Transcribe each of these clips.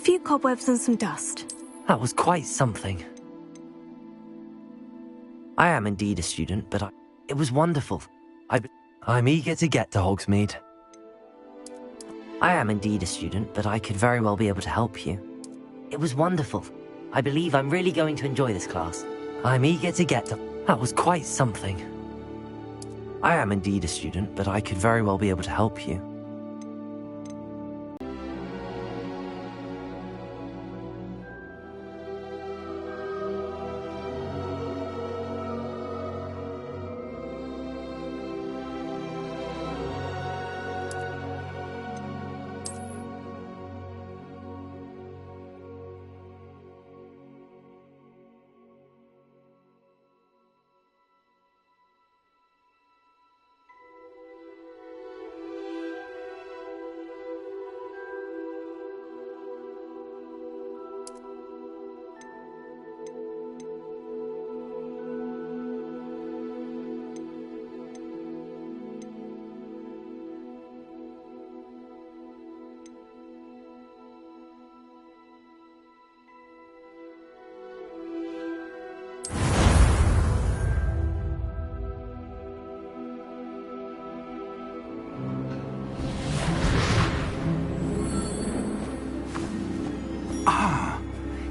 few cobwebs and some dust. That was quite something. I am indeed a student, but it was wonderful. I'm eager to get to Hogsmeade. I am indeed a student, but I could very well be able to help you. It was wonderful. I believe I'm really going to enjoy this class. I'm eager to get to... That was quite something. I am indeed a student, but I could very well be able to help you.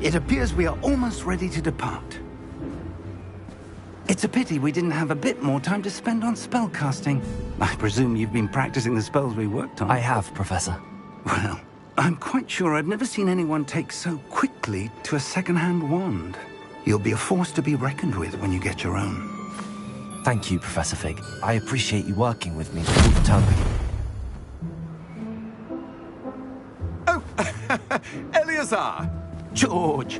It appears we are almost ready to depart. It's a pity we didn't have a bit more time to spend on spellcasting. I presume you've been practicing the spells we worked on. I have, Professor. Well, I'm quite sure I've never seen anyone take so quickly to a second-hand wand. You'll be a force to be reckoned with when you get your own. Thank you, Professor Fig. I appreciate you working with me before the term begins. Oh, Eleazar! George!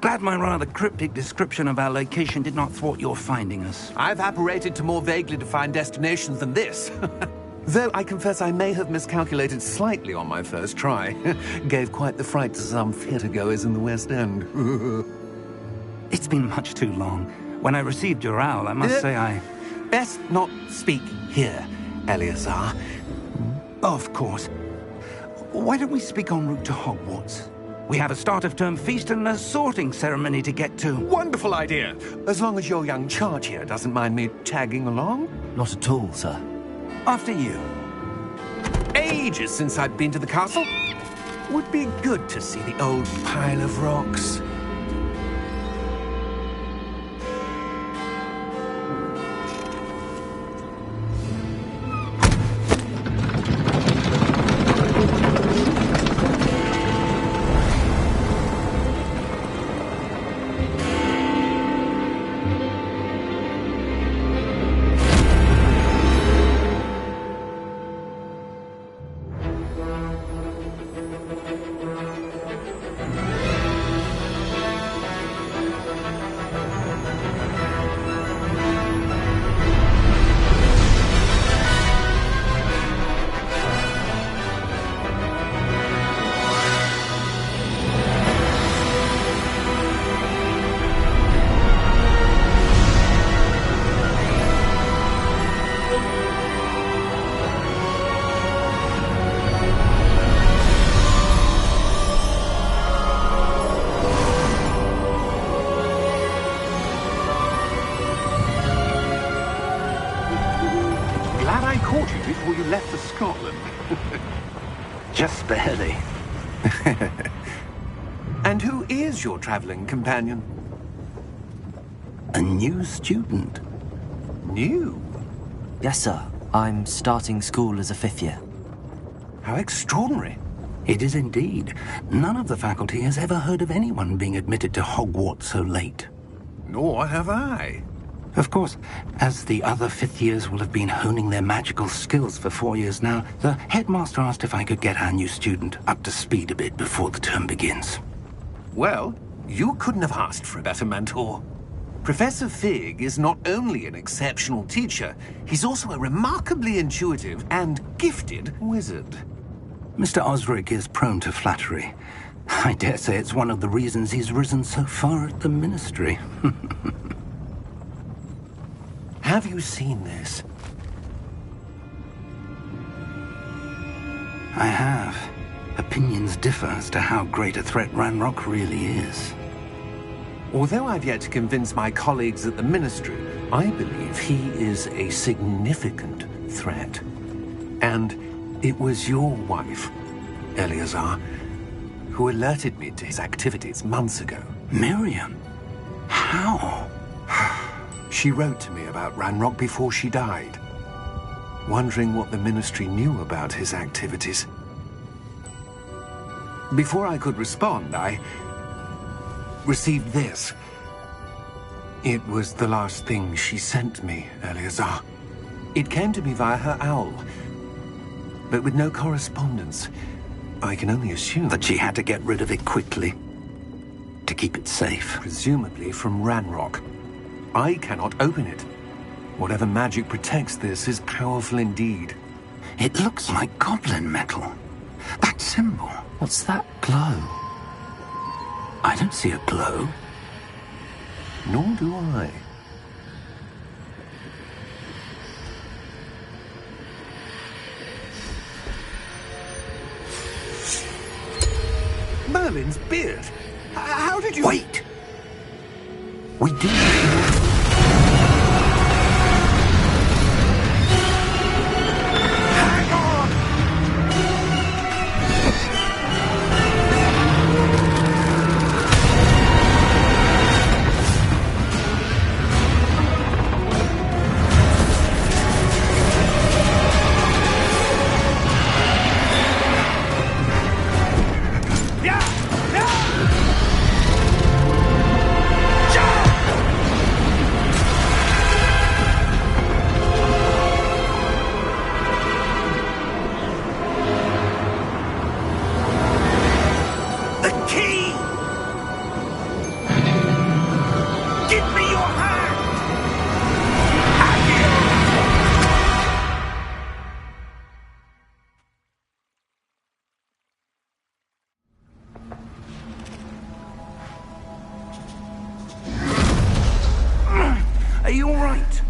Glad my rather cryptic description of our location did not thwart your finding us. I've apparated to more vaguely defined destinations than this. Though I confess I may have miscalculated slightly on my first try. Gave quite the fright to some theatre-goers in the West End. It's been much too long. When I received your owl, I must say I... Best not speak here, Eleazar. Of course. Why don't we speak en route to Hogwarts? We have a start-of-term feast and a sorting ceremony to get to. Wonderful idea! As long as your young charge here doesn't mind me tagging along. Not at all, sir. After you. Ages since I'd been to the castle. Would be good to see the old pile of rocks. Before you left for Scotland. Just barely. And who is your traveling companion? A new student. New? Yes, sir. I'm starting school as a 5th year. How extraordinary. It is indeed. None of the faculty has ever heard of anyone being admitted to Hogwarts so late. Nor have I. Of course, as the other 5th years will have been honing their magical skills for 4 years now, the headmaster asked if I could get our new student up to speed a bit before the term begins. Well, you couldn't have asked for a better mentor. Professor Fig is not only an exceptional teacher, he's also a remarkably intuitive and gifted wizard. Mr. Osric is prone to flattery. I dare say it's one of the reasons he's risen so far at the Ministry. Have you seen this? I have. Opinions differ as to how great a threat Ranrock really is. Although I've yet to convince my colleagues at the Ministry, I believe he is a significant threat. And it was your wife, Eleazar, who alerted me to his activities months ago. Miriam? How? She wrote to me about Ranrock before she died, wondering what the Ministry knew about his activities. Before I could respond, I received this. It was the last thing she sent me, Eleazar. It came to me via her owl, but with no correspondence. I can only assume That she had to get rid of it quickly to keep it safe. presumably from Ranrock. I cannot open it. Whatever magic protects this is powerful indeed. It looks like goblin metal. That symbol. What's that glow? I don't see a glow. Nor do I. Merlin's beard! How did you... Wait! We do. Hang on! Are you all right?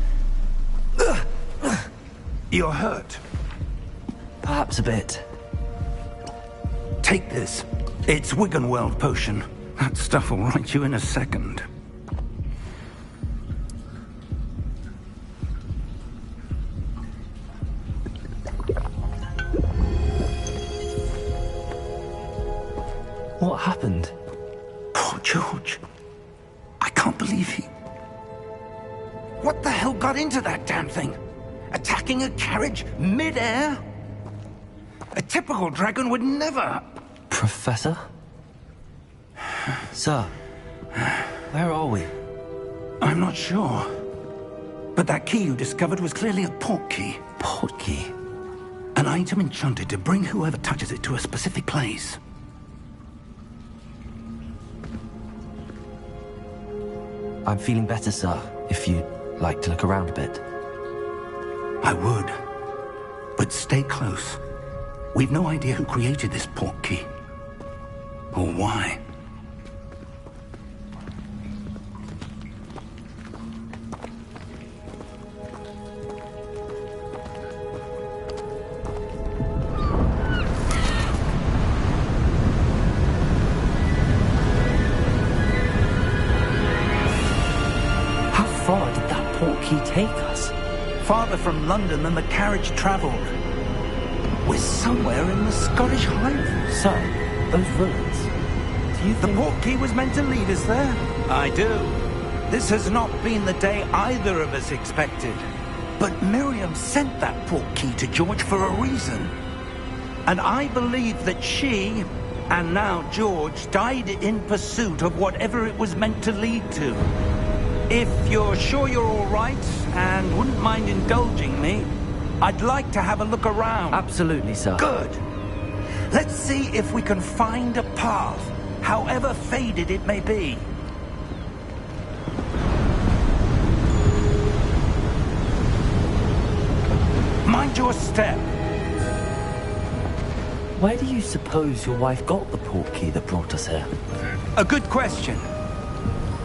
You're hurt. Perhaps a bit. Take this. It's Wiggenweld potion. That stuff will right you in a second. What happened? Poor George. I can't believe he... What the hell got into that damn thing? Attacking a carriage mid-air? A typical dragon would never... Professor? Sir, where are we? I'm not sure. But that key you discovered was clearly a port key. Port key? An item enchanted to bring whoever touches it to a specific place. I'm feeling better, sir, if you'd like to look around a bit. I would. But stay close. We've no idea who created this port key. Or why. How far did that port key take us? Farther from London than the carriage traveled. We're somewhere in the Scottish Highlands. Sir, those ruins. Do you The think... port key was meant to lead us there? I do. This has not been the day either of us expected. But Miriam sent that port key to George for a reason. And I believe that she, and now George, died in pursuit of whatever it was meant to lead to. If you're sure you're all right, and wouldn't mind indulging me, I'd like to have a look around. Absolutely, sir. Good. Let's see if we can find a path, however faded it may be. Mind your step. Where do you suppose your wife got the port key that brought us here? A good question.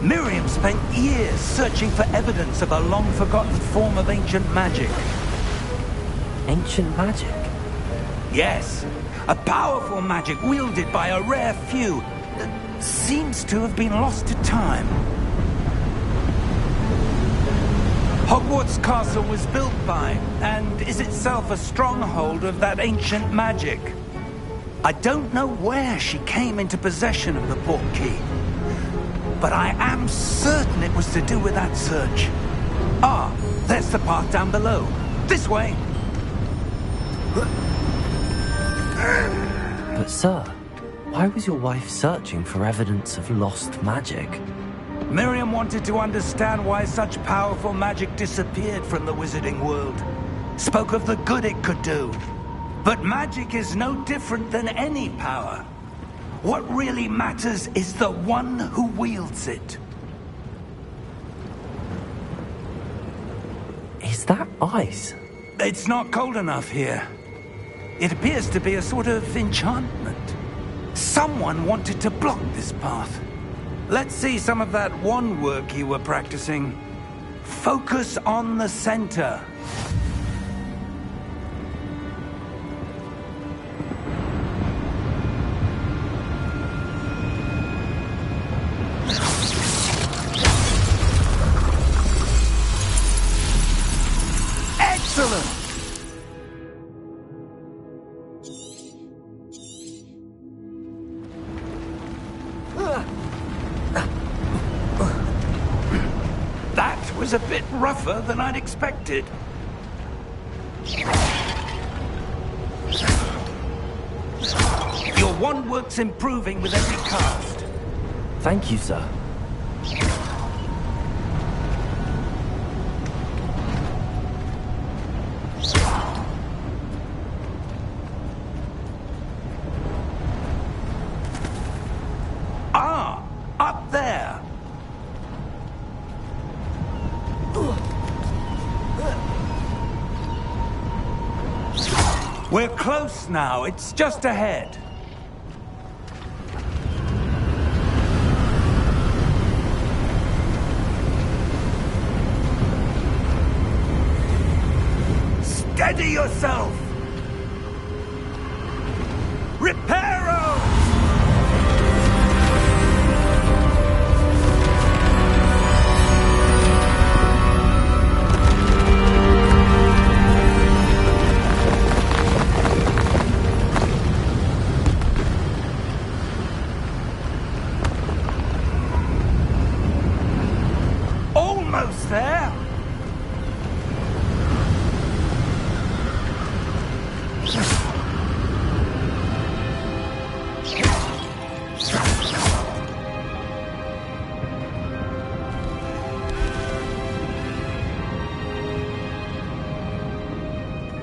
Miriam spent years searching for evidence of a long-forgotten form of ancient magic. Ancient magic? Yes, A powerful magic wielded by a rare few that seems to have been lost to time. Hogwarts Castle was built by, and is itself a stronghold of that ancient magic. I don't know where she came into possession of the Portkey, but I am certain it was to do with that search. Ah, there's the path down below. This way! But sir, why was your wife searching for evidence of lost magic? Miriam wanted to understand why such powerful magic disappeared from the wizarding world. Spoke of the good it could do. But magic is no different than any power. What really matters is the one who wields it. Is that ice? It's not cold enough here. It appears to be a sort of enchantment. Someone wanted to block this path. Let's see some of that wand work you were practicing. Focus on the center. Excellent! That was a bit rougher than I'd expected. Your wand work's improving with every cast. Thank you, sir. Ah, up there. We're close now. It's just ahead. Steady yourself! Reparo! Almost there!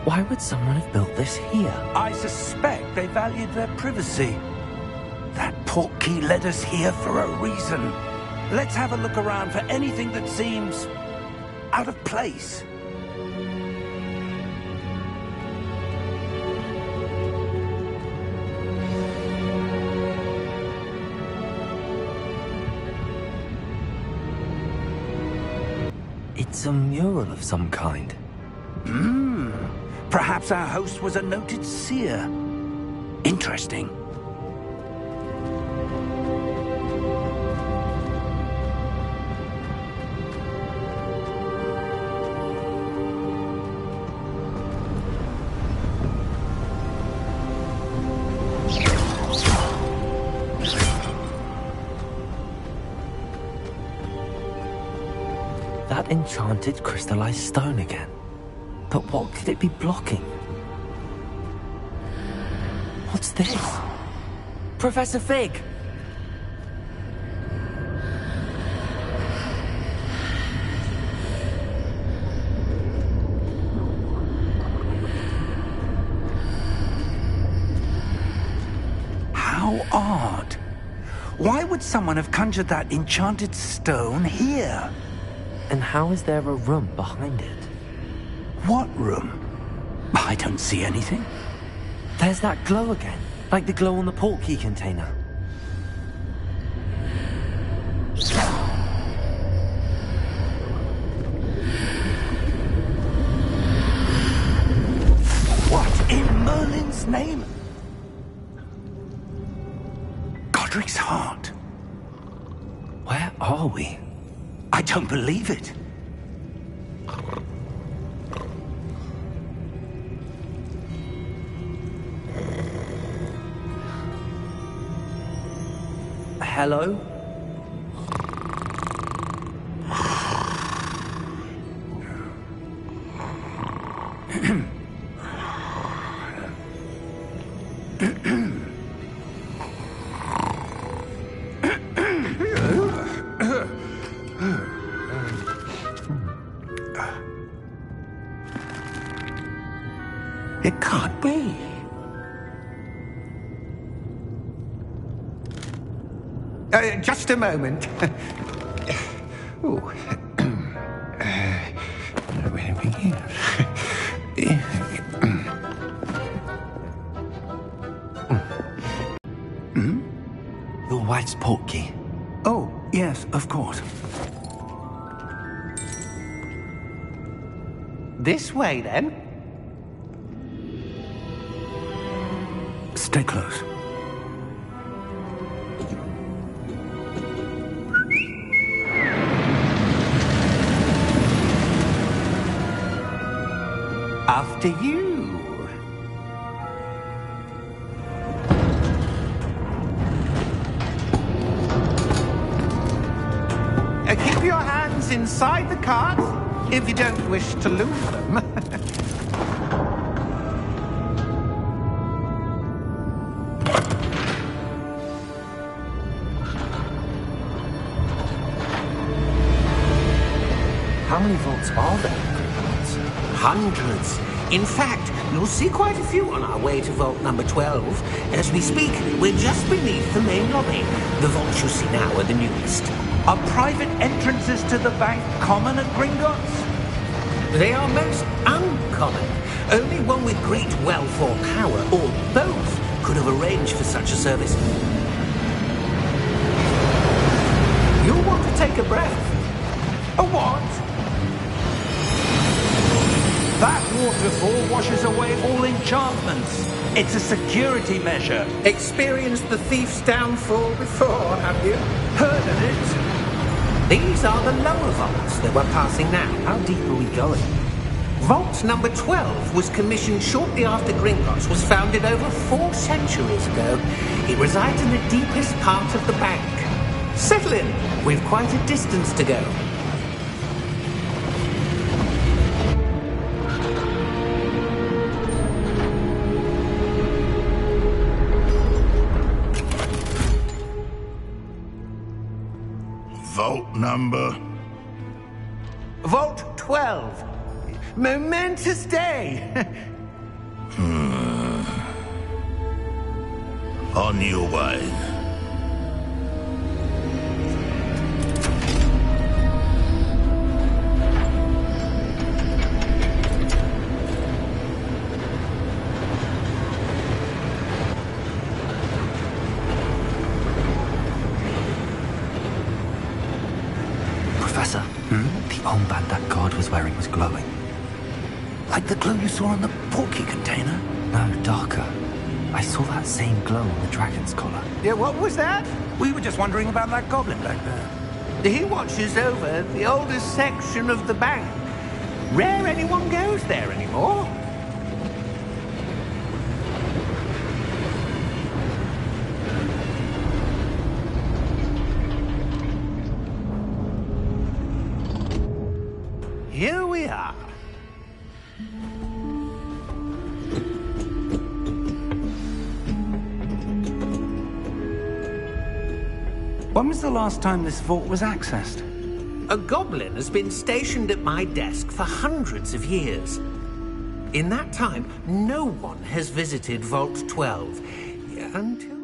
Why would someone have built this here? I suspect they valued their privacy. That Portkey led us here for a reason. Let's have a look around for anything that seems out of place. It's a mural of some kind. Perhaps our host was a noted seer. Interesting. That enchanted crystallized stone again. But what could it be blocking? What's this? Professor Fig! How odd. Why would someone have conjured that enchanted stone here? And how is there a room behind it? What room? I don't see anything. There's that glow again, like the glow on the Portkey container. What in Merlin's name? Roderick's heart. Where are we? I don't believe it. Hello? It can't be. Just a moment. Ooh. Where do we begin? Your wife's portkey. Oh, yes, of course. This way, then. Stay close. After you. Keep your hands inside the cart if you don't wish to lose them. How many vaults are there? Hundreds. In fact, you'll see quite a few on our way to vault number 12. As we speak, we're just beneath the main lobby. The vaults you see now are the newest. Are private entrances to the bank common at Gringotts? They are most uncommon. Only one with great wealth or power, or both, could have arranged for such a service. You'll want to take a breath. A what? That waterfall washes away all enchantments. It's a security measure. Experienced the thief's downfall before, have you? Heard of it? These are the lower vaults that we're passing now. How deep are we going? Vault number 12 was commissioned shortly after Gringotts was founded over 4 centuries ago. It resides in the deepest part of the bank. Settle in. We've quite a distance to go. Vault number? Vault 12. Momentous day. On your way. Professor, the armband that guard was wearing was glowing. Like the glow you saw on the portkey container? No, darker. I saw that same glow on the dragon's collar. Yeah, what was that? We were just wondering about that goblin back there. He watches over the oldest section of the bank. Rare anyone goes there anymore. Here we are. When was the last time this vault was accessed? A goblin has been stationed at my desk for hundreds of years. In that time, no one has visited Vault 12 until...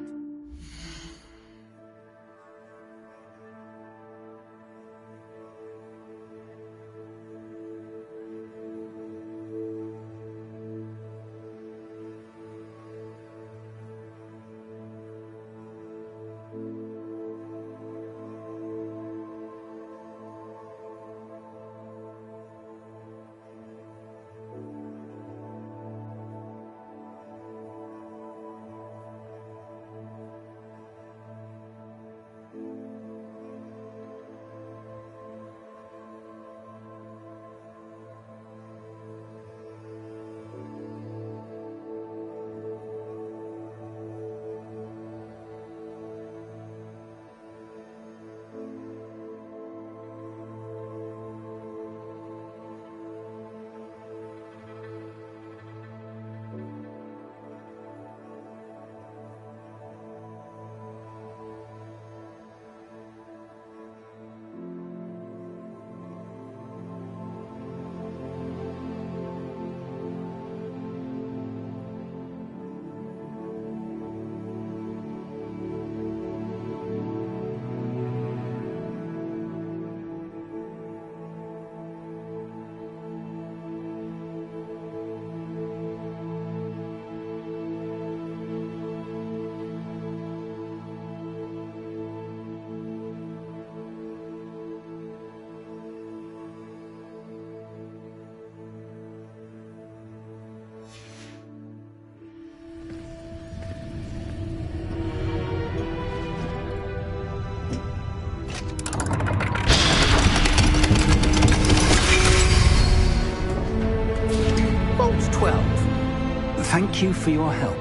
Thank you for your help.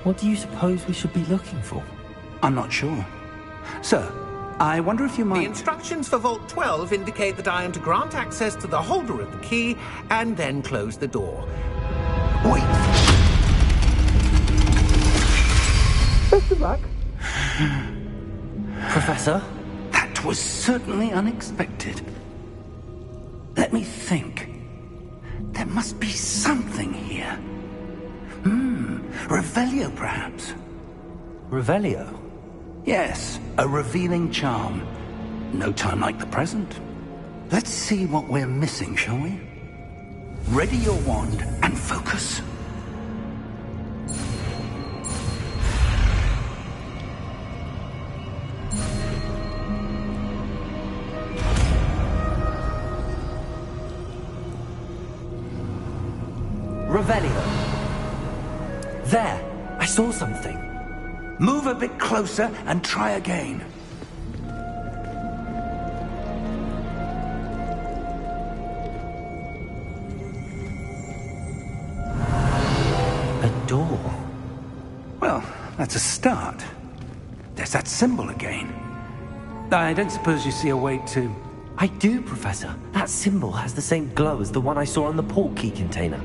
What do you suppose we should be looking for? I'm not sure. Sir, I wonder if you might... The instructions for Vault 12 indicate that I am to grant access to the holder of the key and then close the door. Wait! Best of luck. Professor? That was certainly unexpected. Let me think. There must be something here. Revelio, perhaps? Revelio? Yes, a revealing charm. No time like the present. Let's see what we're missing, shall we? Ready your wand and focus. Revelio. There! I saw something. Move a bit closer and try again. A door. Well, that's a start. There's that symbol again. I don't suppose you see a way to... I do, Professor. That symbol has the same glow as the one I saw on the port key container.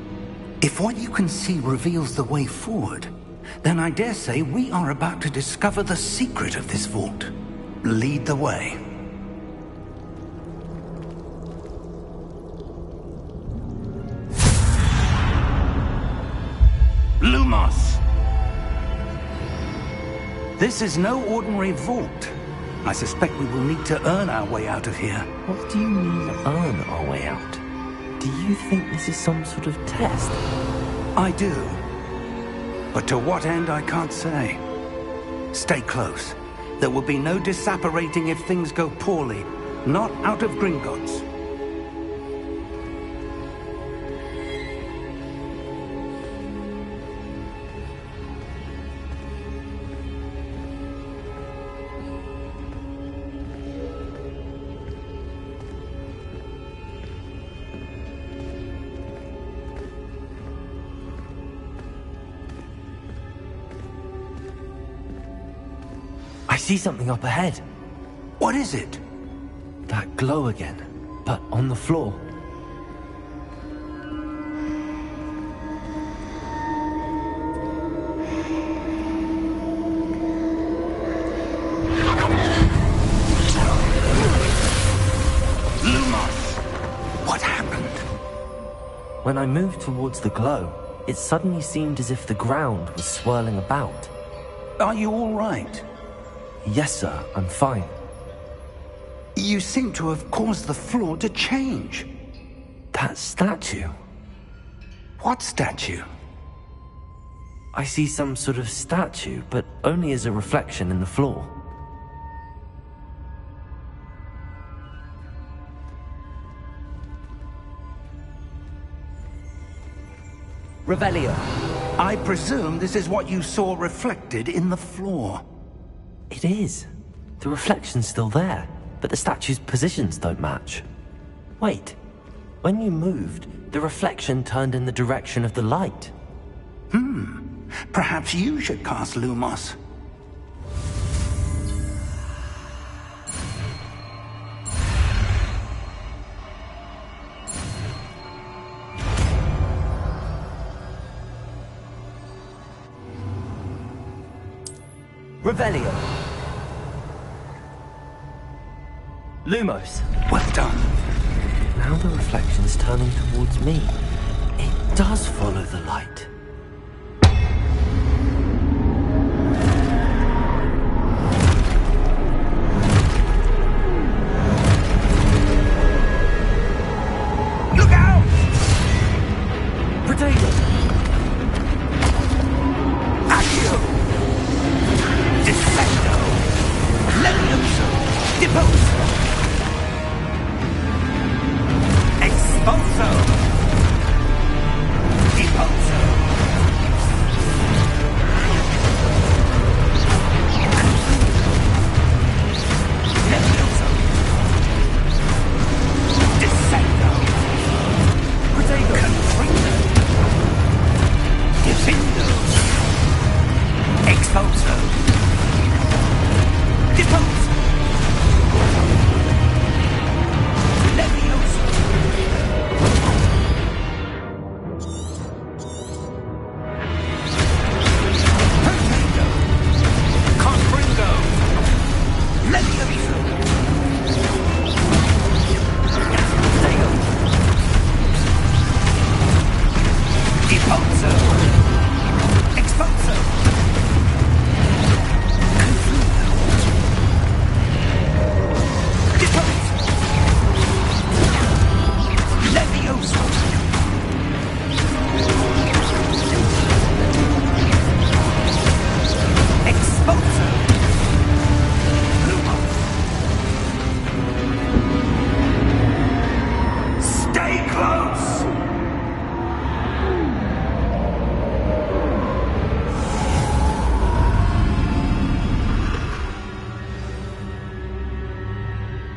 If what you can see reveals the way forward, then I dare say we are about to discover the secret of this vault. Lead the way. Lumos! This is no ordinary vault. I suspect we will need to earn our way out of here. What do you mean, earn our way out? Do you think this is some sort of test? I do. But to what end, I can't say. Stay close. There will be no disapparating if things go poorly. Not out of Gringotts. I see something up ahead. What is it? That glow again, but on the floor. Lumos! What happened? When I moved towards the glow, it suddenly seemed as if the ground was swirling about. Are you all right? Yes, sir, I'm fine. You seem to have caused the floor to change. That statue. What statue? I see some sort of statue, but only as a reflection in the floor. Revelio. I presume this is what you saw reflected in the floor. It is. The reflection's still there, but the statue's positions don't match. Wait. When you moved, the reflection turned in the direction of the light. Perhaps you should cast Lumos. Revelio. Lumos. Well done. Now the reflection's turning towards me. It does follow the light. Look out! Potato! Accio! Defendo! Levioso! Depose!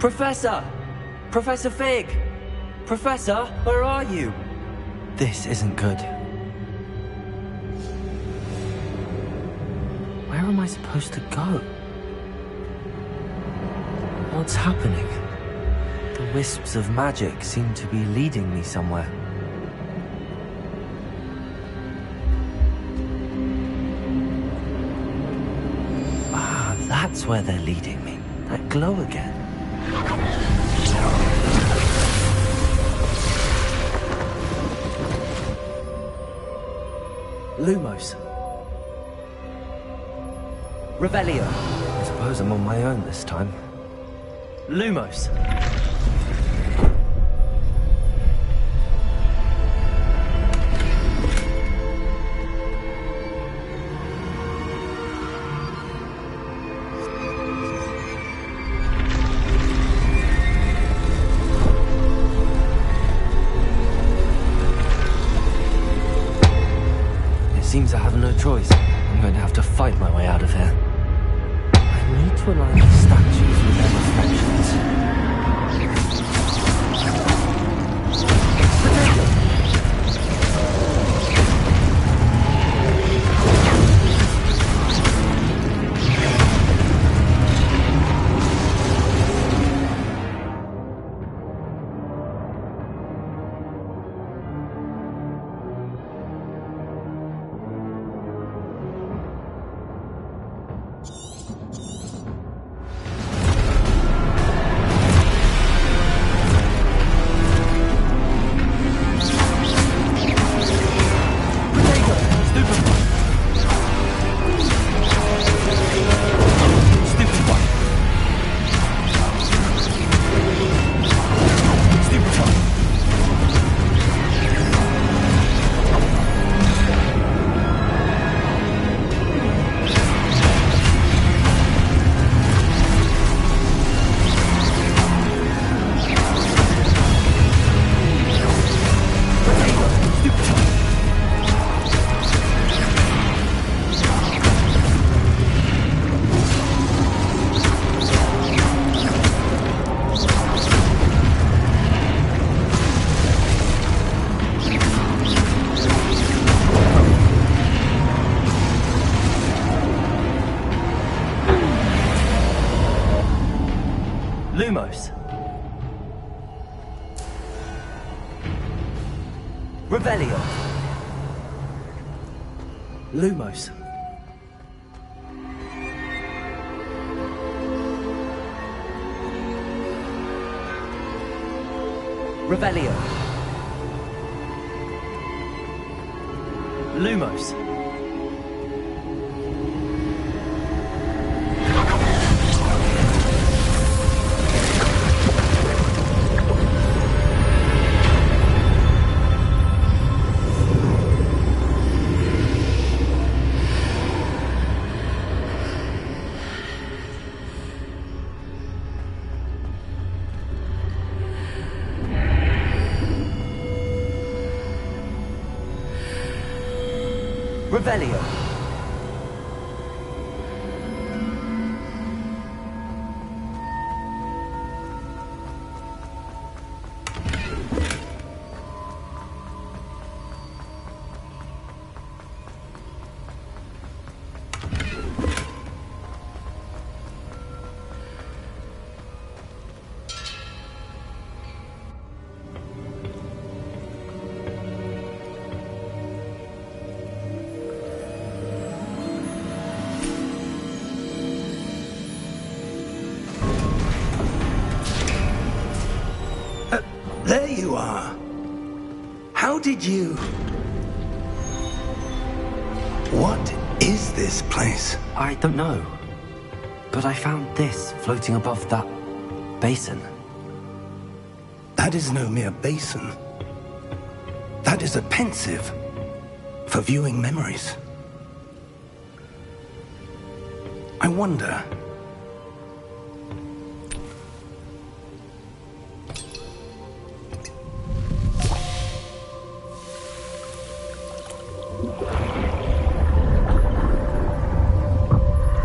Professor! Professor Fig! Professor, where are you? This isn't good. Where am I supposed to go? What's happening? The wisps of magic seem to be leading me somewhere. Ah, that's where they're leading me. That glow again. Lumos. Revelio. I suppose I'm on my own this time. Lumos. Seems I have no choice. I'm going to have to fight my way out of here. I need to align the statues with their reflections. Lumos. Revelio. Lumos. Revelio. Lumos. Revelio. There you are. How did you... What is this place? I don't know. But I found this floating above that basin. That is no mere basin. That is a pensive for viewing memories. I wonder...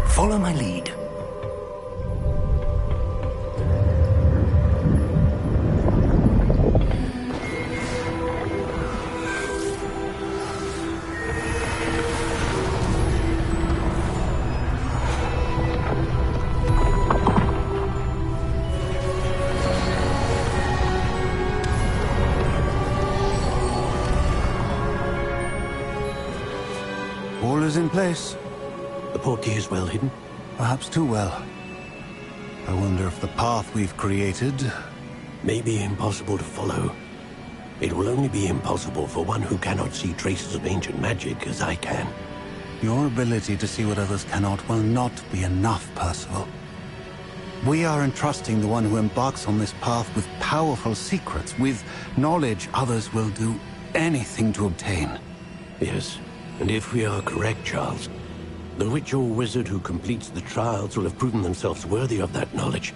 Follow my lead. is in place. The portkey is well hidden? Perhaps too well. I wonder if the path we've created... may be impossible to follow. It will only be impossible for one who cannot see traces of ancient magic as I can. Your ability to see what others cannot will not be enough, Percival. We are entrusting the one who embarks on this path with powerful secrets, with knowledge others will do anything to obtain. Yes, and if we are correct, Charles, the witch or wizard who completes the trials will have proven themselves worthy of that knowledge,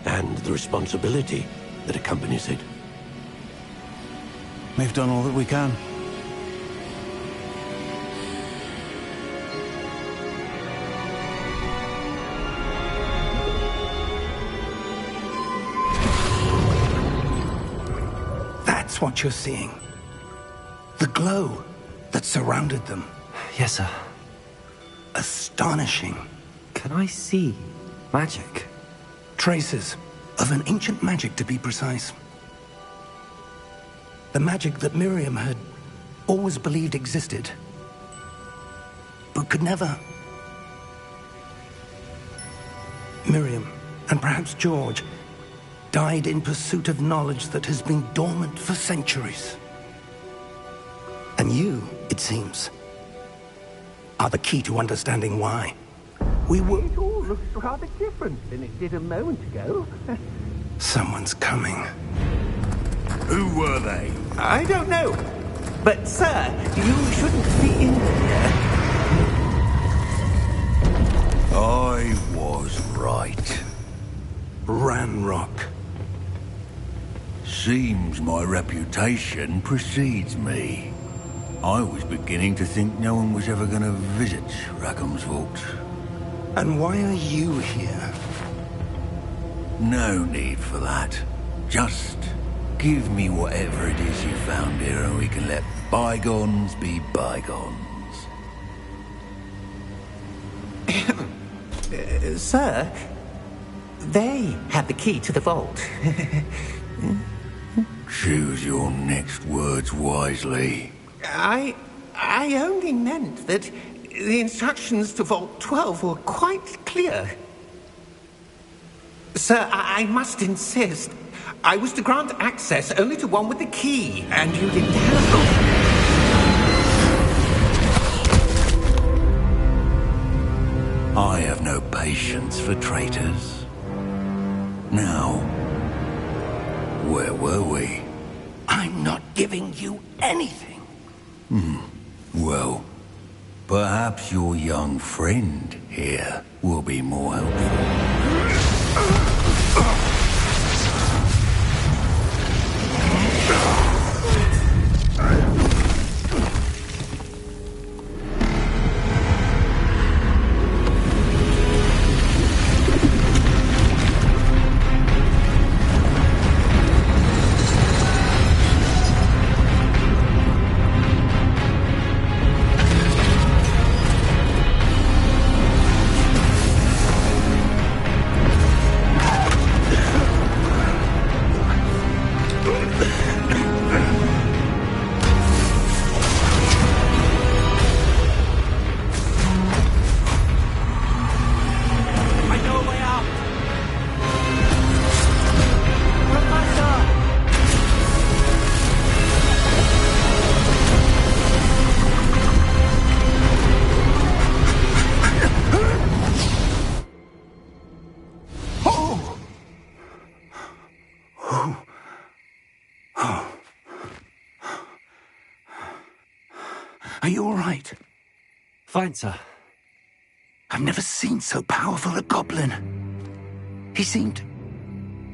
and the responsibility that accompanies it. We've done all that we can. That's what you're seeing. The glow that surrounded them. Yes, sir. Astonishing. Can I see magic? Traces of an ancient magic, to be precise. The magic that Miriam had always believed existed, but could never. Miriam, and perhaps George, died in pursuit of knowledge that has been dormant for centuries. And you, it seems, are the key to understanding why. We were... It all looks rather different than it did a moment ago. Someone's coming. Who were they? I don't know. But, sir, you shouldn't be in here. I was right. Ranrock. Seems my reputation precedes me. I was beginning to think no one was ever going to visit Rackham's Vault. And why are you here? No need for that. Just give me whatever it is you found here and we can let bygones be bygones. Sir, they have the key to the vault. Choose your next words wisely. I only meant that the instructions to Vault 12 were quite clear. Sir, I must insist. I was to grant access only to one with the key, and you didn't have... I have no patience for traitors. Now, where were we? I'm not giving you anything. Well, perhaps your young friend here will be more helpful. Are you all right? Fine, sir. I've never seen so powerful a goblin. He seemed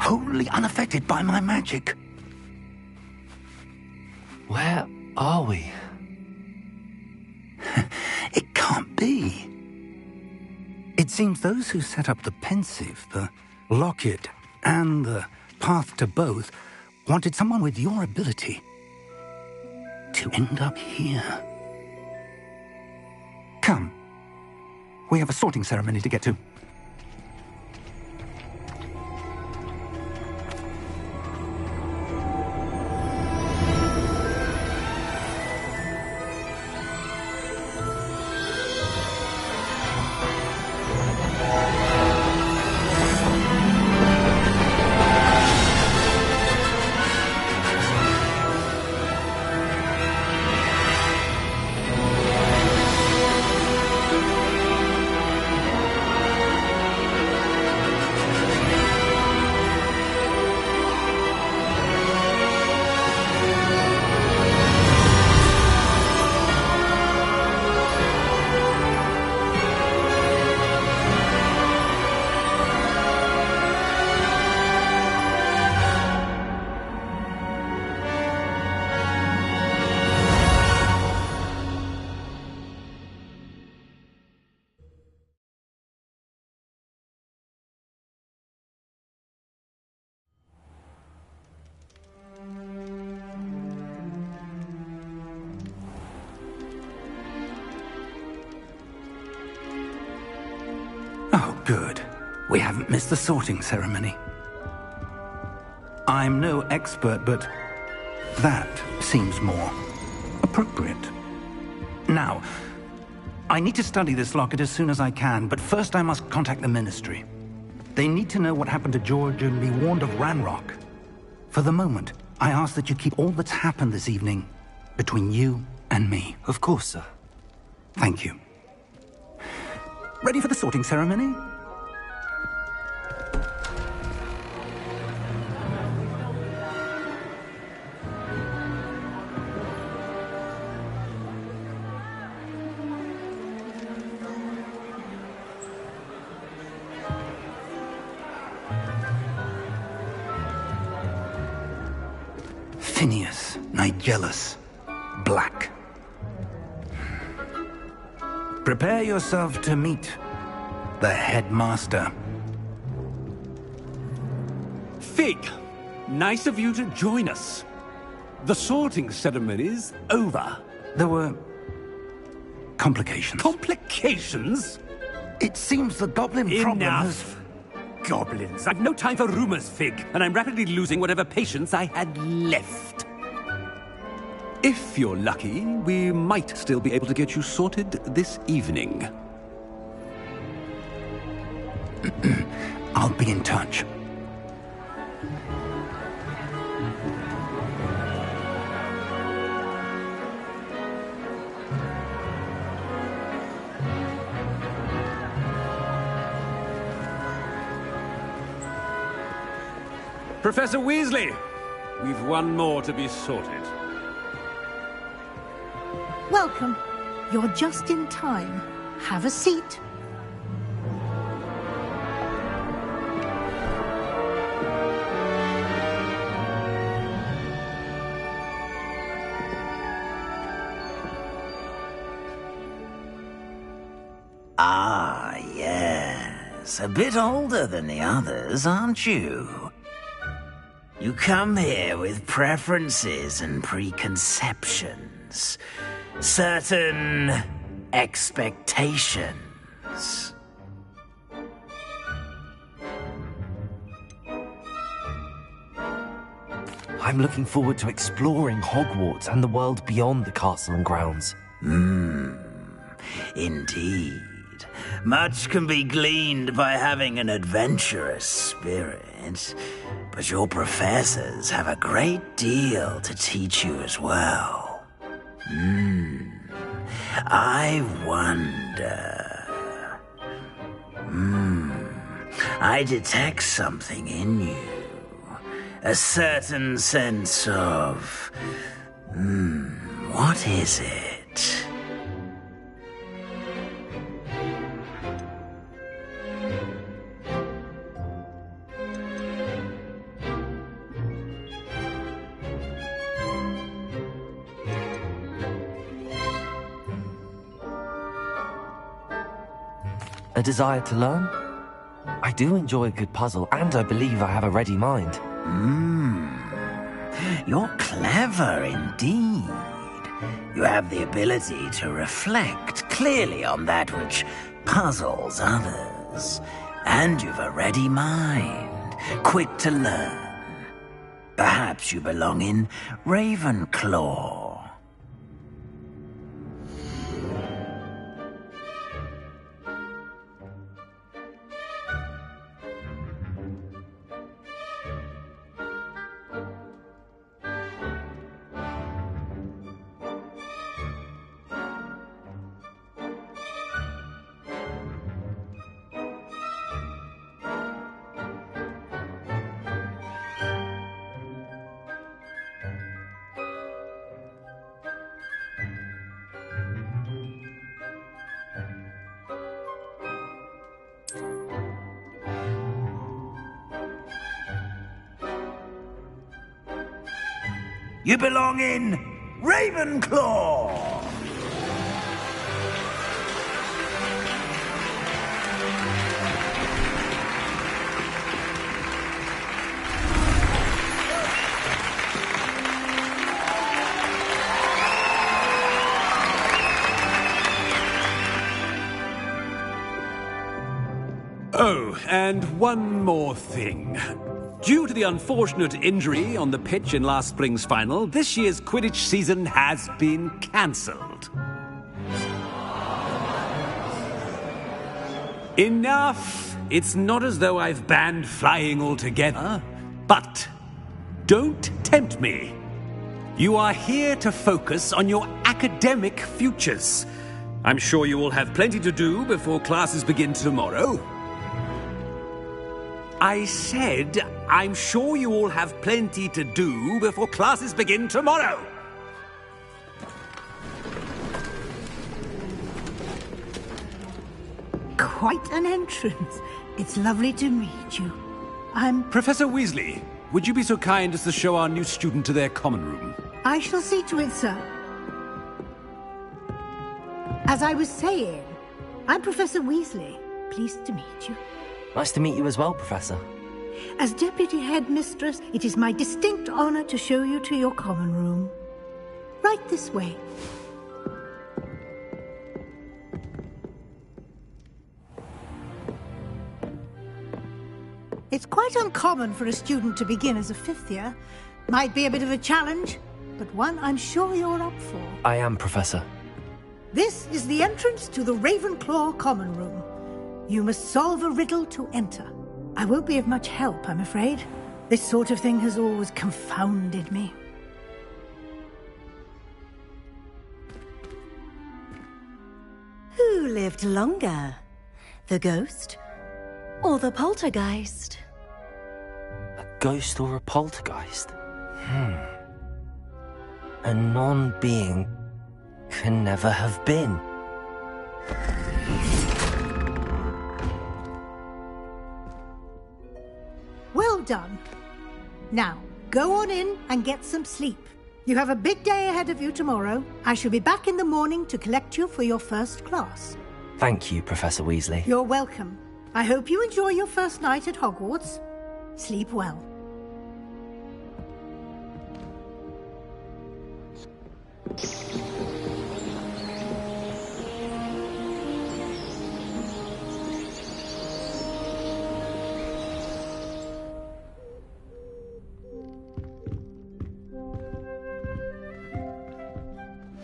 wholly unaffected by my magic. Where are we? It can't be. It seems those who set up the Pensieve, the Locket, and the Path to Both wanted someone with your ability to end up here. Come. We have a sorting ceremony to get to. Good. We haven't missed the sorting ceremony. I'm no expert, but that seems more appropriate. Now, I need to study this locket as soon as I can, but first I must contact the Ministry. They need to know what happened to George and be warned of Ranrock. For the moment, I ask that you keep all that's happened this evening between you and me. Of course, sir. Thank you. Ready for the sorting ceremony? Phineas Nigellus Black. Prepare yourself to meet the headmaster. Fig, nice of you to join us. The sorting ceremony's over. There were complications. Complications? It seems the goblin problem has... Enough! Goblins. I've no time for rumors, Fig, and I'm rapidly losing whatever patience I had left. If you're lucky, we might still be able to get you sorted this evening. I'll be in touch. Professor Weasley, we've one more to be sorted. Welcome. You're just in time. Have a seat. Ah, yes. A bit older than the others, aren't you? You come here with preferences and preconceptions. Certain expectations. I'm looking forward to exploring Hogwarts and the world beyond the castle and grounds. Indeed. Much can be gleaned by having an adventurous spirit, but your professors have a great deal to teach you as well. I wonder... I detect something in you. A certain sense of... what is it? A desire to learn? I do enjoy a good puzzle, and I believe I have a ready mind. You're clever indeed. You have the ability to reflect clearly on that which puzzles others. And you've a ready mind, quick to learn. Perhaps you belong in Ravenclaw. You belong in Ravenclaw! and one more thing. Due to the unfortunate injury on the pitch in last spring's final, this year's Quidditch season has been cancelled. Enough! It's not as though I've banned flying altogether, but don't tempt me. You are here to focus on your academic futures. I'm sure you will have plenty to do before classes begin tomorrow. I said, I'm sure you all have plenty to do before classes begin tomorrow. Quite an entrance. It's lovely to meet you. I'm... Professor Weasley, would you be so kind as to show our new student to their common room? I shall see to it, sir. As I was saying, I'm Professor Weasley. Pleased to meet you. Nice to meet you as well, Professor. As Deputy Headmistress, it is my distinct honor to show you to your common room. Right this way. It's quite uncommon for a student to begin as a fifth year. Might be a bit of a challenge, but one I'm sure you're up for. I am, Professor. This is the entrance to the Ravenclaw Common Room. You must solve a riddle to enter. I won't be of much help, I'm afraid. This sort of thing has always confounded me. Who lived longer? The ghost or the poltergeist? A ghost or a poltergeist? A non-being can never have been. Well done. Now, go on in and get some sleep. You have a big day ahead of you tomorrow. I shall be back in the morning to collect you for your first class. Thank you, Professor Weasley. You're welcome. I hope you enjoy your first night at Hogwarts. Sleep well.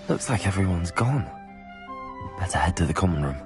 Looks like everyone's gone. Better head to the common room.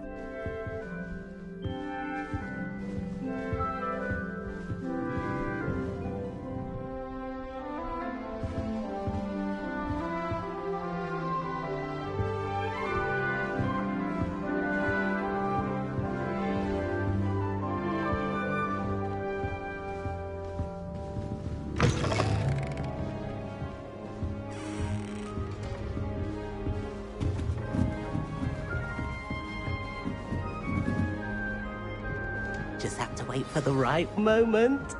Just have to wait for the right moment.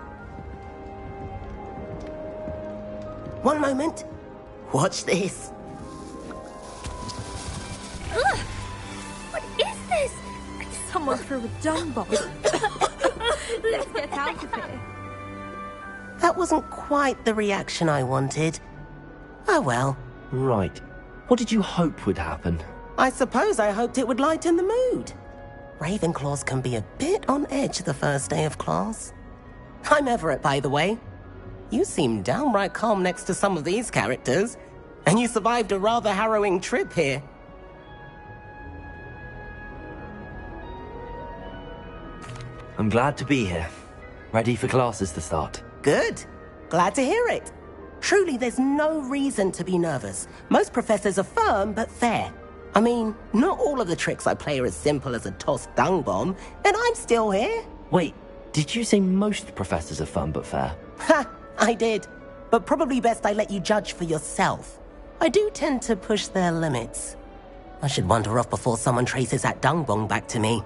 One moment. Watch this. Ugh! What is this? Someone threw a dung bomb. Let's get out of here. That wasn't quite the reaction I wanted. Oh well. Right. What did you hope would happen? I suppose I hoped it would lighten the mood. Ravenclaws can be a bit on edge the first day of class. I'm Everett, by the way. You seem downright calm next to some of these characters, and you survived a rather harrowing trip here. I'm glad to be here. Ready for classes to start. Good. Glad to hear it. Truly, there's no reason to be nervous. Most professors are firm but fair. I mean, not all of the tricks I play are as simple as a tossed dung bomb, and I'm still here. Wait, did you say most professors are fun but fair? Ha! I did. But probably best I let you judge for yourself. I do tend to push their limits. I should wander off before someone traces that dung bomb back to me.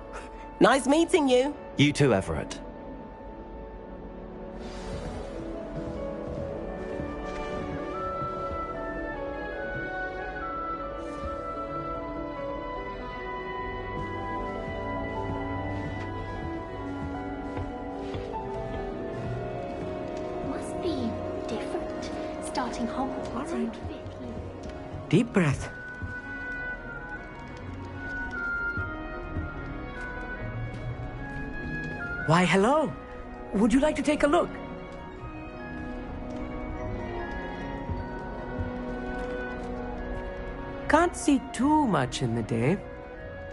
Nice meeting you. You too, Everett. Deep breath. Why, hello. Would you like to take a look? Can't see too much in the day.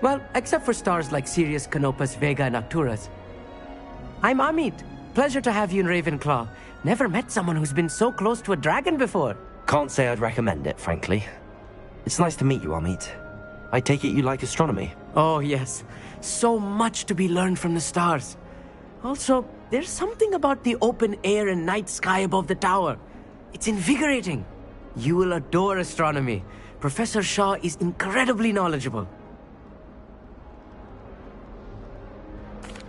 Well, except for stars like Sirius, Canopus, Vega, and Arcturus. I'm Amit. Pleasure to have you in Ravenclaw. Never met someone who's been so close to a dragon before. Can't say I'd recommend it, frankly. It's nice to meet you, Amit. I take it you like astronomy? Oh, yes. So much to be learned from the stars. Also, there's something about the open air and night sky above the tower. It's invigorating. You will adore astronomy. Professor Shaw is incredibly knowledgeable.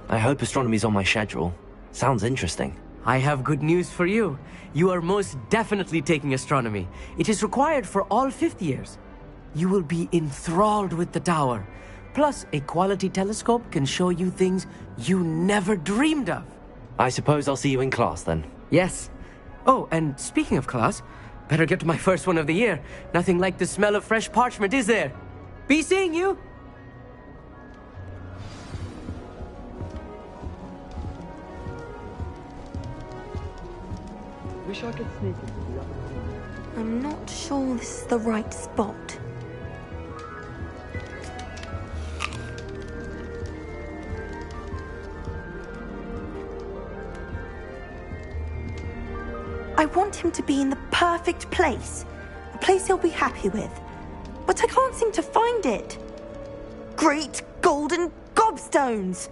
I hope astronomy's on my schedule. Sounds interesting. I have good news for you. You are most definitely taking astronomy. It is required for all 5th years. You will be enthralled with the tower. Plus, a quality telescope can show you things you never dreamed of. I suppose I'll see you in class then. Yes. Oh, and speaking of class, better get to my first one of the year. Nothing like the smell of fresh parchment, is there? Be seeing you! Wish I could sneak it. I'm not sure this is the right spot. I want him to be in the perfect place. A place he'll be happy with. But I can't seem to find it. Great golden gobstones!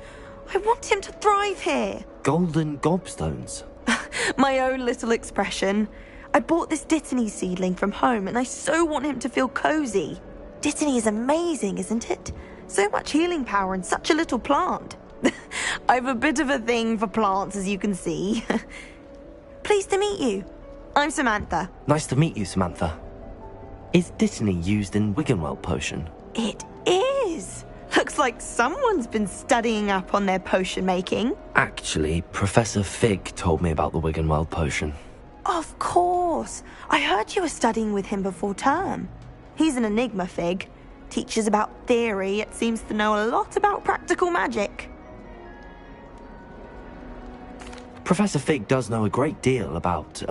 I want him to thrive here. Golden gobstones? My own little expression. I bought this Dittany seedling from home and I so want him to feel cozy. Dittany is amazing, isn't it? So much healing power in such a little plant. I've a bit of a thing for plants, as you can see. Pleased to meet you. I'm Samantha. Nice to meet you, Samantha. Is Dittany used in Wiggenweld potion? It is. Looks like someone's been studying up on their potion making. Actually, Professor Fig told me about the Wiggenweld potion. Of course. I heard you were studying with him before term. He's an enigma, Fig. Teaches about theory, yet seems to know a lot about practical magic. Professor Fig does know a great deal about,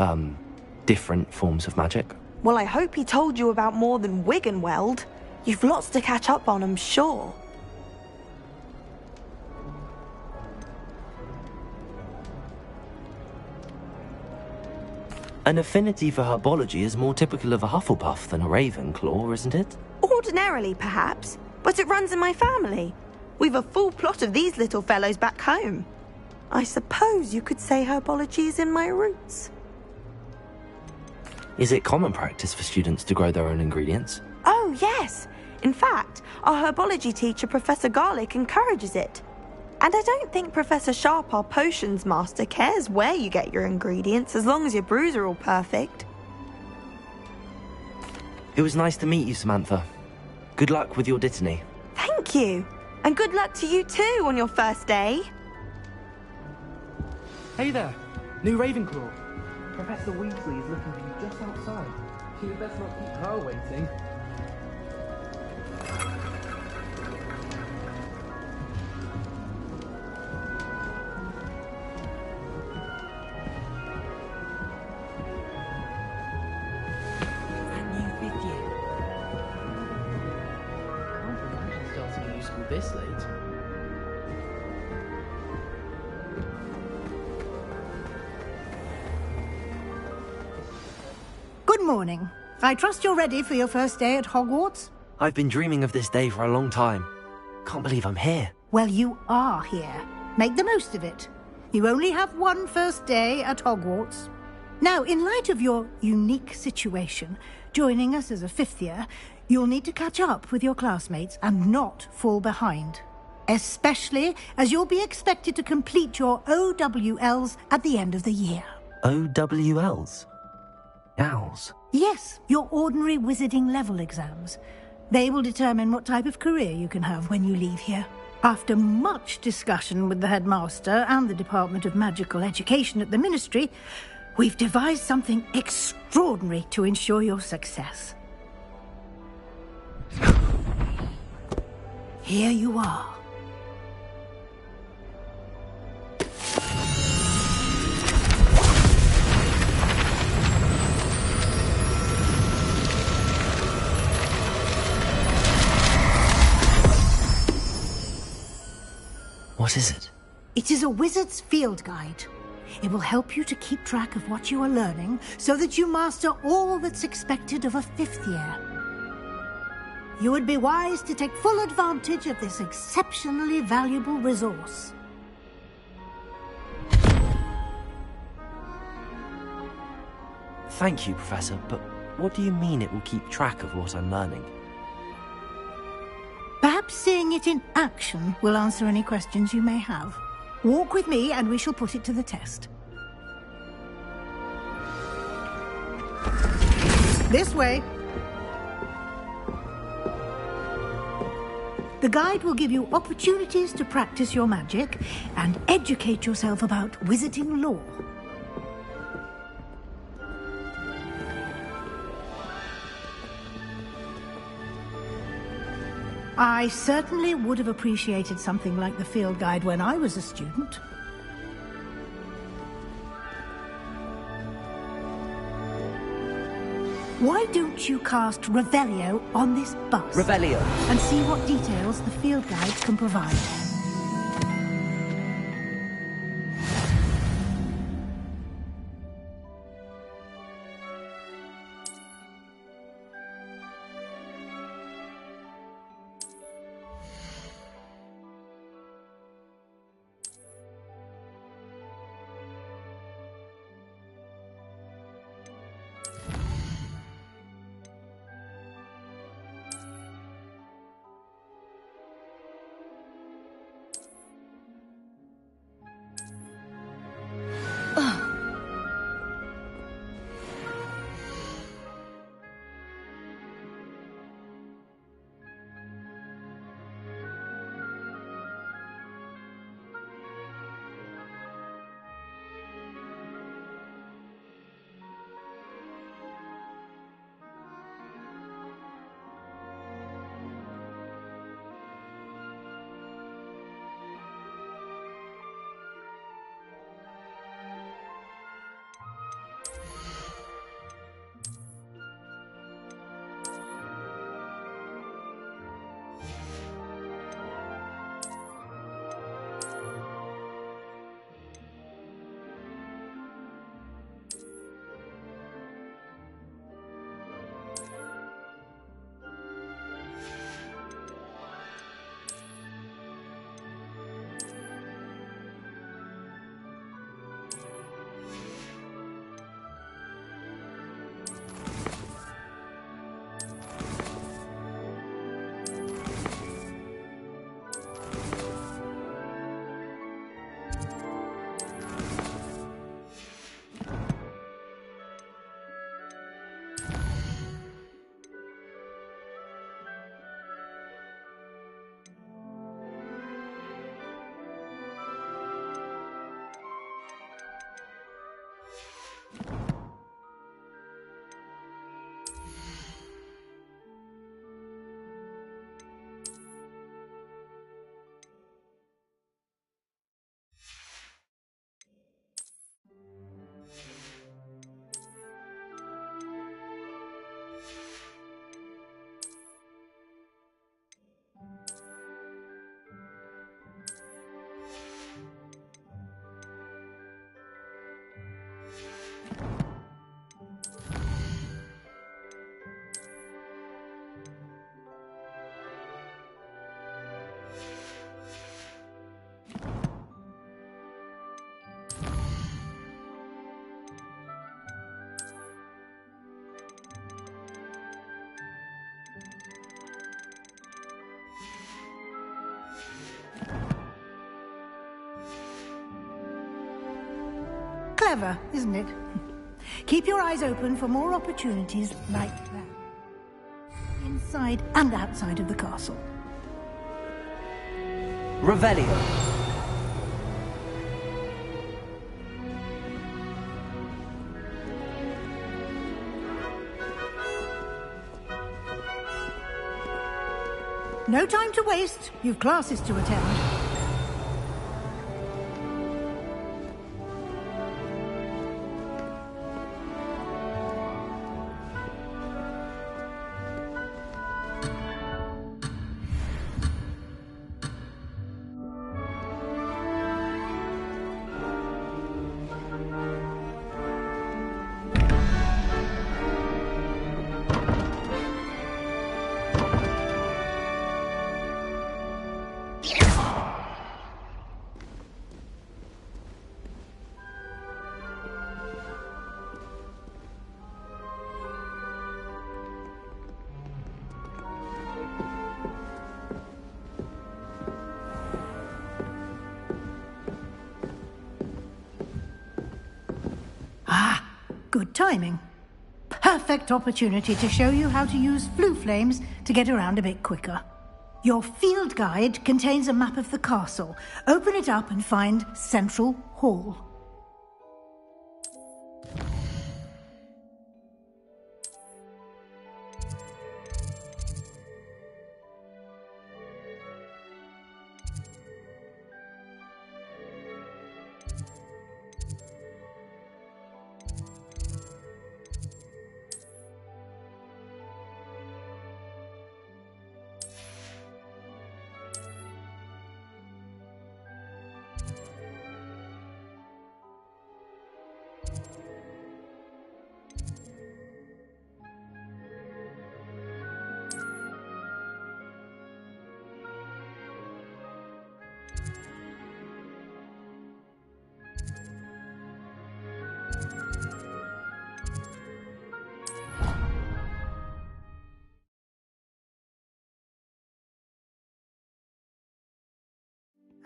different forms of magic. Well, I hope he told you about more than Wiggenweld. You've lots to catch up on, I'm sure. An affinity for herbology is more typical of a Hufflepuff than a Ravenclaw, isn't it? Ordinarily, perhaps, but it runs in my family. We've a full plot of these little fellows back home. I suppose you could say herbology is in my roots. Is it common practice for students to grow their own ingredients? Oh, yes. In fact, our herbology teacher, Professor Garlick, encourages it. And I don't think Professor Sharp, our potions master, cares where you get your ingredients, as long as your brews are all perfect. It was nice to meet you, Samantha. Good luck with your Dittany. Thank you. And good luck to you too on your first day. Hey there, new Ravenclaw. Professor Weasley is looking for you just outside. You best not keep her waiting. This late. Good morning. I trust you're ready for your first day at Hogwarts? I've been dreaming of this day for a long time. Can't believe I'm here. Well, you are here. Make the most of it. You only have one first day at Hogwarts. Now, in light of your unique situation, joining us as a 5th year, you'll need to catch up with your classmates and not fall behind. Especially as you'll be expected to complete your OWLs at the end of the year. OWLs? Owls? Yes, your ordinary wizarding level exams. They will determine what type of career you can have when you leave here. After much discussion with the headmaster and the Department of Magical Education at the Ministry, we've devised something extraordinary to ensure your success. Here you are. What is it? It is a wizard's field guide. It will help you to keep track of what you are learning so that you master all that's expected of a 5th year. You would be wise to take full advantage of this exceptionally valuable resource. Thank you, Professor, but what do you mean it will keep track of what I'm learning? Perhaps seeing it in action will answer any questions you may have. Walk with me and we shall put it to the test. This way. The guide will give you opportunities to practice your magic and educate yourself about wizarding lore. I certainly would have appreciated something like the field guide when I was a student. Why don't you cast Revelio on this bus? Revelio. And see what details the field guide can provide. Clever, isn't it? Keep your eyes open for more opportunities like that. Inside and outside of the castle. Revelio. No time to waste. You've classes to attend. Good timing. Perfect opportunity to show you how to use flue flames to get around a bit quicker. Your field guide contains a map of the castle. Open it up and find Central Hall.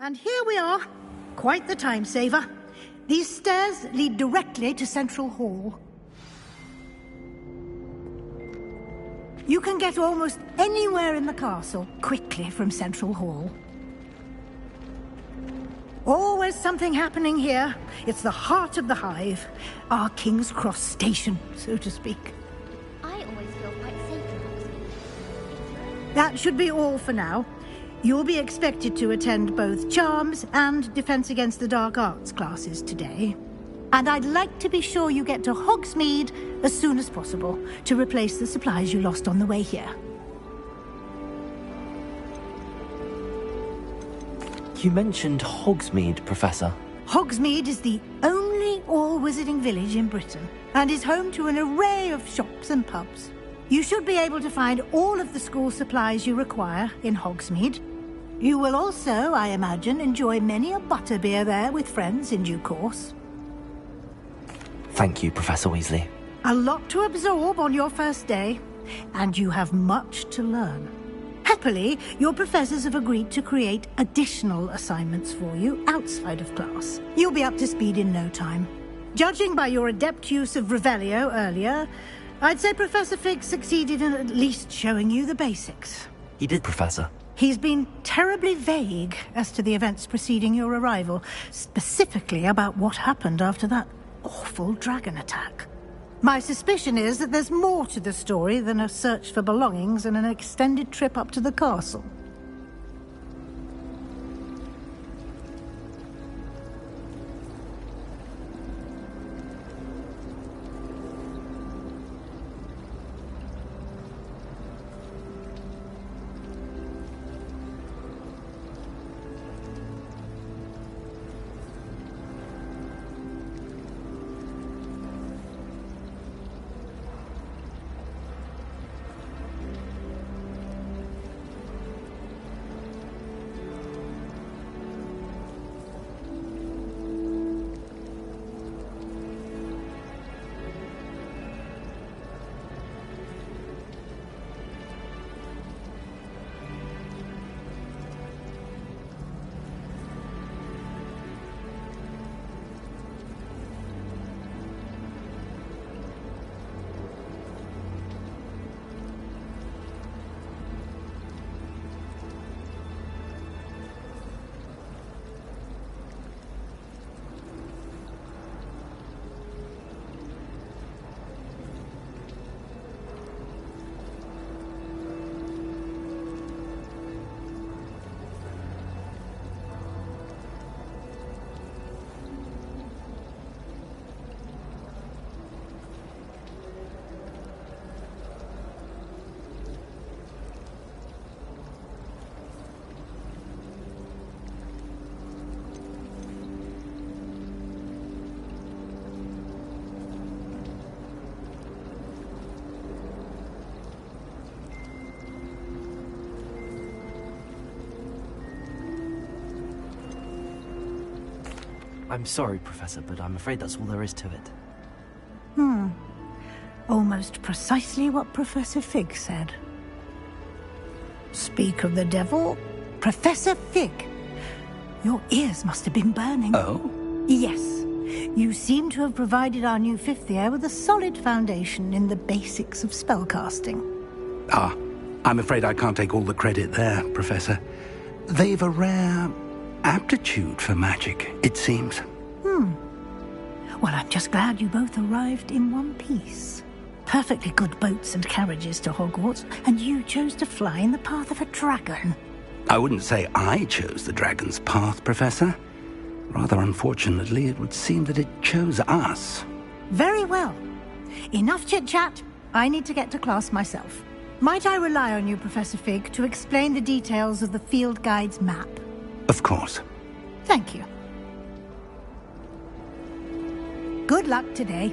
And here we are. Quite the time saver. These stairs lead directly to Central Hall. You can get almost anywhere in the castle quickly from Central Hall. Always something happening here. It's the heart of the Hive. Our King's Cross station, so to speak. I always feel quite safe in Hogsmeade. That should be all for now. You'll be expected to attend both Charms and Defense Against the Dark Arts classes today. And I'd like to be sure you get to Hogsmeade as soon as possible to replace the supplies you lost on the way here. You mentioned Hogsmeade, Professor. Hogsmeade is the only all-wizarding village in Britain and is home to an array of shops and pubs. You should be able to find all of the school supplies you require in Hogsmeade. You will also, I imagine, enjoy many a butterbeer there with friends in due course. Thank you, Professor Weasley. A lot to absorb on your first day, and you have much to learn. Happily, your professors have agreed to create additional assignments for you outside of class. You'll be up to speed in no time. Judging by your adept use of Revelio earlier, I'd say Professor Fig succeeded in at least showing you the basics. He did, Professor. He's been terribly vague as to the events preceding your arrival, specifically about what happened after that awful dragon attack. My suspicion is that there's more to the story than a search for belongings and an extended trip up to the castle. I'm sorry, Professor, but I'm afraid that's all there is to it. Almost precisely what Professor Fig said. Speak of the devil, Professor Fig. Your ears must have been burning. Oh? Yes. You seem to have provided our new fifth year with a solid foundation in the basics of spellcasting. Ah, I'm afraid I can't take all the credit there, Professor. They've a rare aptitude for magic, it seems. Well, I'm just glad you both arrived in one piece. Perfectly good boats and carriages to Hogwarts, and you chose to fly in the path of a dragon. I wouldn't say I chose the dragon's path, Professor. Rather unfortunately, it would seem that it chose us. Very well. Enough chit-chat. I need to get to class myself. Might I rely on you, Professor Fig, to explain the details of the field guide's map? Of course. Thank you. Good luck today.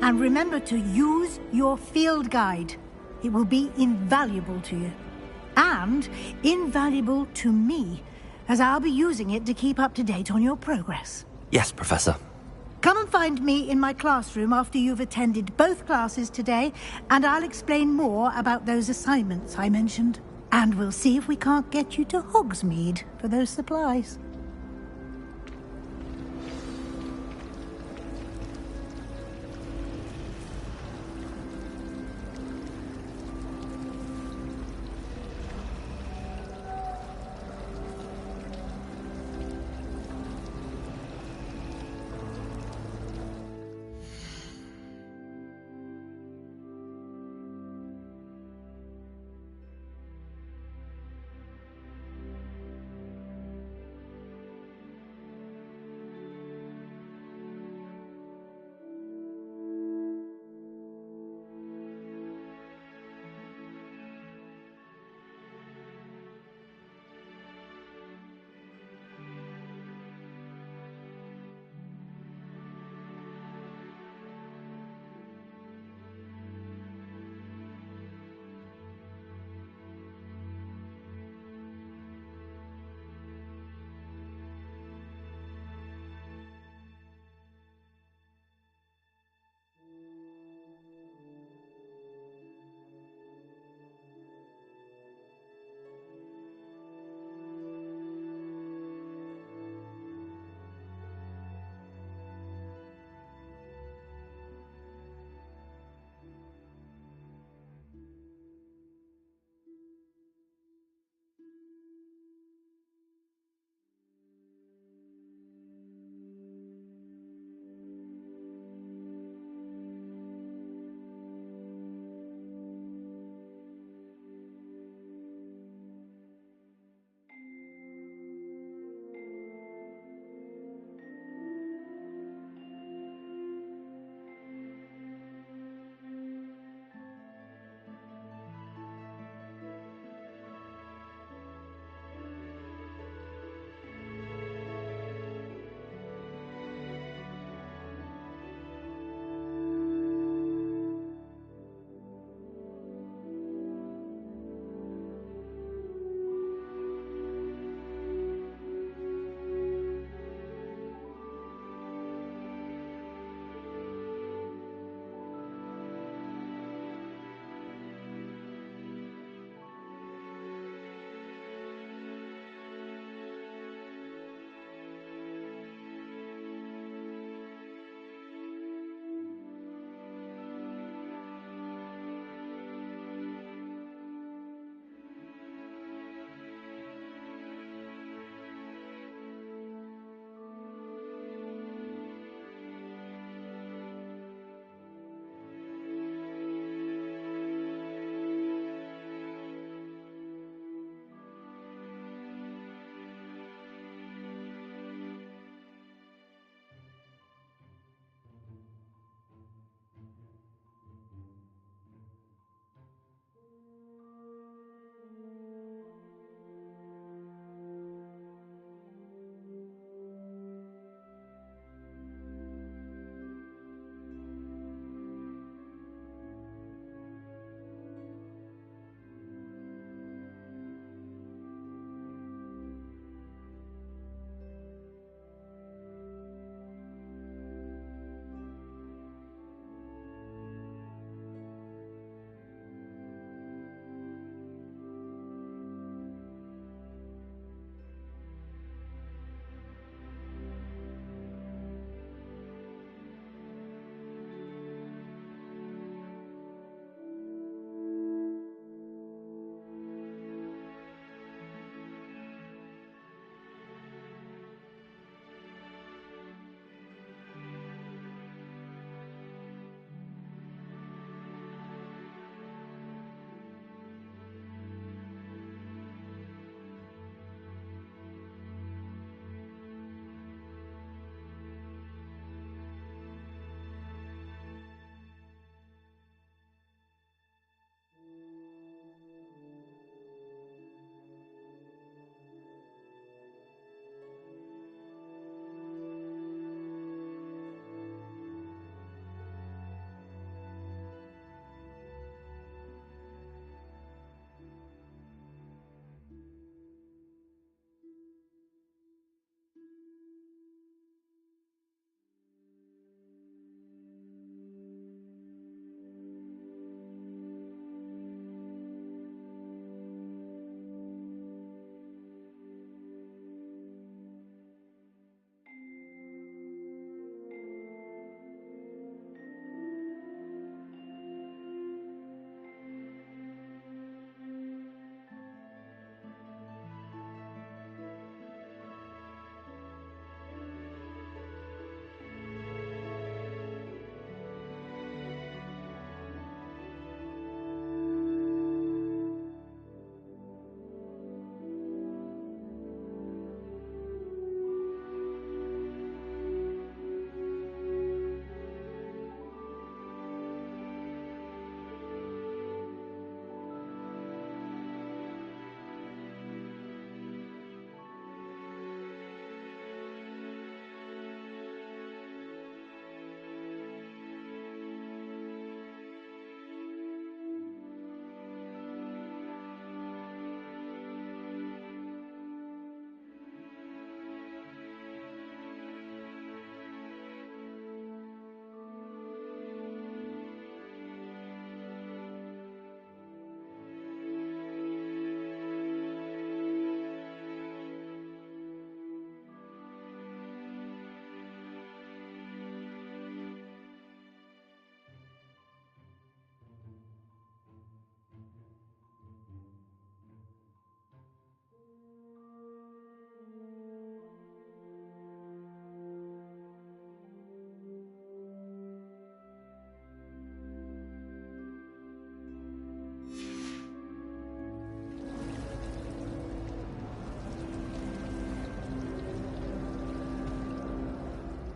And remember to use your field guide. It will be invaluable to you. And invaluable to me, as I'll be using it to keep up to date on your progress. Yes, Professor. Come and find me in my classroom after you've attended both classes today, and I'll explain more about those assignments I mentioned. And we'll see if we can't get you to Hogsmeade for those supplies.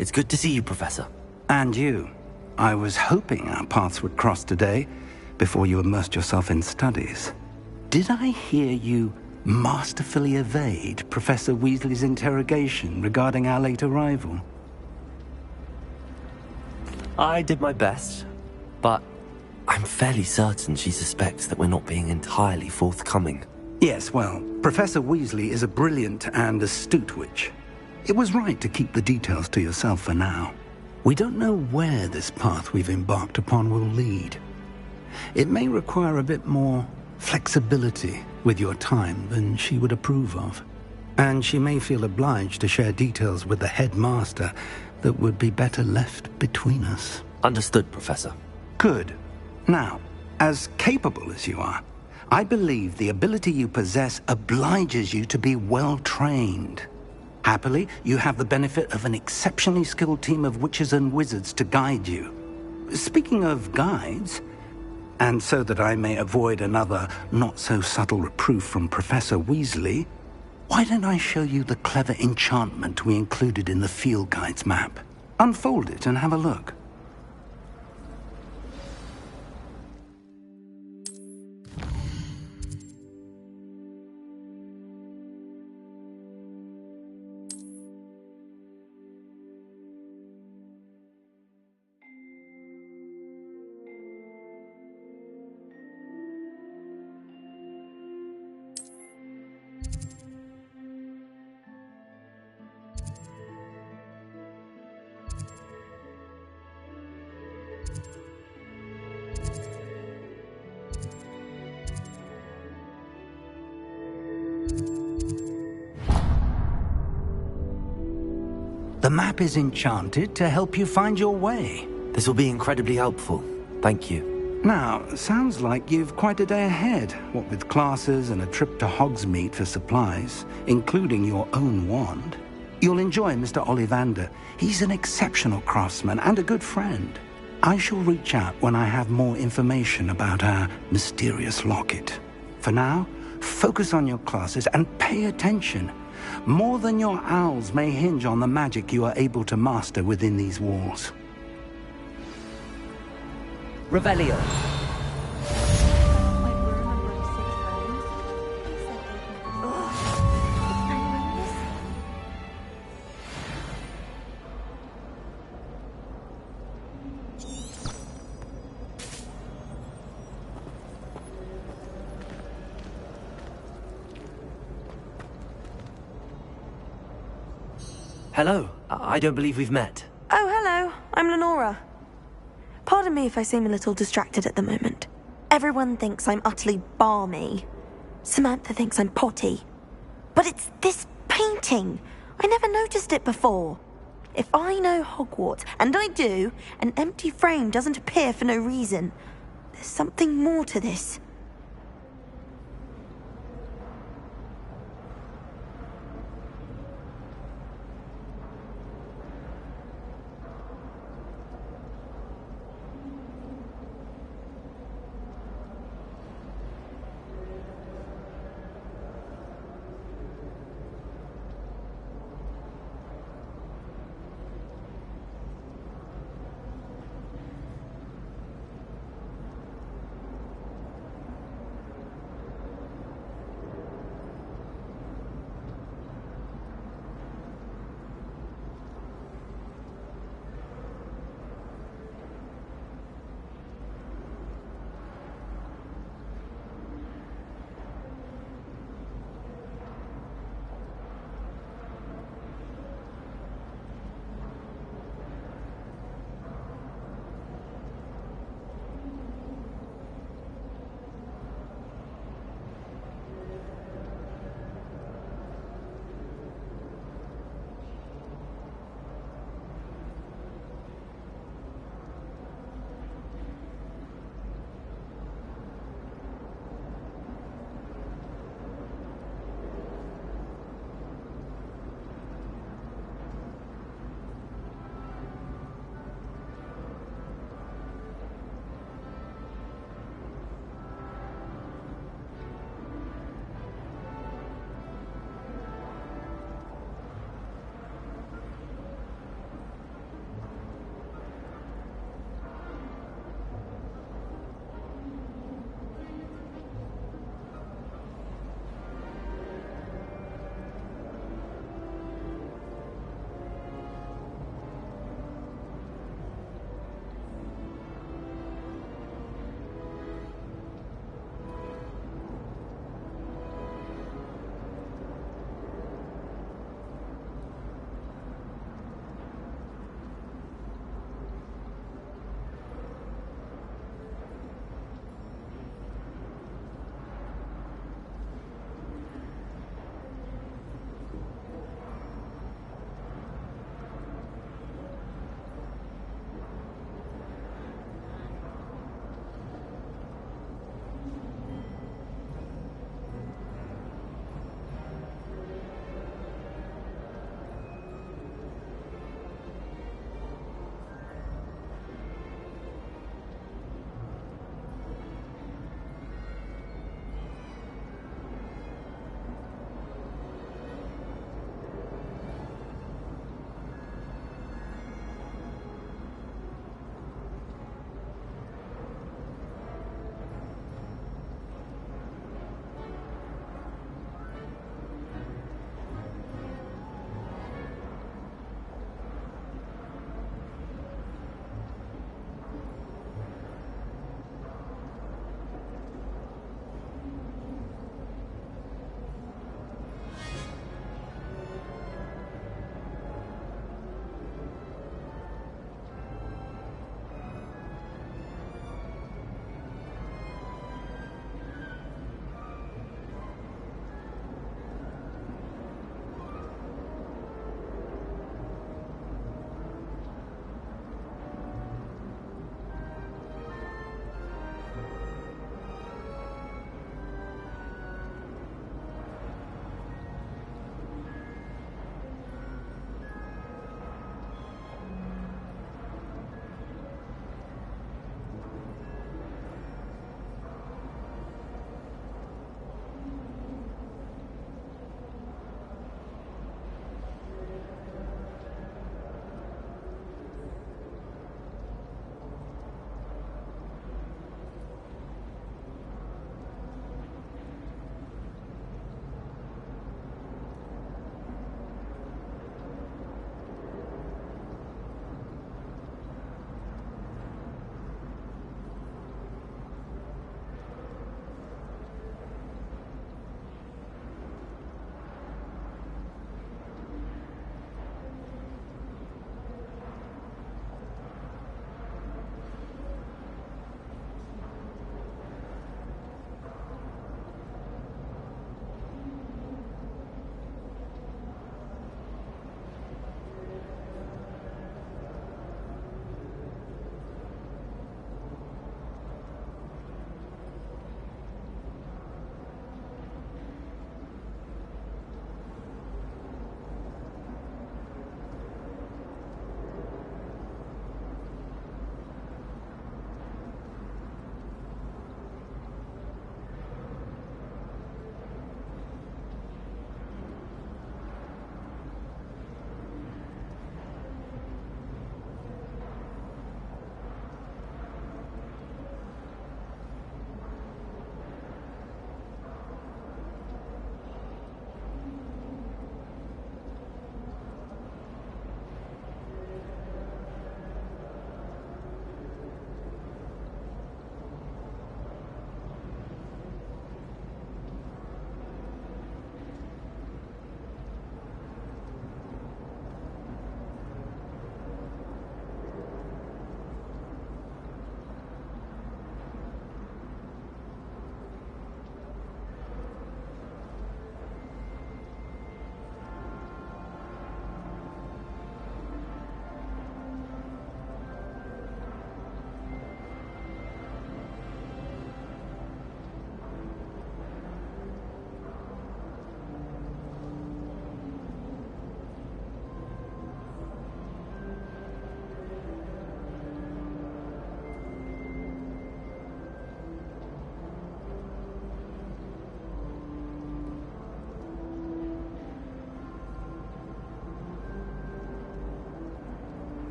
It's good to see you, Professor. And you. I was hoping our paths would cross today, before you immersed yourself in studies. Did I hear you masterfully evade Professor Weasley's interrogation regarding our late arrival? I did my best, but I'm fairly certain she suspects that we're not being entirely forthcoming. Yes, well, Professor Weasley is a brilliant and astute witch. It was right to keep the details to yourself for now. We don't know where this path we've embarked upon will lead. It may require a bit more flexibility with your time than she would approve of. And she may feel obliged to share details with the headmaster that would be better left between us. Understood, Professor. Good. Now, as capable as you are, I believe the ability you possess obliges you to be well-trained. Happily, you have the benefit of an exceptionally skilled team of witches and wizards to guide you. Speaking of guides, and so that I may avoid another not-so-subtle reproof from Professor Weasley, why don't I show you the clever enchantment we included in the field guide's map? Unfold it and have a look. The map is enchanted to help you find your way. This will be incredibly helpful. Thank you. Now, sounds like you've quite a day ahead, what with classes and a trip to Hogsmeade for supplies, including your own wand. You'll enjoy Mr. Ollivander. He's an exceptional craftsman and a good friend. I shall reach out when I have more information about our mysterious locket. For now, focus on your classes and pay attention. More than your owls may hinge on the magic you are able to master within these walls. Revelio. Hello. I don't believe we've met. Oh, hello. I'm Lenora. Pardon me if I seem a little distracted at the moment. Everyone thinks I'm utterly balmy. Samantha thinks I'm potty. But it's this painting. I never noticed it before. If I know Hogwarts, and I do, an empty frame doesn't appear for no reason. There's something more to this.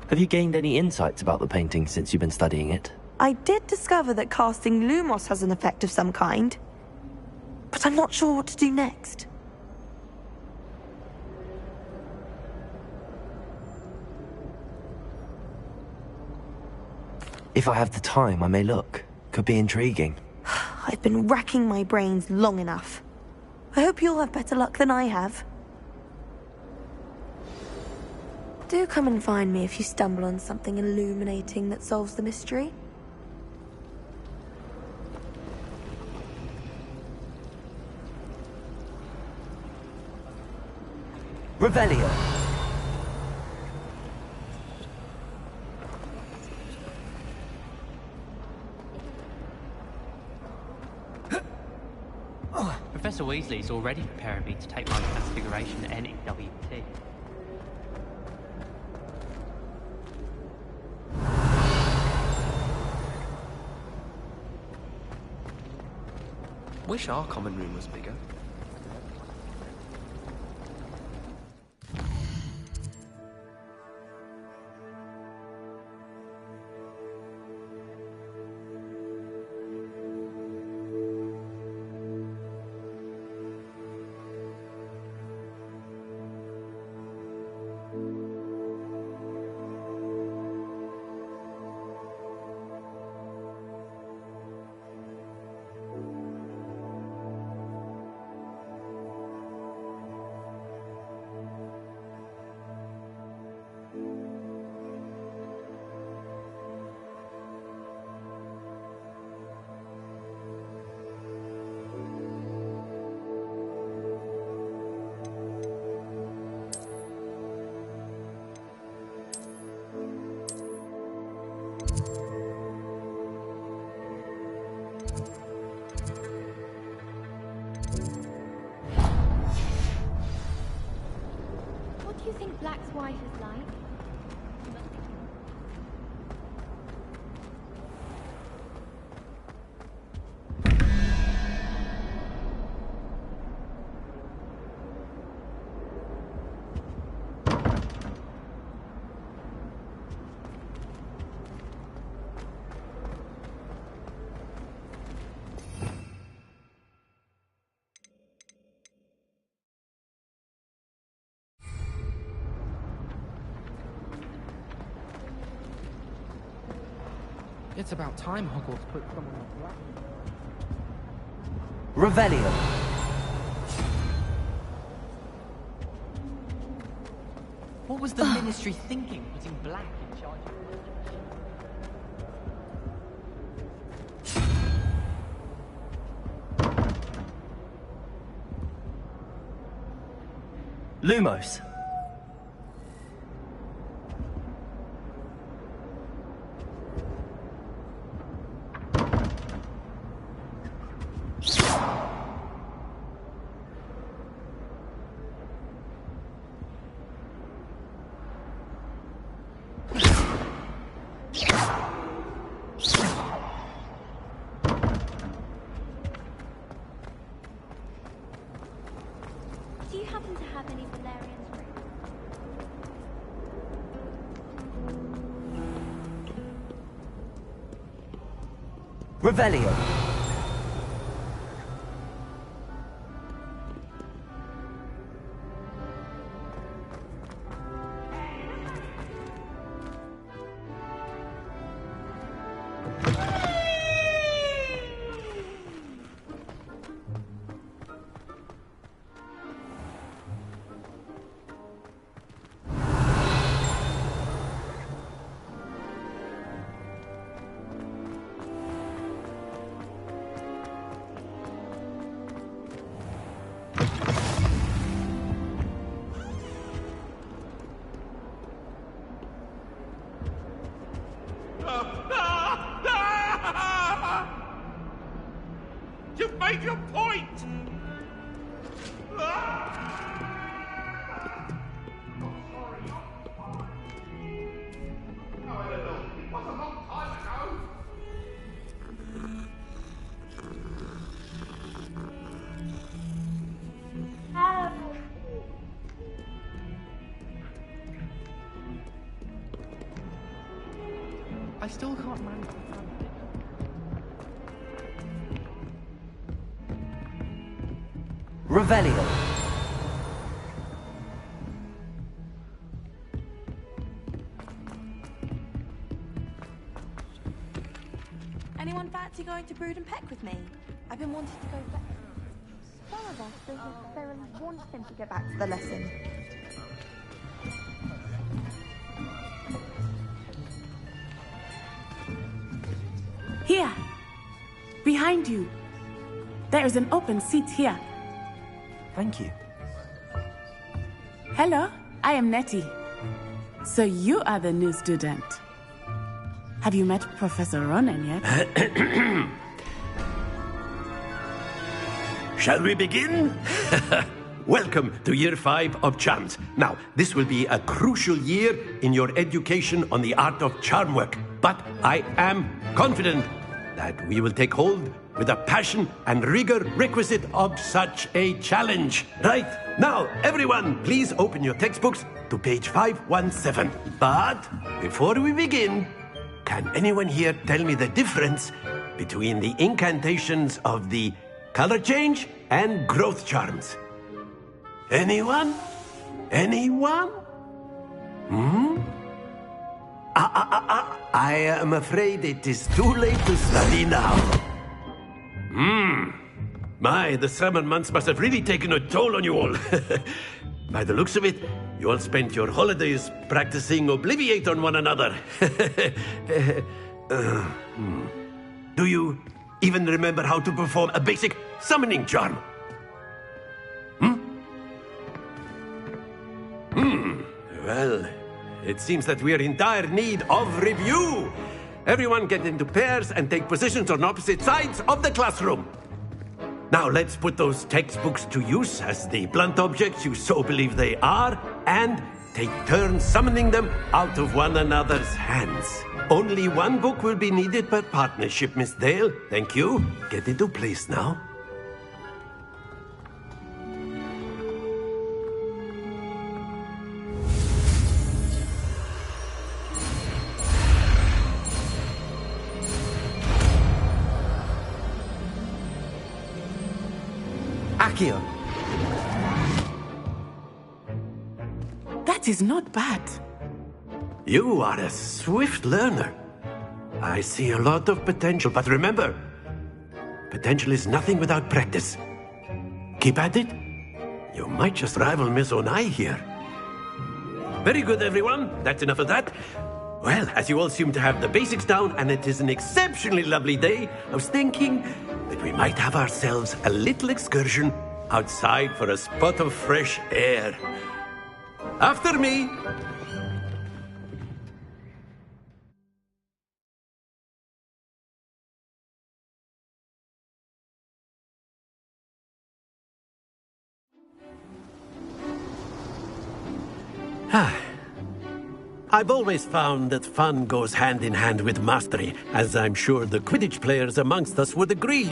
Have you gained any insights about the painting since you've been studying it? I did discover that casting Lumos has an effect of some kind, but I'm not sure what to do next. If I have the time, I may look. Could be intriguing. I've been racking my brains long enough. I hope you'll have better luck than I have. Do come and find me if you stumble on something illuminating that solves the mystery. Revelio. Professor Weasley's already preparing me to take my transfiguration at NEWT. Wish our common room was bigger. What do you think Black's wife is like? It's about time Hogwarts put someone on black. Revelio. What was the Ministry thinking, putting Black in charge of Lumos. Do you happen to have any Valerian's room? Revelio. You've made your point! I still can't manage. Revelio. Anyone fancy going to Brood and Peck with me? I've been wanting to go back. Some of us don't necessarily want him to get back to the lesson. Here! Behind you! There is an open seat here. Thank you. Hello, I am Nettie. So you are the new student. Have you met Professor Ronan yet? Shall we begin? Welcome to Year 5 of Charms. Now, this will be a crucial year in your education on the art of charm work. But I am confident that we will take hold with the passion and rigor requisite of such a challenge. Right, now, everyone, please open your textbooks to page 517. But before we begin, can anyone here tell me the difference between the incantations of the color change and growth charms? Anyone? Anyone? I am afraid it is too late to study now. My, the summer months must have really taken a toll on you all. By the looks of it, you all spent your holidays practicing Obliviate on one another. Do you even remember how to perform a basic summoning charm? Well, it seems that we are in dire need of review. Everyone get into pairs and take positions on opposite sides of the classroom. Now let's put those textbooks to use as the blunt objects you so believe they are, and take turns summoning them out of one another's hands. Only one book will be needed per partnership, Miss Dale. Thank you. Get into place now. Accio. That is not bad. You are a swift learner. I see a lot of potential, but remember, potential is nothing without practice. Keep at it. You might just rival Miss Onai here. Very good, everyone. That's enough of that. Well, as you all seem to have the basics down, and it is an exceptionally lovely day, I was thinking that we might have ourselves a little excursion outside for a spot of fresh air. After me. I've always found that fun goes hand in hand with mastery, as I'm sure the Quidditch players amongst us would agree.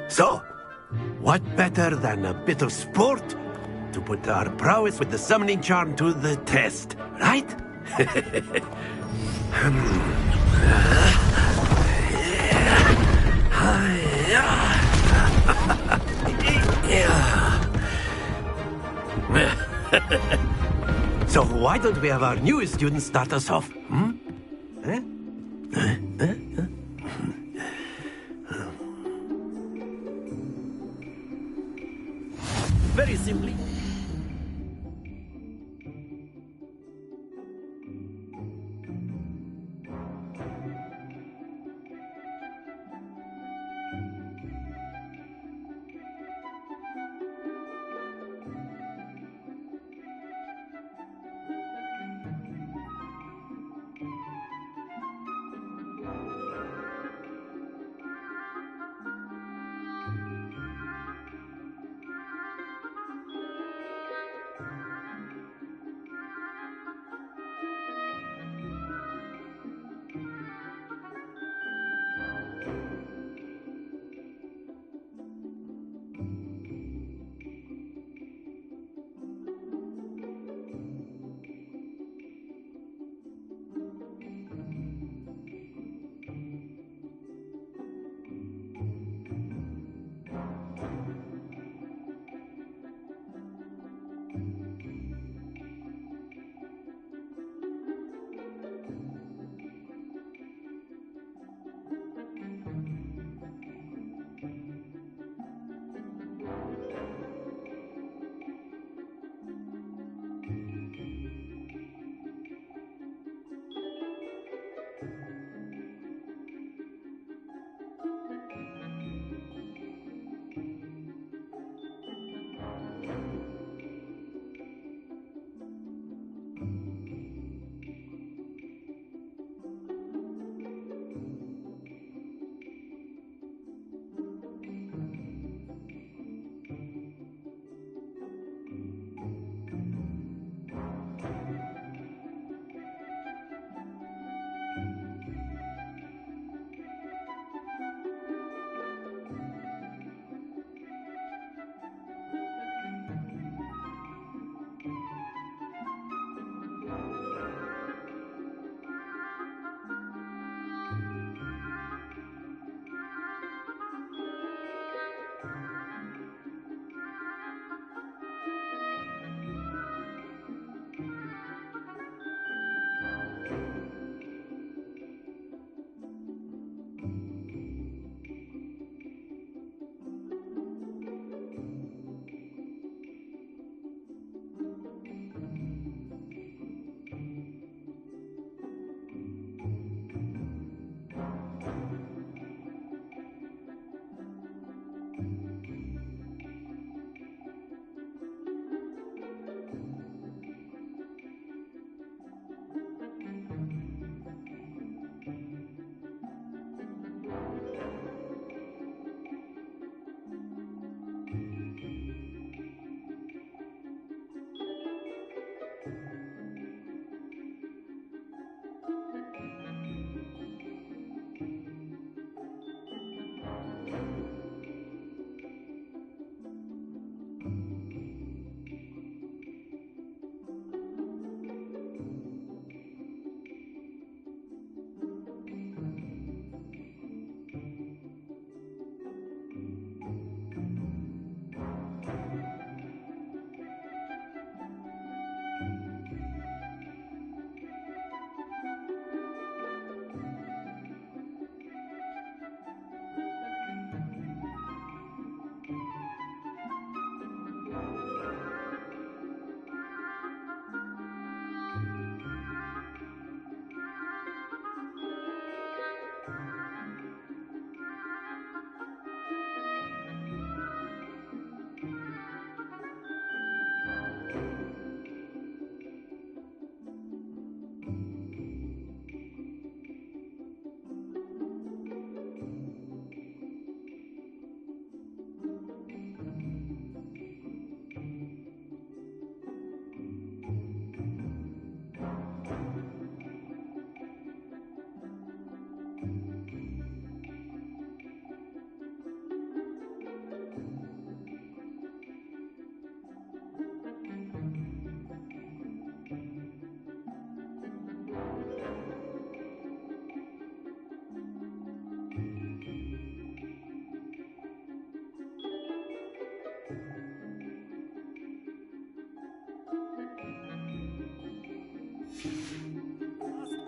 So, what better than a bit of sport to put our prowess with the summoning charm to the test, right? So why don't we have our newest student start us off? Very simply.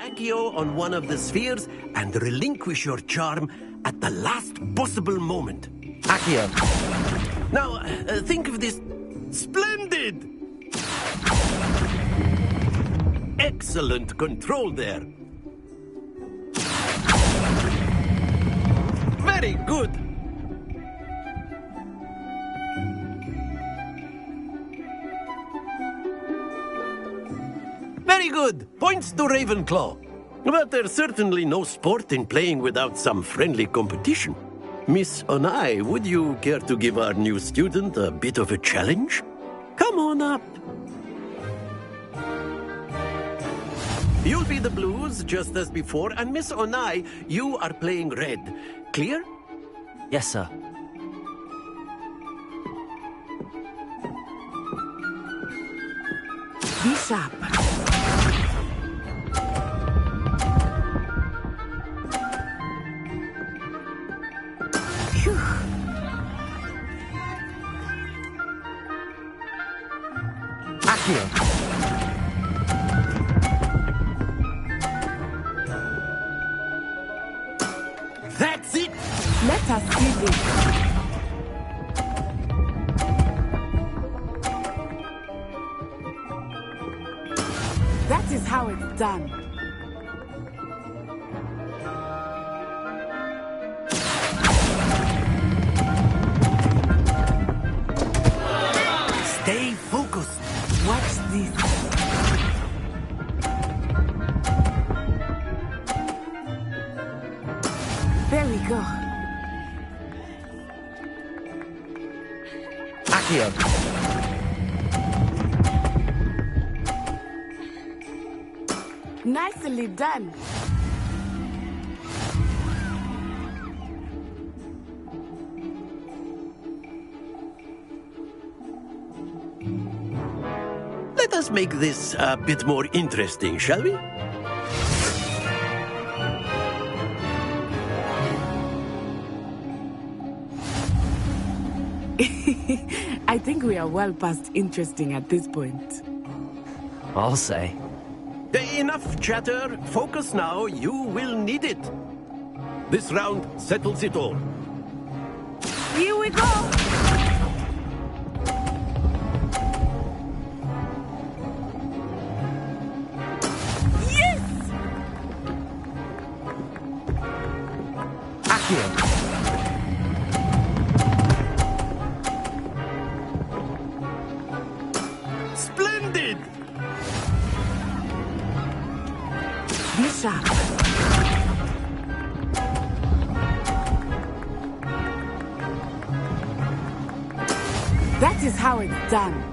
Accio on one of the spheres and relinquish your charm at the last possible moment. Accio. Now, think of this. Splendid! Excellent control there. Very good. Very good. Points to Ravenclaw. But there's certainly no sport in playing without some friendly competition. Miss Onai, would you care to give our new student a bit of a challenge? Come on up. You'll be the blues, just as before, and Miss Onai, you are playing red. Clear? Yes, sir. Be sharp. Accio. That's it! Let us see this. That is how it's done. Stay focused. Watch this. There we go. Accio. Nicely done. Let us make this a bit more interesting, shall we? I think we are well past interesting at this point. I'll say. Enough chatter. Focus now. You will need it. This round settles it all. Here we go. Yes! Accio. Splendid! Be sharp. That is how it's done.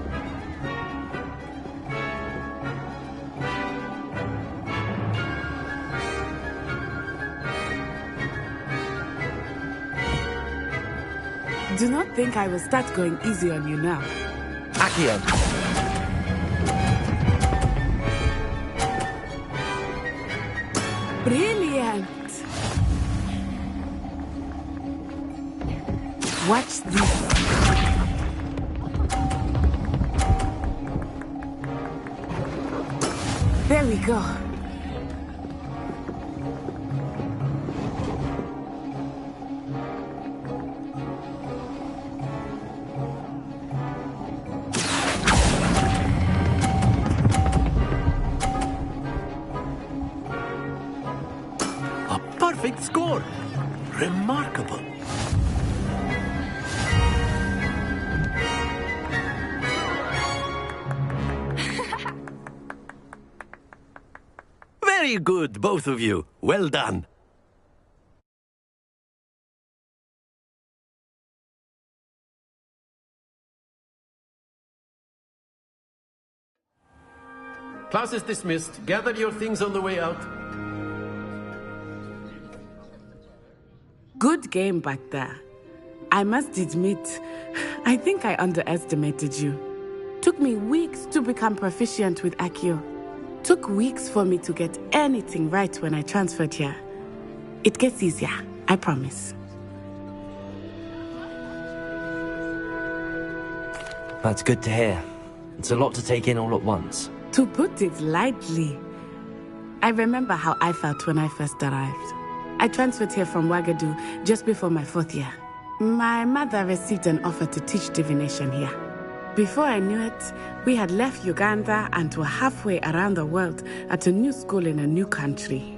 Do not think I will start going easy on you now. Accio. Brilliant! Watch this. There we go. A perfect score. Remarkable. Very good, both of you. Well done. Class is dismissed. Gather your things on the way out. Good game back there. I must admit, I think I underestimated you. Took me weeks to become proficient with Accio. Took weeks for me to get anything right when I transferred here. It gets easier, I promise. That's good to hear. It's a lot to take in all at once. To put it lightly, I remember how I felt when I first arrived. I transferred here from Wagadu just before my 4th year. My mother received an offer to teach divination here. Before I knew it, we had left Uganda and were halfway around the world at a new school in a new country.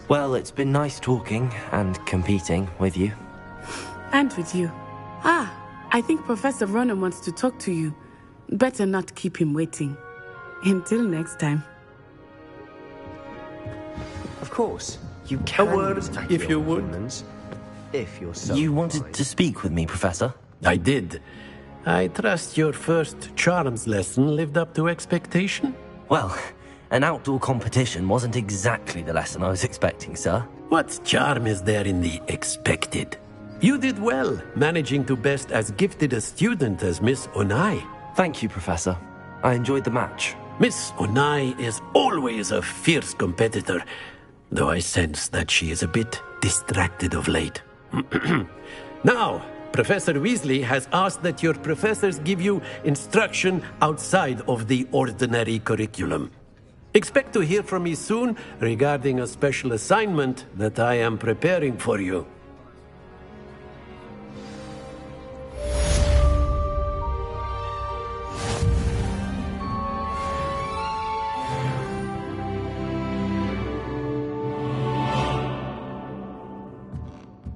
Well, it's been nice talking and competing with you. And with you. I think Professor Ronan wants to talk to you. Better not keep him waiting. Until next time. Of course, you can. A word, if you would. Humans, if you're so You wanted to speak with me, Professor? I did. I trust your first charms lesson lived up to expectation? Well, an outdoor competition wasn't exactly the lesson I was expecting, sir. What charm is there in the expected? You did well, managing to best as gifted a student as Miss Onai. Thank you, Professor. I enjoyed the match. Miss Onai is always a fierce competitor, though I sense that she is a bit distracted of late. Now, Professor Weasley has asked that your professors give you instruction outside of the ordinary curriculum. Expect to hear from me soon regarding a special assignment that I am preparing for you.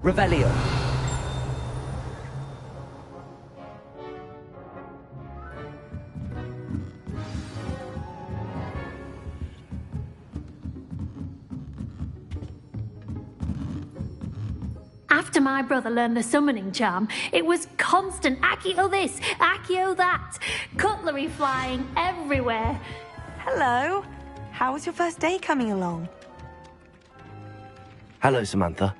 Revelio. After my brother learned the summoning charm, it was constant Accio this, Accio that, cutlery flying everywhere. Hello. How was your first day coming along? Hello, Samantha.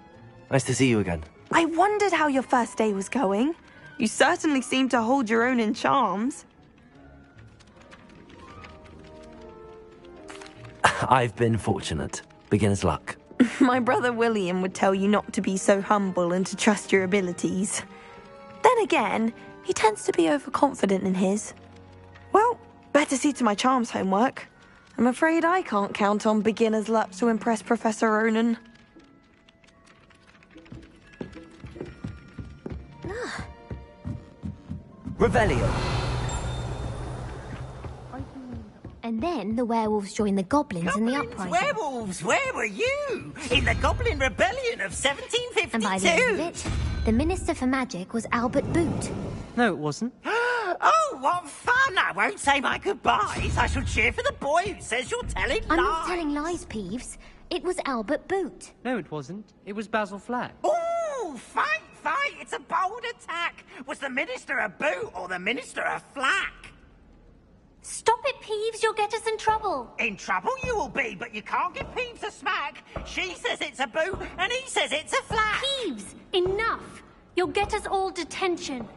Nice to see you again. I wondered how your first day was going. You certainly seem to hold your own in charms. I've been fortunate. Beginner's luck. My brother William would tell you not to be so humble and to trust your abilities. Then again, he tends to be overconfident in his. Well, better see to my charms homework. I'm afraid I can't count on beginner's luck to impress Professor Ronan. Revelio. And then the werewolves joined the goblins in the uprising. Werewolves, where were you? In the Goblin Rebellion of 1752? And by the end of it, the Minister for Magic was Albert Boot. No, it wasn't. Oh, what fun! I won't say my goodbyes. I shall cheer for the boy who says you're telling lies. I'm not telling lies, Peeves. It was Albert Boot. No, it wasn't. It was Basil Flack. Oh, fight! It's a bold attack. Was the Minister a boot or the Minister a flack? Stop it, Peeves. You'll get us in trouble. In trouble you will be, but you can't give Peeves a smack. She says it's a boot and he says it's a flack. Peeves, enough. You'll get us all detention.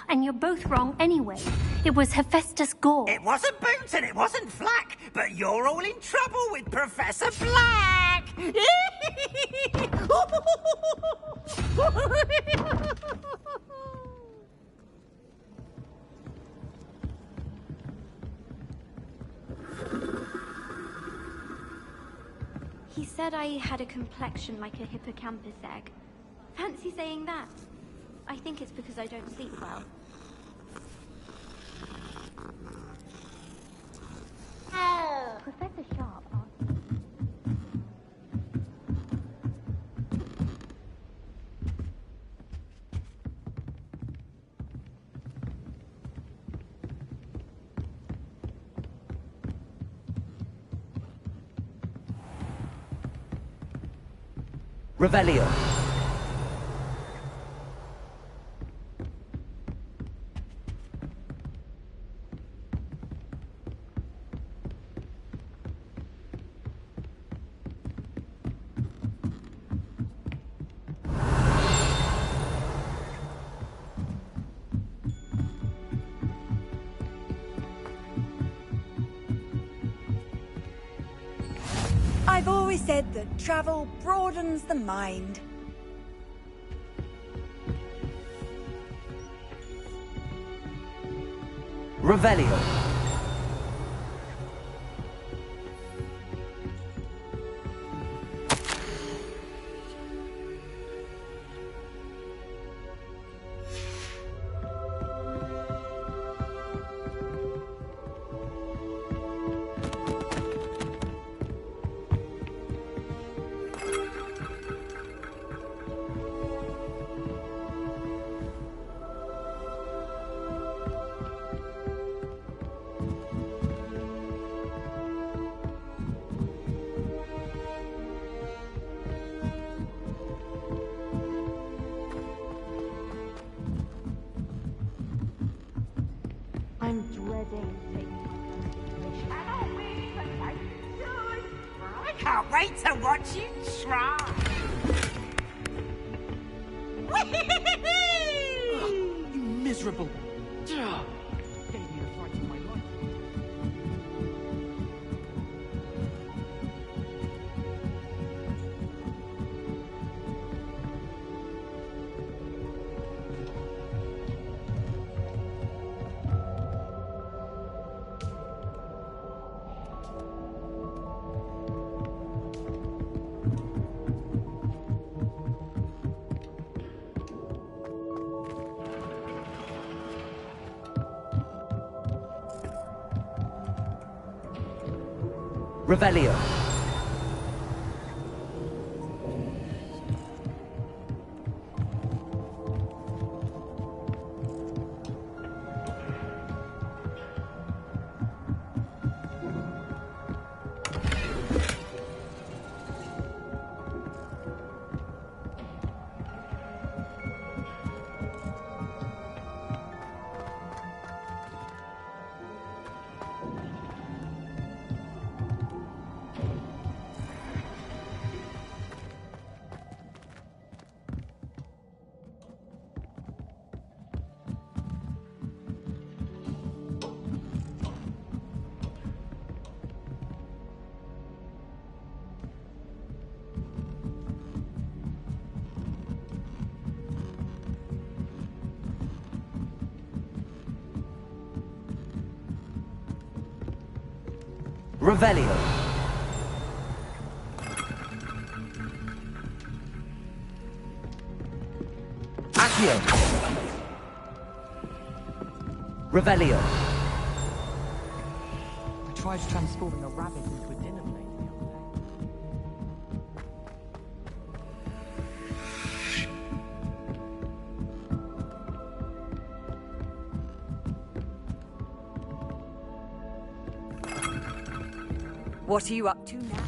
And you're both wrong anyway. It was Hephaestus Gore. It wasn't boot and it wasn't flack, but you're all in trouble with Professor Flack. He said I had a complexion like a hippocampus egg. Fancy saying that? I think it's because I don't sleep well. Professor Sharp Revelio. I've I've always said that travel broadens the mind. Revelio. I'm dreading taking my I can't wait to watch you try. You miserable. Gave me the fright of my life. Revelio. Revelio. Accio. Revelio. I tried transforming a rabbit into a dinner plate the other day. What are you up to now?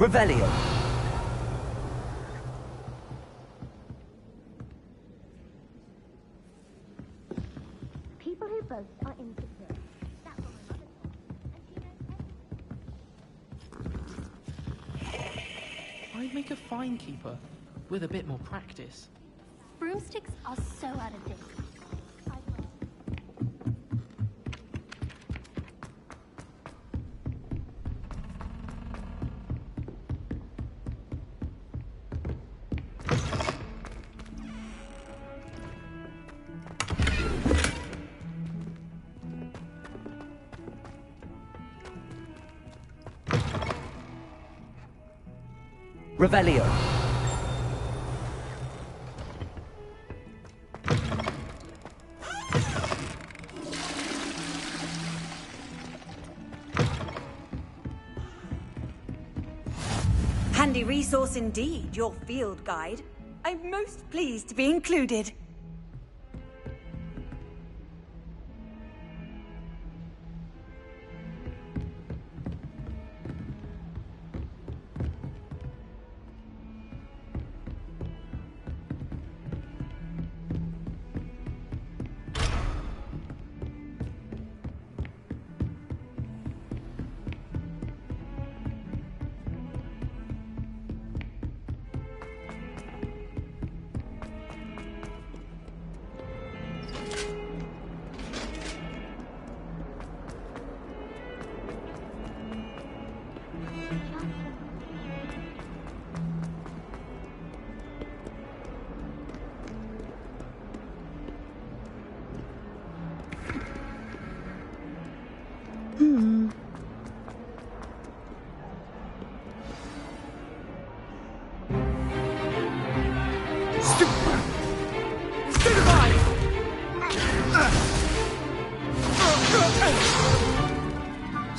Revelio. People who boast are insecure. That's what my mother told me. And she knows I'd make a fine keeper with a bit more practice. Broomsticks are so out of date. Revelio. Handy resource indeed, your field guide. I'm most pleased to be included.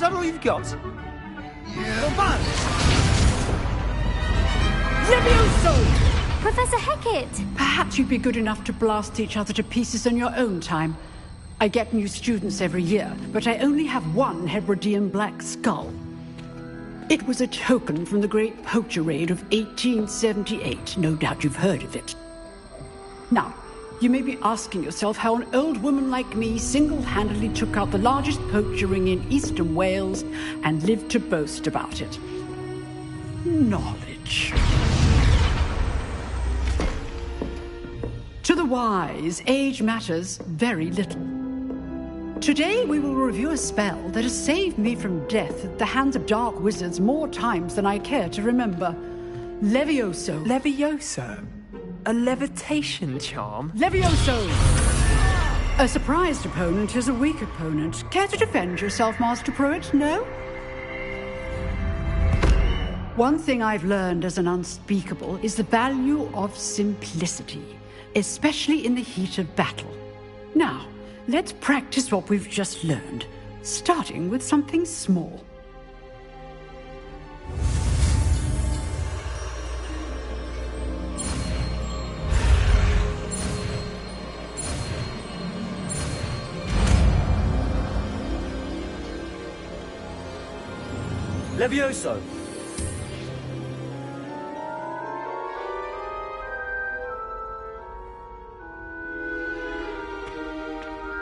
Is that all you've got? Yeah. Levioso! Professor Hecat! Perhaps you'd be good enough to blast each other to pieces in your own time. I get new students every year, but I only have one Hebridean black skull. It was a token from the Great Poacher Raid of 1878. No doubt you've heard of it. Now, you may be asking yourself how an old woman like me single-handedly took out the largest poacher ring in eastern Wales and lived to boast about it. Knowledge. To the wise, age matters very little. Today we will review a spell that has saved me from death at the hands of dark wizards more times than I care to remember. Levioso. Levioso? A levitation charm? Levioso! A surprised opponent is a weak opponent. Care to defend yourself, Master Pruitt? No? One thing I've learned as an unspeakable is the value of simplicity, especially in the heat of battle. Now, let's practice what we've just learned, starting with something small. Levioso!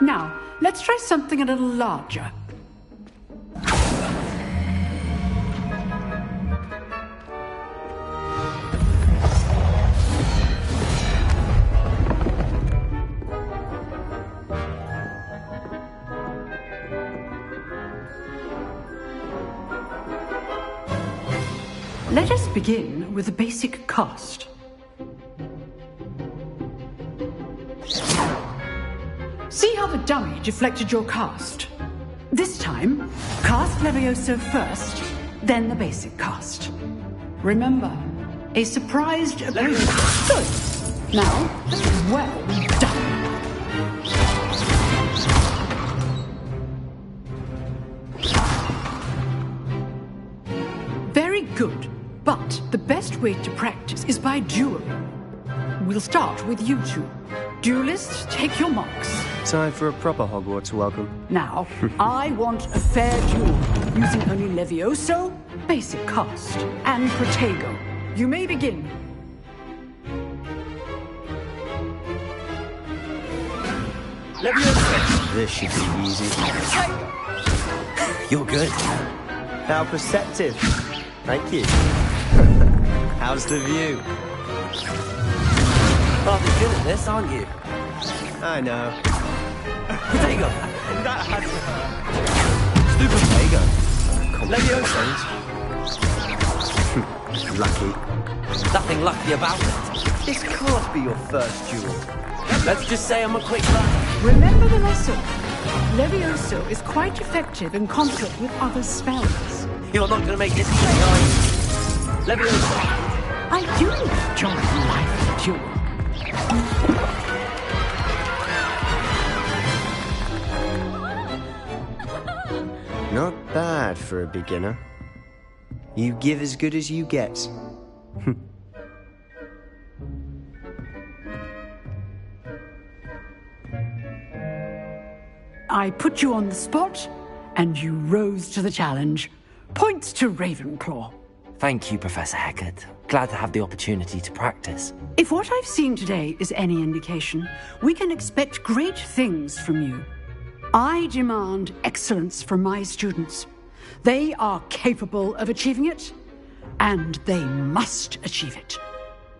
Now, let's try something a little larger. Let us begin with the basic cast. See how the dummy deflected your cast? This time, cast Levioso first, then the basic cast. Remember, a surprised opponent. Good. Now, well done. Very good. But the best way to practice is by dueling. We'll start with you two. Duelists, take your marks. Time for a proper Hogwarts welcome. Now, I want a fair duel, using only Levioso, basic cast, and Protego. You may begin. Levioso! This should be easy. You're good. How perceptive. Thank you. How's the view? Rather good at this, aren't you? I know. Protego! That had to hurt. Stupid Protego. Lucky. Nothing lucky about it. This can't be your first duel. Let's just say I'm a quick learner. Remember the lesson. Levioso is quite effective in conflict with other spells. You're not going to make this easy, are you? Levioso. I do enjoy life duel. Not bad for a beginner. You give as good as you get. I put you on the spot, and you rose to the challenge. Points to Ravenclaw. Thank you, Professor Hecat. Glad to have the opportunity to practice. If what I've seen today is any indication, we can expect great things from you. I demand excellence from my students. They are capable of achieving it, and they must achieve it.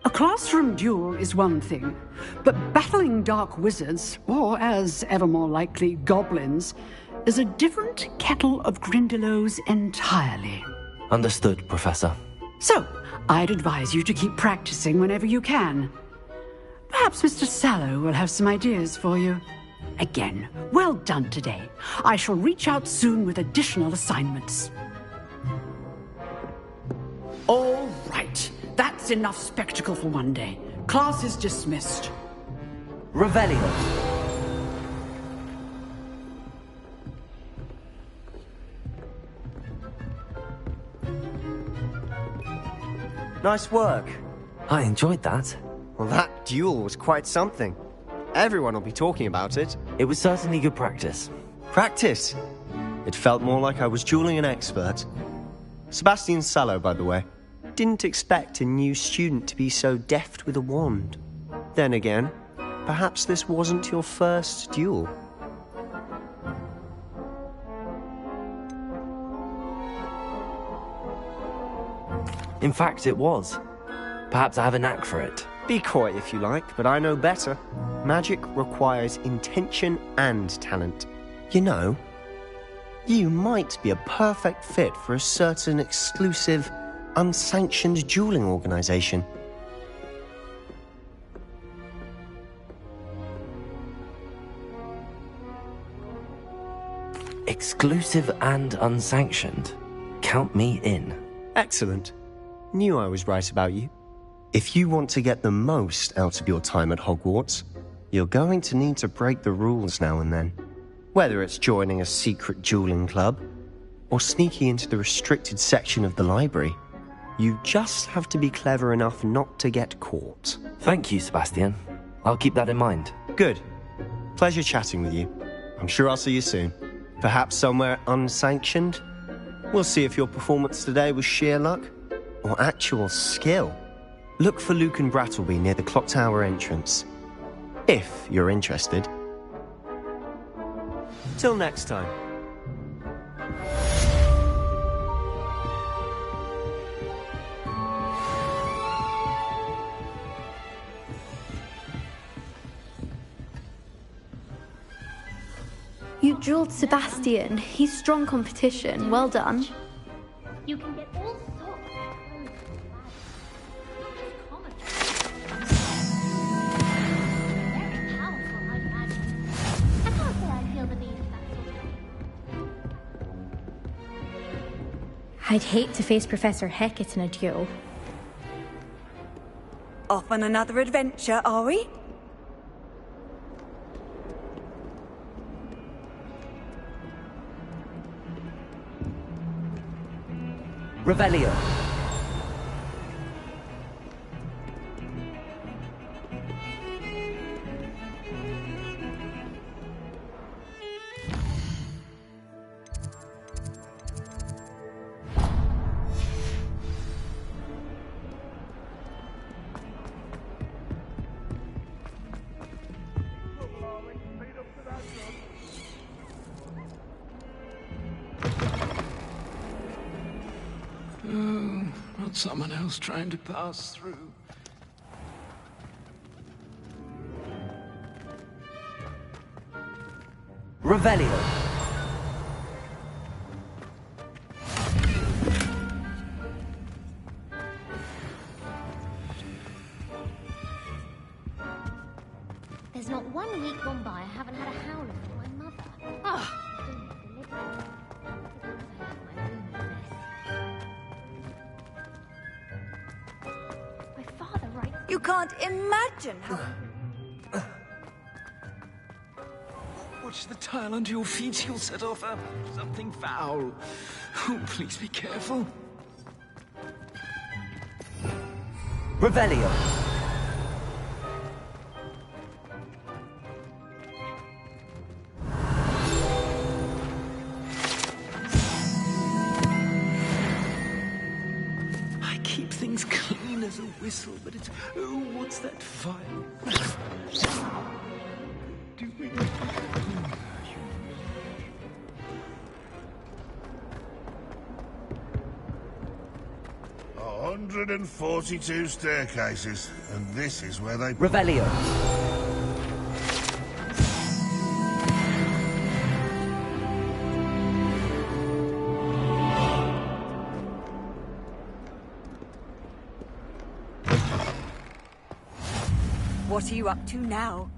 A classroom duel is one thing, but battling dark wizards, or as ever more likely, goblins, is a different kettle of Grindylows entirely. Understood, Professor. So, I'd advise you to keep practicing whenever you can. Perhaps Mr. Sallow will have some ideas for you. Again, well done today. I shall reach out soon with additional assignments. All right. That's enough spectacle for one day. Class is dismissed. Revelio. Nice work. I enjoyed that. Well, that duel was quite something. Everyone will be talking about it. It was certainly good practice. Practice? It felt more like I was dueling an expert. Sebastian Sallow, by the way. Didn't expect a new student to be so deft with a wand. Then again, perhaps this wasn't your first duel. In fact, it was. Perhaps I have a knack for it. Be coy if you like, but I know better. Magic requires intention and talent. You know, you might be a perfect fit for a certain exclusive, unsanctioned dueling organization. Exclusive and unsanctioned. Count me in. Excellent. Knew I was right about you. If you want to get the most out of your time at Hogwarts, you're going to need to break the rules now and then. Whether it's joining a secret dueling club, or sneaking into the restricted section of the library, you just have to be clever enough not to get caught. Thank you, Sebastian. I'll keep that in mind. Good. Pleasure chatting with you. I'm sure I'll see you soon. Perhaps somewhere unsanctioned? We'll see if your performance today was sheer luck or actual skill. Look for Lucan Brattleby near the Clock Tower entrance, if you're interested. Till next time. You dueled Sebastian. He's strong competition. Well done. You can get all sorts very powerful, I'd imagine. I can't say I feel the need of that sort of... I'd hate to face Professor Hecat in a duel. Off on another adventure, are we? Revelio. Someone else trying to pass through. Revelio. There's not 1 week gone by I haven't had a howler from my mother. Oh. My father writes. You can't imagine how... Watch the tile under your feet. You'll set off something foul. Oh, please be careful. Revelio. I keep things clean as a whistle, but it's... Oh, what's that file? Doing... 142 staircases, and this is where they... Revelio. What are you up to now?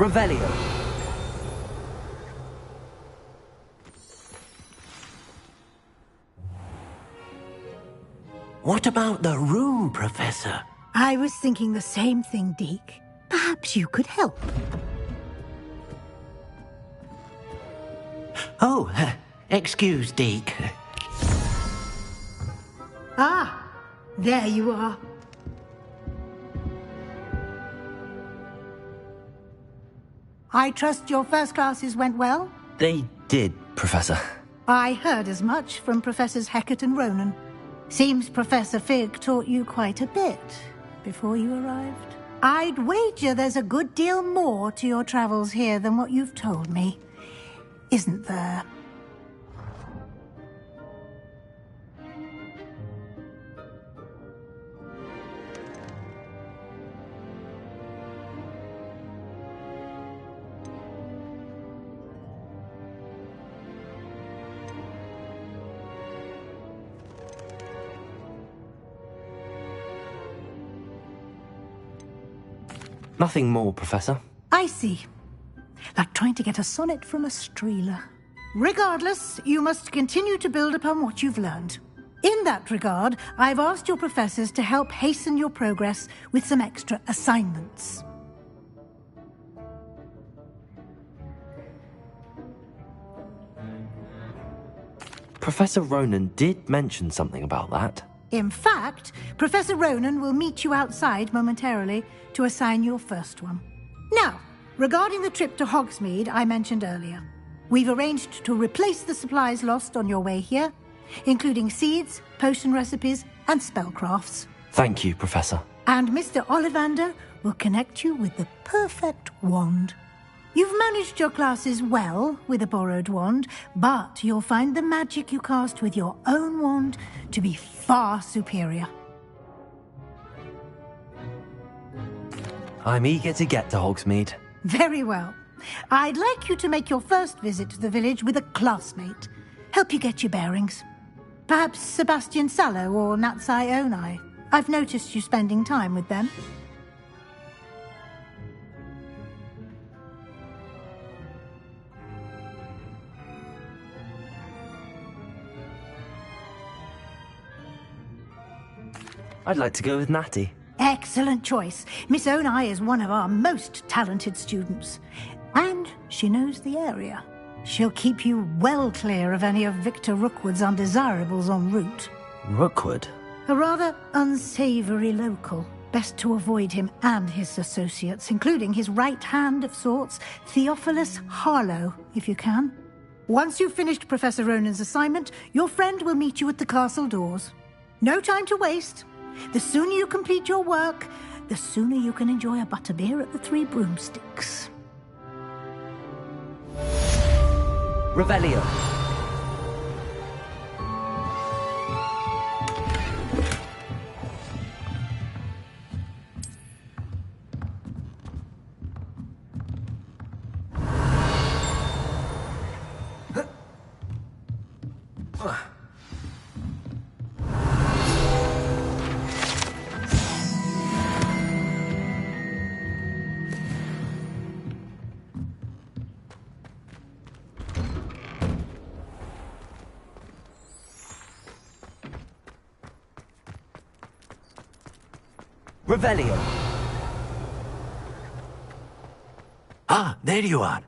Revelio. What about the room, Professor? I was thinking the same thing, Deke. Perhaps you could help. Oh, excuse, Deke. Ah, there you are. I trust your first classes went well? They did, Professor. I heard as much from Professors Hecat and Ronan. Seems Professor Fig taught you quite a bit before you arrived. I'd wager there's a good deal more to your travels here than what you've told me. Isn't there? Nothing more, Professor. I see. Like trying to get a sonnet from a streeler. Regardless, you must continue to build upon what you've learned. In that regard, I've asked your professors to help hasten your progress with some extra assignments. Professor Ronan did mention something about that. In fact, Professor Ronan will meet you outside momentarily to assign your first one. Now, regarding the trip to Hogsmeade I mentioned earlier, we've arranged to replace the supplies lost on your way here, including seeds, potion recipes, and spellcrafts. Thank you, Professor. And Mr. Ollivander will connect you with the perfect wand. You've managed your classes well with a borrowed wand, but you'll find the magic you cast with your own wand to be far superior. I'm eager to get to Hogsmeade. Very well. I'd like you to make your first visit to the village with a classmate. Help you get your bearings. Perhaps Sebastian Sallow or Natsai Onai. I've noticed you spending time with them. I'd like to go with Natty. Excellent choice. Miss Onai is one of our most talented students. And she knows the area. She'll keep you well clear of any of Victor Rookwood's undesirables en route. Rookwood? A rather unsavory local. Best to avoid him and his associates, including his right hand of sorts, Theophilus Harlow, if you can. Once you've finished Professor Ronan's assignment, your friend will meet you at the castle doors. No time to waste. The sooner you complete your work, the sooner you can enjoy a butterbeer at the Three Broomsticks. Revelio. Revelio. Ah, there you are.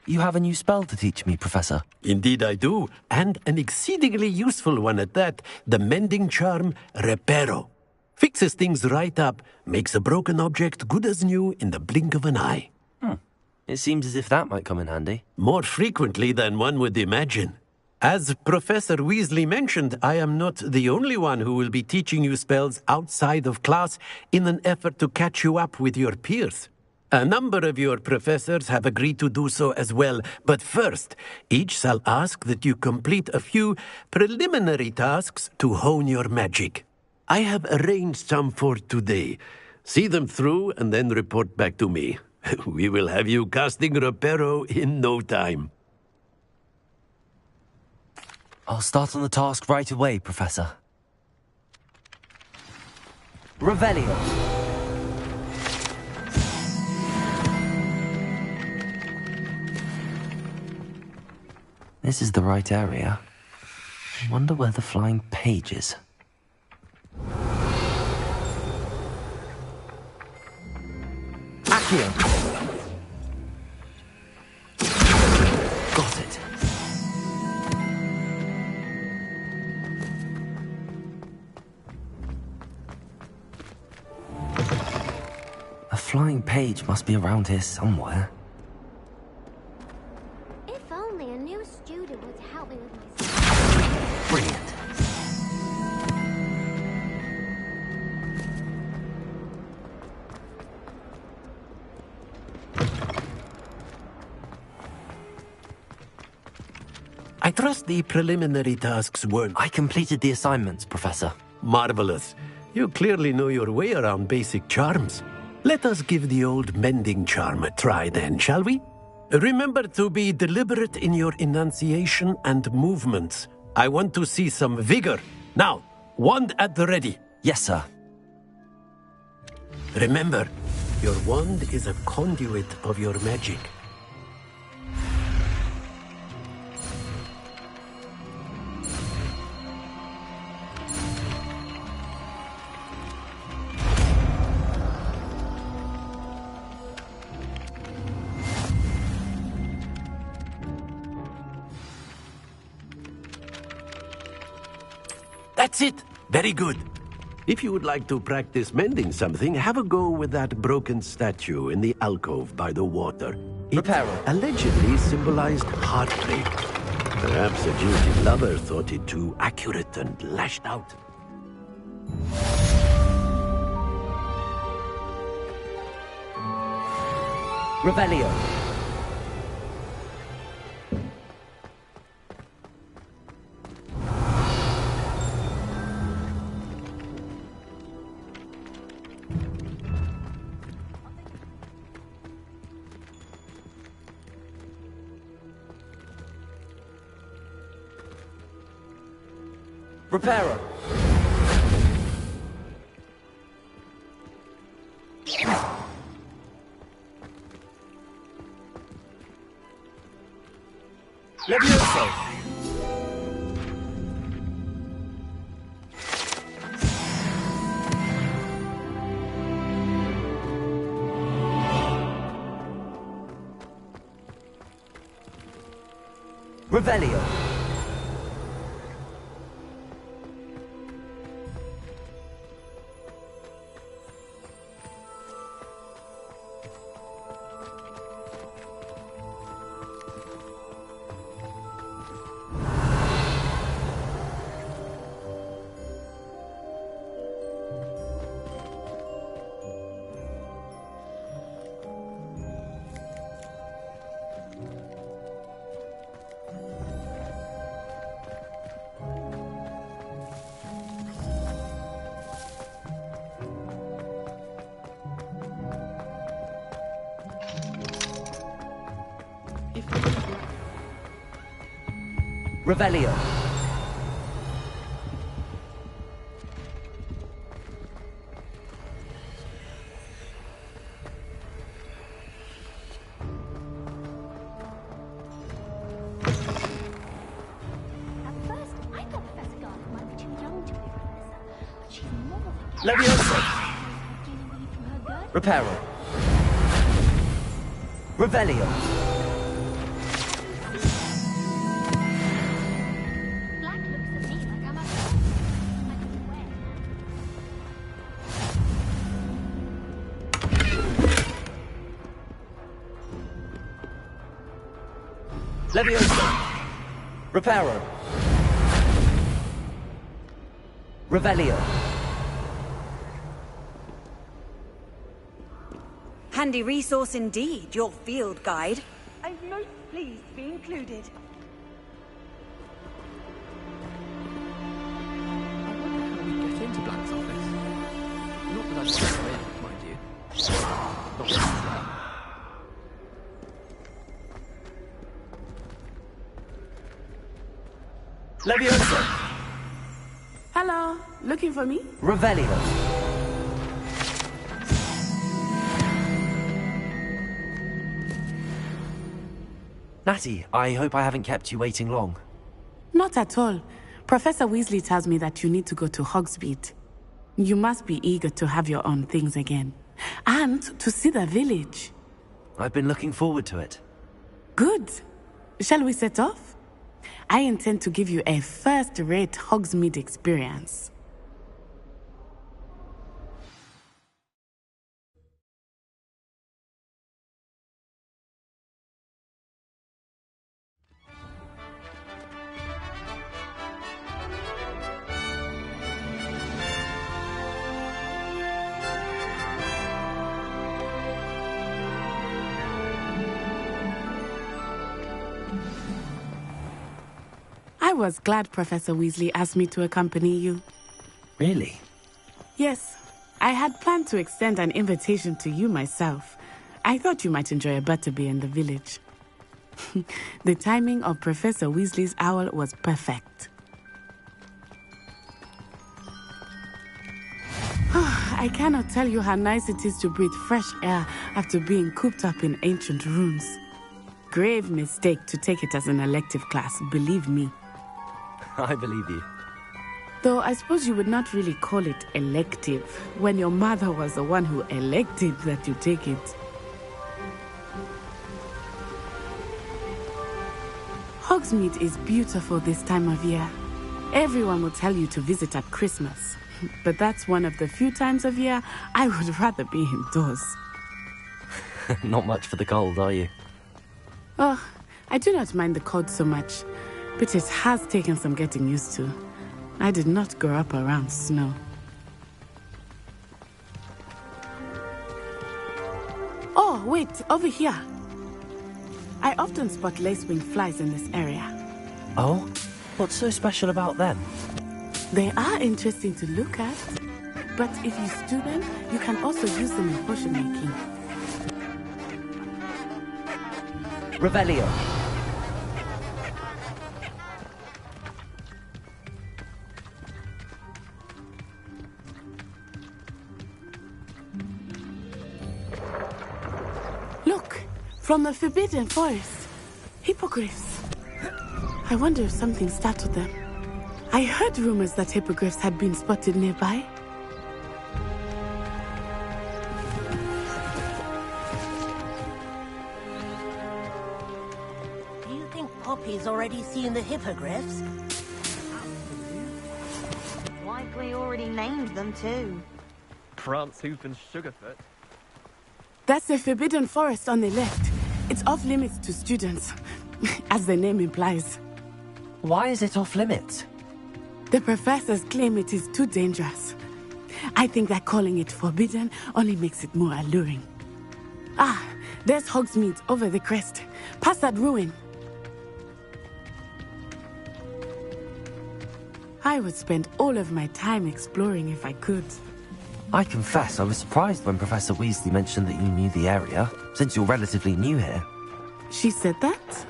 You have a new spell to teach me, Professor. Indeed I do, and an exceedingly useful one at that. The mending charm, Reparo. Fixes things right up, makes a broken object good as new in the blink of an eye. It seems as if that might come in handy. More frequently than one would imagine. As Professor Weasley mentioned, I am not the only one who will be teaching you spells outside of class in an effort to catch you up with your peers. A number of your professors have agreed to do so as well, but first, each shall ask that you complete a few preliminary tasks to hone your magic. I have arranged some for today. See them through and then report back to me. We will have you casting Reparo in no time. I'll start on the task right away, Professor. Revelio. This is the right area. I wonder where the flying page is. Accio! Got it. A flying page must be around here somewhere. If only a new student were to help me with my... Brilliant. I trust the preliminary tasks weren't... I completed the assignments, Professor. Marvelous. You clearly know your way around basic charms. Let us give the old mending charm a try then, shall we? Remember to be deliberate in your enunciation and movements. I want to see some vigor. Now, wand at the ready. Yes, sir. Remember, your wand is a conduit of your magic. That's it! Very good. If you would like to practice mending something, have a go with that broken statue in the alcove by the water. It allegedly symbolized heartbreak. Perhaps a jilted lover thought it too accurate and lashed out. Revelio. Reparo. Levioso. Revelio. Revelio. Levioso. Reparo. Revelio. Levioso. Reparo. Revelio. Handy resource indeed, your field guide. I'm most pleased to be included. I wonder how we get into Dr. Black's office. Not that I'd go in, mind you. Not today. Leviosa! Hello, looking for me? Revelio. Natty, I hope I haven't kept you waiting long. Not at all. Professor Weasley tells me that you need to go to Hogsmeade. You must be eager to have your own things again. And to see the village. I've been looking forward to it. Good. Shall we set off? I intend to give you a first-rate Hogsmeade experience. I was glad Professor Weasley asked me to accompany you. Really? Yes. I had planned to extend an invitation to you myself. I thought you might enjoy a butterbeer in the village. The timing of Professor Weasley's owl was perfect. I cannot tell you how nice it is to breathe fresh air after being cooped up in ancient rooms. Grave mistake to take it as an elective class, believe me. I believe you. Though I suppose you would not really call it elective when your mother was the one who elected that you take it. Hogsmeade is beautiful this time of year. Everyone will tell you to visit at Christmas. But that's one of the few times of year I would rather be indoors. Not much for the cold, are you? Oh, I do not mind the cold so much, but it has taken some getting used to. I did not grow up around snow. Oh, wait, over here. I often spot lacewing flies in this area. Oh? What's so special about them? They are interesting to look at, but if you stew them, you can also use them in potion making. Revelio. Look, from the Forbidden Forest. Hippogriffs. I wonder if something startled them. I heard rumors that hippogriffs had been spotted nearby. Do you think Poppy's already seen the hippogriffs? Likely already named them too. Prancehoof and Sugarfoot. That's the Forbidden Forest on the left. It's off limits to students, as the name implies. Why is it off limits? The professors claim it is too dangerous. I think that calling it forbidden only makes it more alluring. Ah, there's Hogsmeade over the crest. Past that ruin. I would spend all of my time exploring if I could. I confess I was surprised when Professor Weasley mentioned that you knew the area, since you're relatively new here. She said that?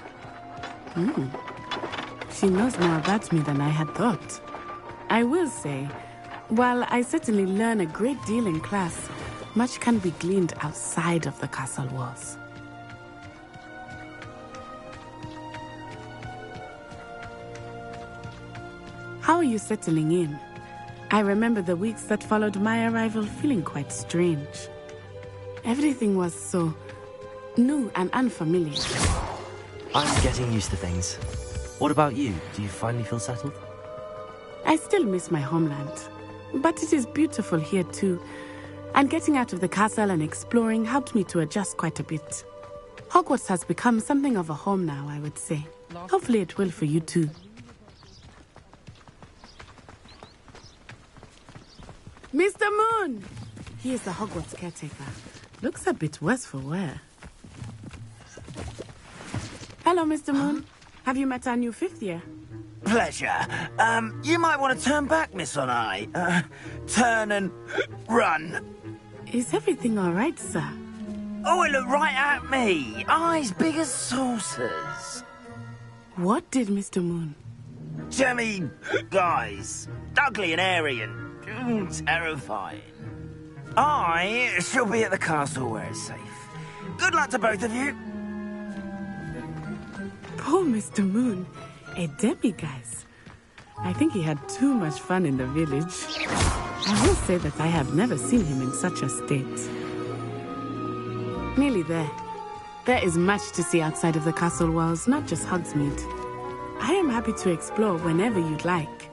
She knows more about me than I had thought. I will say, while I certainly learn a great deal in class, much can be gleaned outside of the castle walls. How are you settling in? I remember the weeks that followed my arrival feeling quite strange. Everything was so new and unfamiliar. I'm getting used to things. What about you? Do you finally feel settled? I still miss my homeland, but it is beautiful here too. And getting out of the castle and exploring helped me to adjust quite a bit. Hogwarts has become something of a home now, I would say. Hopefully it will for you too. Mr. Moon! He is the Hogwarts caretaker. Looks a bit worse for wear. Hello, Mr. Moon. Have you met our new fifth year? Pleasure. You might want to turn back, Miss Onai. turn and run. Is everything all right, sir? Oh, it looked right at me. Eyes big as saucers. What did Mr. Moon? Jemmy guys. Ugly and airy and terrifying. I shall be at the castle where it's safe. Good luck to both of you. Poor Mr. Moon. A demiguise. I think he had too much fun in the village. I will say that I have never seen him in such a state. Nearly there. There is much to see outside of the castle walls, not just Hogsmeade. I am happy to explore whenever you'd like.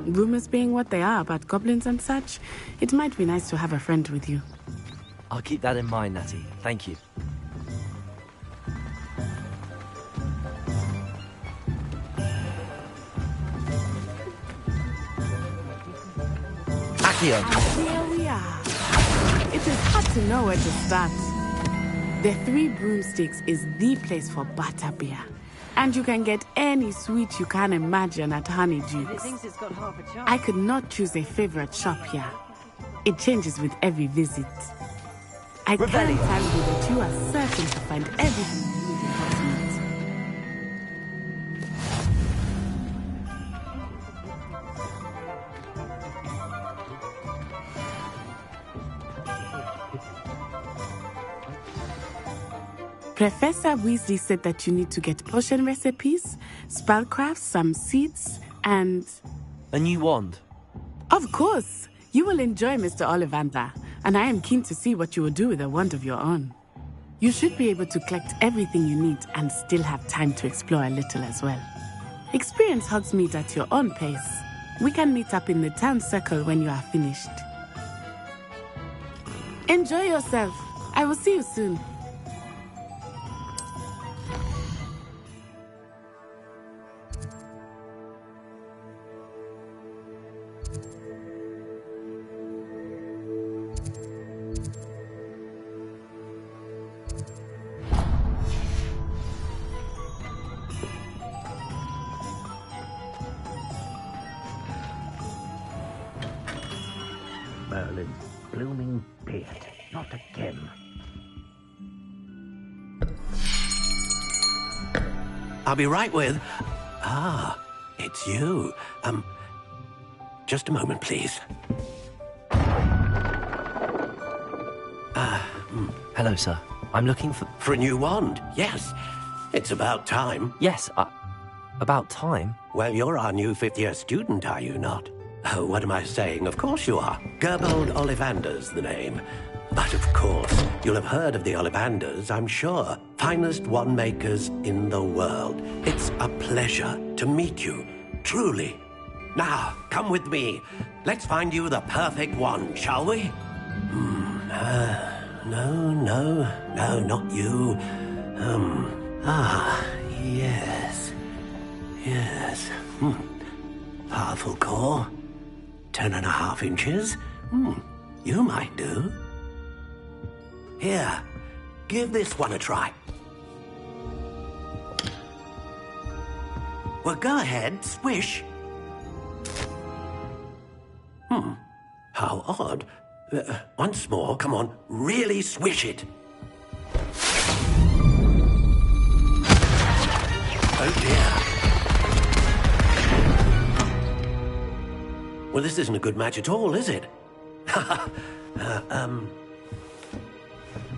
Rumors being what they are about goblins and such, it might be nice to have a friend with you. I'll keep that in mind, Natty. Thank you. Accio. And here we are. It is hard to know where to start. The Three Broomsticks is the place for butterbeer. And you can get any sweet you can imagine at Honeydukes. I could not choose a favorite shop here. It changes with every visit. I can tell you that you are certain to find everything you need in Hogsmeade. Professor Weasley said that you need to get potion recipes, spellcrafts, some seeds, and... A new wand? Of course! You will enjoy Mr. Ollivander, and I am keen to see what you will do with a wand of your own. You should be able to collect everything you need and still have time to explore a little as well. Experience Hogsmeade at your own pace. We can meet up in the town circle when you are finished. Enjoy yourself. I will see you soon. Merlin's blooming beard. Not again. I'll be right with... Ah, it's you. Just a moment, please. Hello, sir. I'm looking for... For a new wand, yes. It's about time. Yes, about time? Well, you're our new fifth-year student, are you not? Oh, what am I saying? Of course you are. Gerbold Ollivander's the name. But of course, you'll have heard of the Ollivanders, I'm sure. Finest wand makers in the world. It's a pleasure to meet you, truly. Now, come with me. Let's find you the perfect wand, shall we? No, not you. Yes. Powerful core. 10.5 inches. You might do. Here, give this one a try. Well, go ahead, swish. How odd. Once more, come on, really swish it. Oh dear. Well, this isn't a good match at all, is it?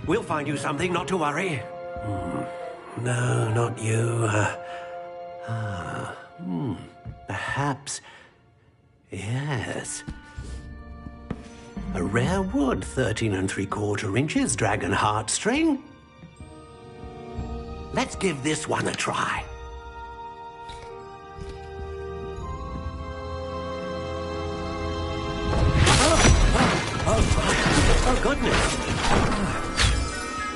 We'll find you something, not to worry. No, not you. Perhaps... Yes. A rare wood, 13 3/4 inches, dragon heartstring. Let's give this one a try. Oh, goodness.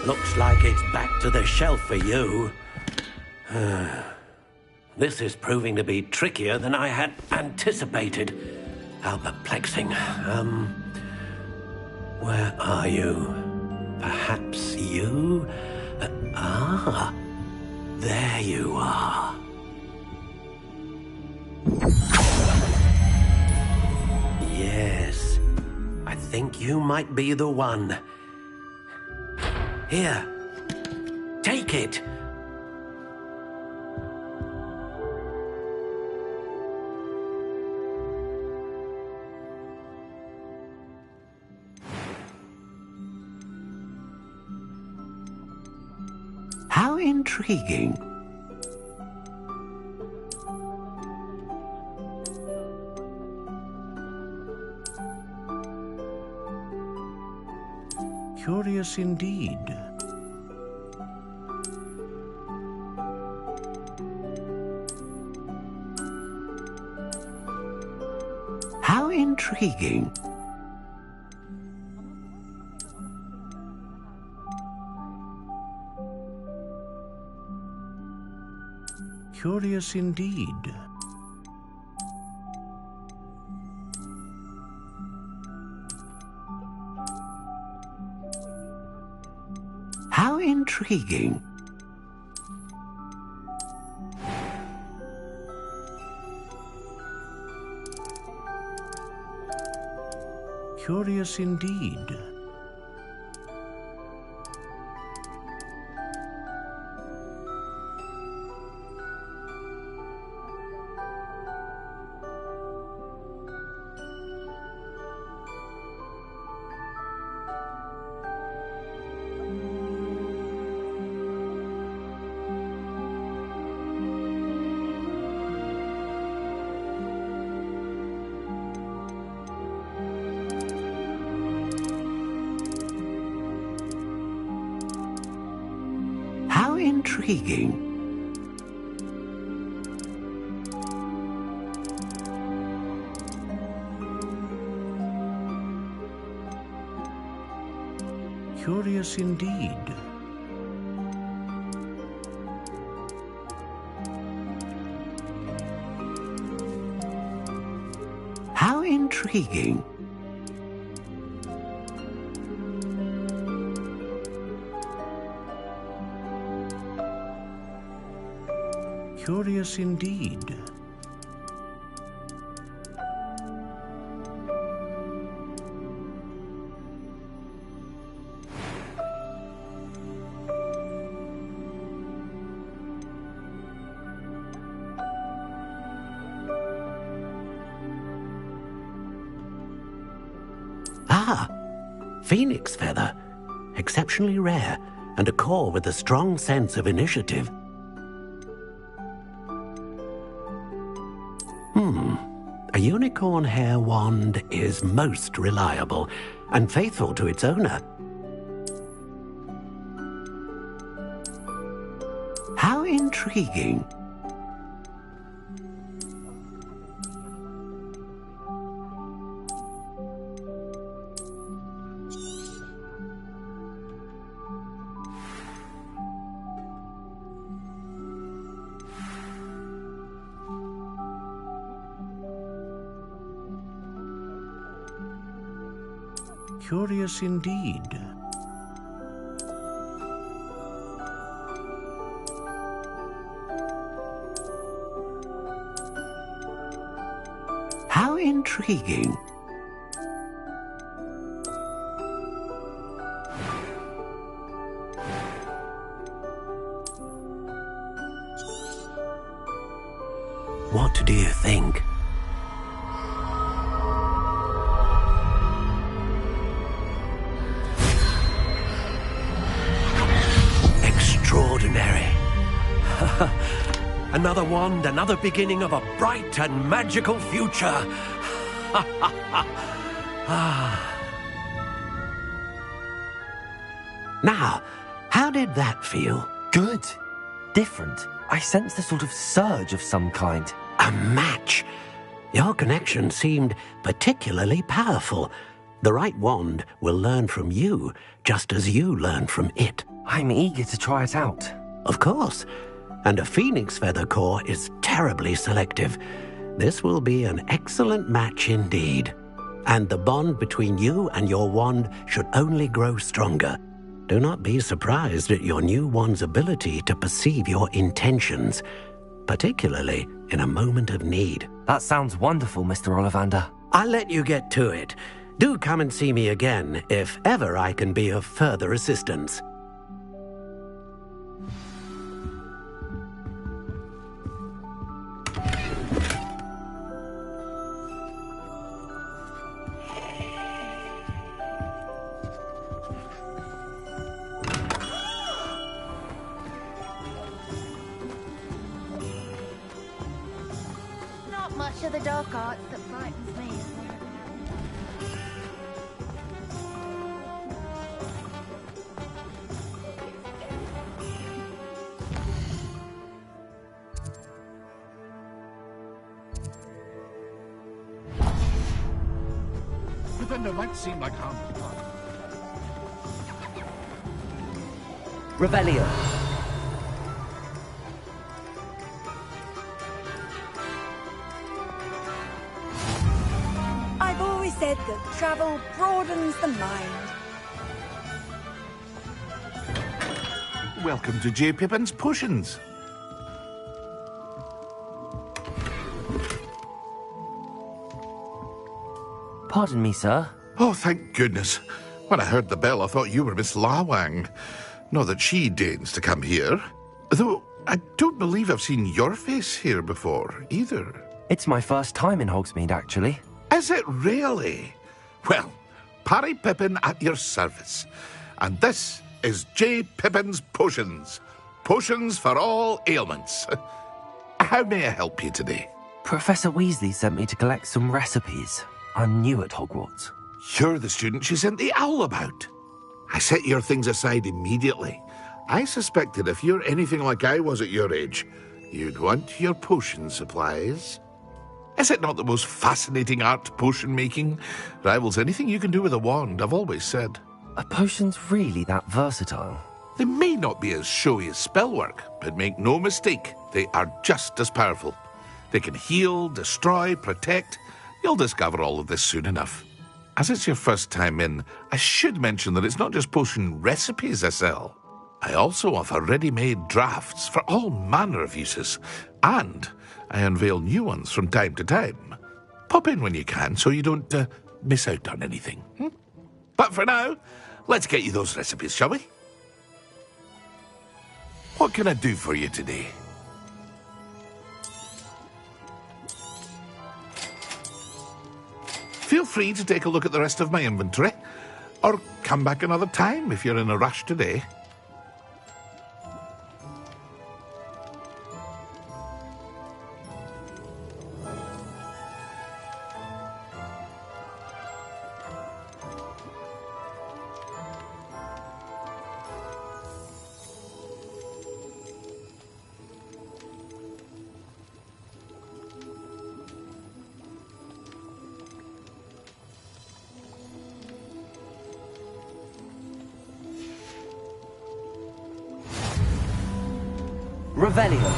Looks like it's back to the shelf for you. This is proving to be trickier than I had anticipated. How perplexing. Where are you? Perhaps you? There you are. Yes, think you might be the one. Here, take it. How intriguing. Curious indeed. How intriguing. Curious indeed. How intriguing. Curious indeed. How intriguing. Curious indeed. How intriguing. Curious indeed. Ah, Phoenix Feather. Exceptionally rare, and a core with a strong sense of initiative. A unicorn hair wand is most reliable and faithful to its owner. How intriguing. Curious indeed. How intriguing. What do you think? Extraordinary. Another wand, another beginning of a bright and magical future. Now, how did that feel? Good. Different. I sensed a sort of surge of some kind. A match. Your connection seemed particularly powerful. The right wand will learn from you, just as you learn from it. I'm eager to try it out. Of course. And a Phoenix Feather core is terribly selective. This will be an excellent match indeed. And the bond between you and your wand should only grow stronger. Do not be surprised at your new wand's ability to perceive your intentions, particularly in a moment of need. That sounds wonderful, Mr. Ollivander. I'll let you get to it. Do come and see me again if ever I can be of further assistance. Not much of the dark arts that frightens me. But then there might seem like harm to be done. Revelio. I've always said that travel broadens the mind. Welcome to J. Pippin's Potions. Pardon me, sir. Oh, thank goodness. When I heard the bell, I thought you were Miss Lawang. Not that she deigns to come here. Though I don't believe I've seen your face here before, either. It's my first time in Hogsmeade, actually. Is it really? Well, Parry Pippin at your service. And this is J. Pippin's Potions. Potions for all ailments. How may I help you today? Professor Weasley sent me to collect some recipes. I'm new at Hogwarts. You're the student she sent the owl about. I set your things aside immediately. I suspected if you're anything like I was at your age, you'd want your potion supplies. Is it not the most fascinating art, potion making? Rivals anything you can do with a wand, I've always said. Are potions really that versatile? They may not be as showy as spellwork, but make no mistake, they are just as powerful. They can heal, destroy, protect. You'll discover all of this soon enough. As it's your first time in, I should mention that it's not just potion recipes I sell. I also offer ready-made drafts for all manner of uses, and I unveil new ones from time to time. Pop in when you can so you don't miss out on anything. But for now, let's get you those recipes, shall we? What can I do for you today? Feel free to take a look at the rest of my inventory, or come back another time if you're in a rush today. Revelio.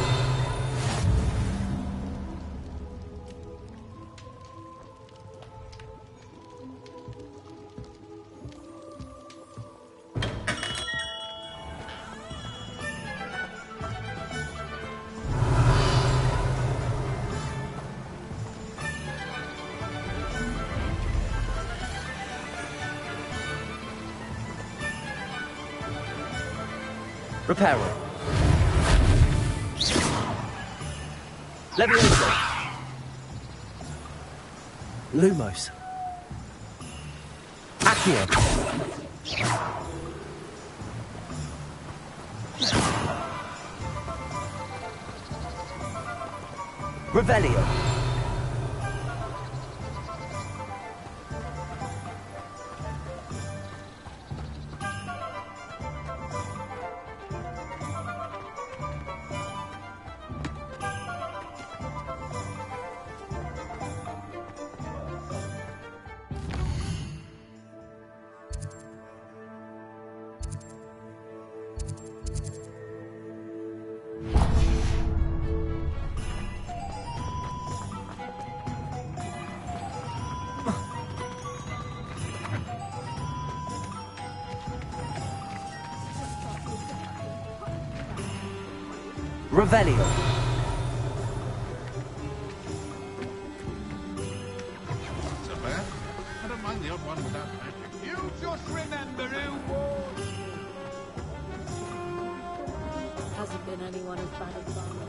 Reparo. Levioso. Lumos. Accio. Revelio. Revelio. So bad. I don't mind the odd one Just remember who was. Hasn't been anyone as bad as Barney.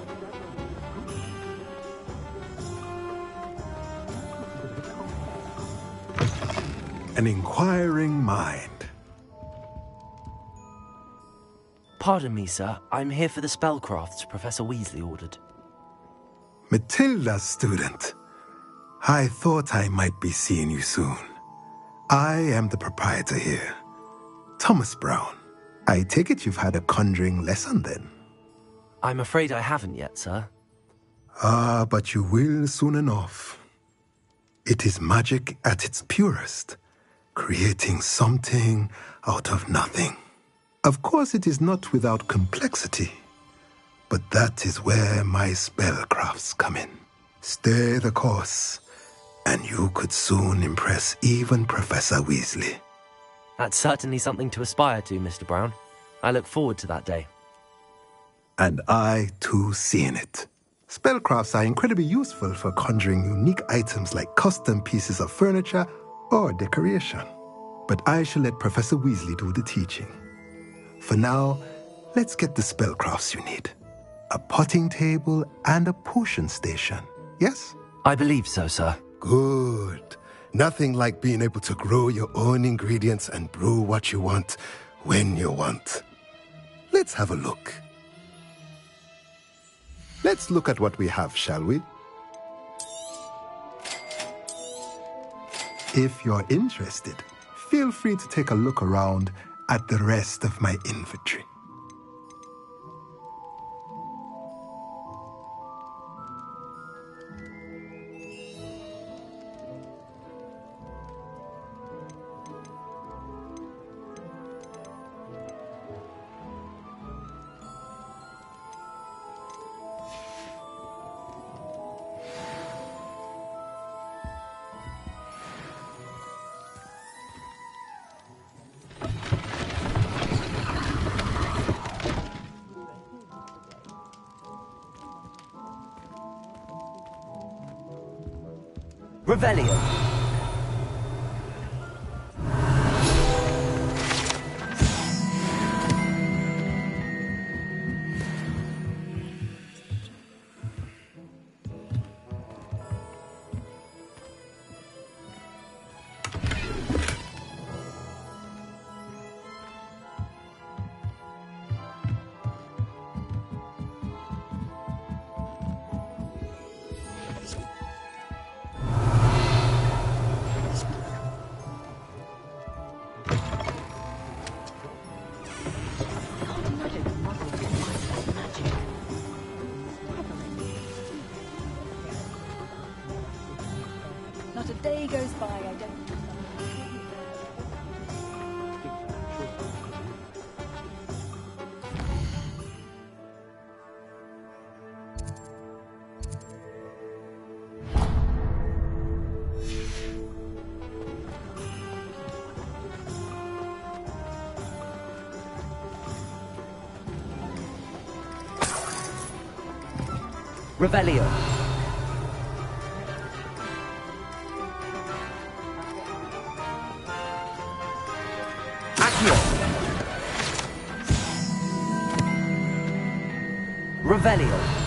An inquiring mind. Pardon me, sir. I'm here for the spellcrafts Professor Weasley ordered. Matilda's student. I thought I might be seeing you soon. I am the proprietor here, Thomas Brown. I take it you've had a conjuring lesson then? I'm afraid I haven't yet, sir. Ah, but you will soon enough. It is magic at its purest, creating something out of nothing. Of course, it is not without complexity, but that is where my spellcrafts come in. Stay the course, and you could soon impress even Professor Weasley. That's certainly something to aspire to, Mr. Brown. I look forward to that day. And I, too, seeing it. Spellcrafts are incredibly useful for conjuring unique items like custom pieces of furniture or decoration. But I shall let Professor Weasley do the teaching. For now, let's get the spellcrafts you need. A potting table and a potion station, yes? I believe so, sir. Good. Nothing like being able to grow your own ingredients and brew what you want, when you want. Let's have a look. Let's look at what we have, shall we? If you're interested, feel free to take a look around at the rest of my inventory. Revelio. Not a day goes by I don't... Revelio. Accio. Revelio.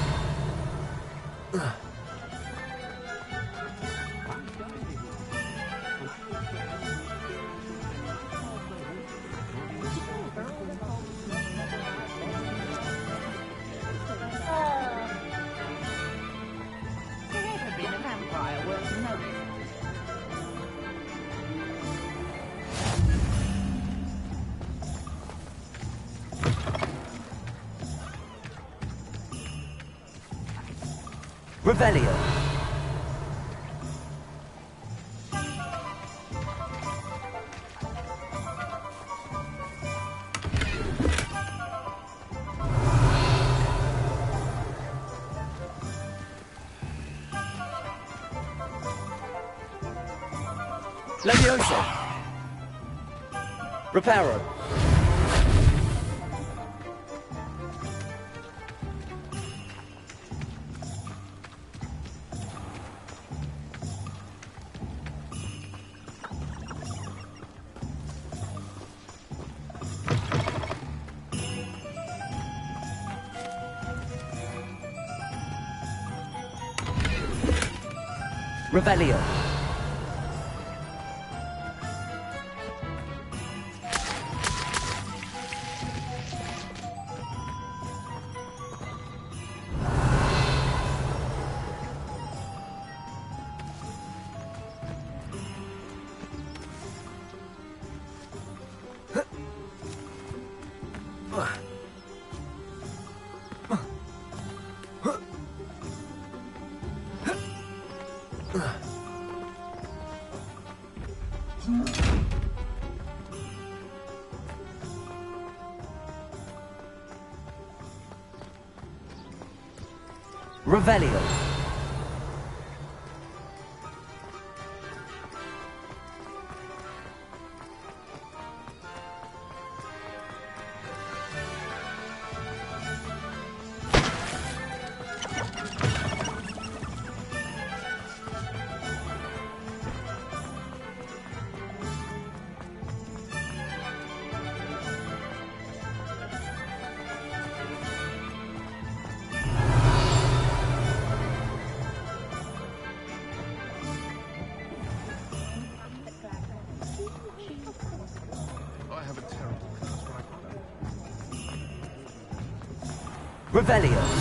Revelio. Levioso. Reparo. Revelio. Revelio. Revelio.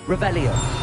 Revelio.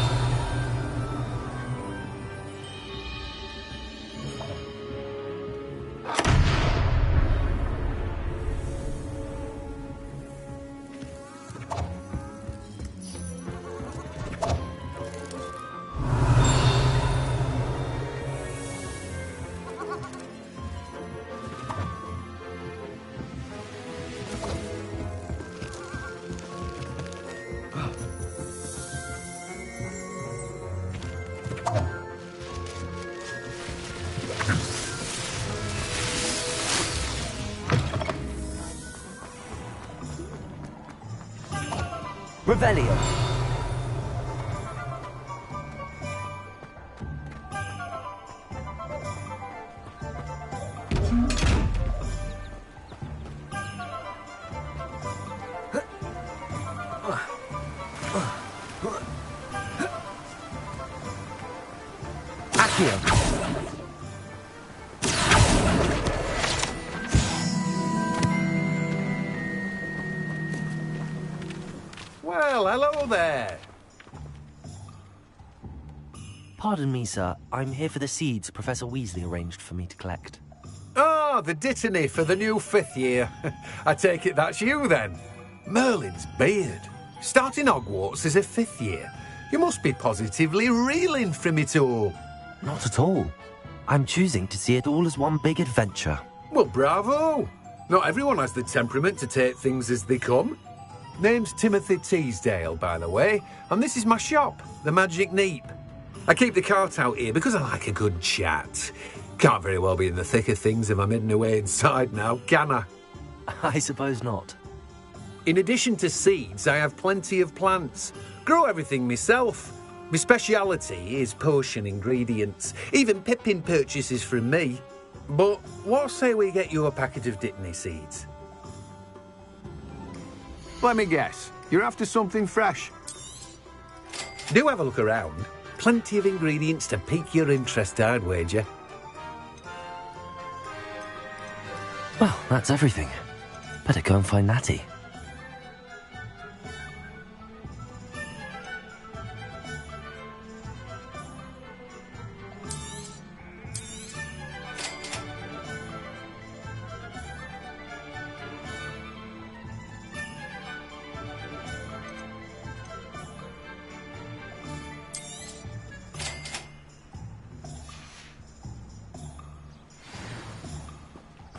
Revelio. Accio. Well, hello there. Pardon me, sir. I'm here for the seeds Professor Weasley arranged for me to collect. Ah, the dittany for the new 5th year. I take it that's you, then. Merlin's beard. Starting Hogwarts as a 5th year. You must be positively reeling from it all. Not at all. I'm choosing to see it all as one big adventure. Well, bravo. Not everyone has the temperament to take things as they come. Name's Timothy Teasdale, by the way, and this is my shop, the Magic Neep. I keep the cart out here because I like a good chat. Can't very well be in the thick of things if I'm hidden away inside now, can I? I suppose not. In addition to seeds, I have plenty of plants. Grow everything myself. My speciality is potion ingredients. Even Pippin purchases from me. But what say we get you a packet of Dittany seeds? Let me guess. You're after something fresh. Do have a look around. Plenty of ingredients to pique your interest, I'd wager. Well, that's everything. Better go and find Natty.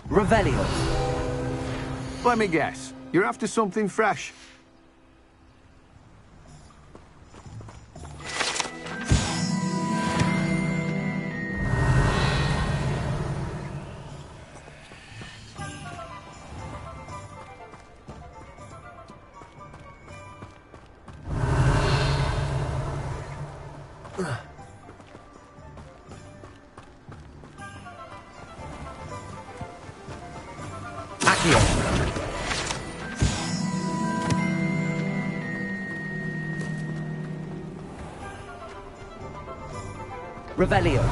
Revelio. Let me guess. You're after something fresh. Revelio.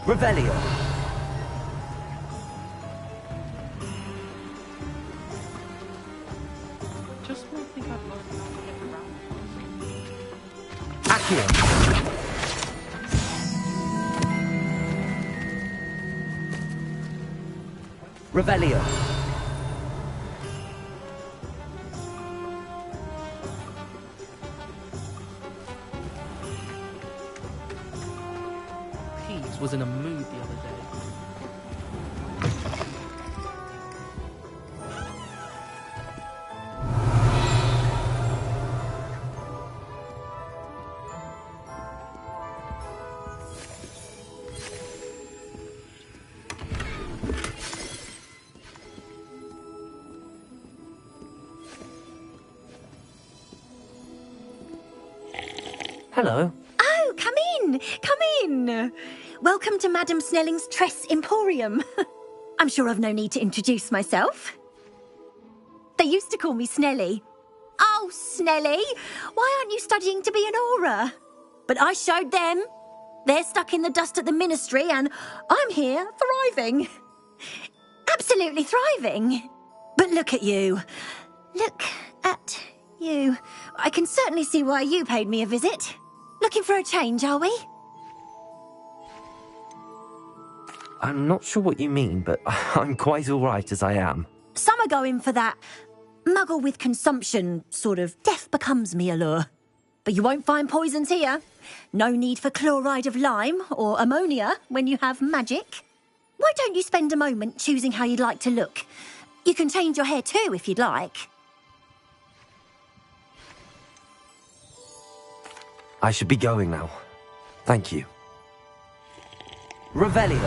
Revelio. Just one thing I'd like to get around. Accio. Revelio. Peeves was in a mood the other day. Hello. Oh, come in! Come in! Welcome to Madame Snelling's Tress Emporium. I'm sure I've no need to introduce myself. They used to call me Snelly. Oh, Snelly, why aren't you studying to be an aura? But I showed them. They're stuck in the dust at the ministry and I'm here thriving. Absolutely thriving. But look at you. Look at you. I can certainly see why you paid me a visit. Looking for a change, are we? I'm not sure what you mean, but I'm quite all right as I am. Some are going for that muggle with consumption, sort of death becomes me allure. But you won't find poisons here. No need for chloride of lime or ammonia when you have magic. Why don't you spend a moment choosing how you'd like to look? You can change your hair too if you'd like. I should be going now. Thank you. Revelio.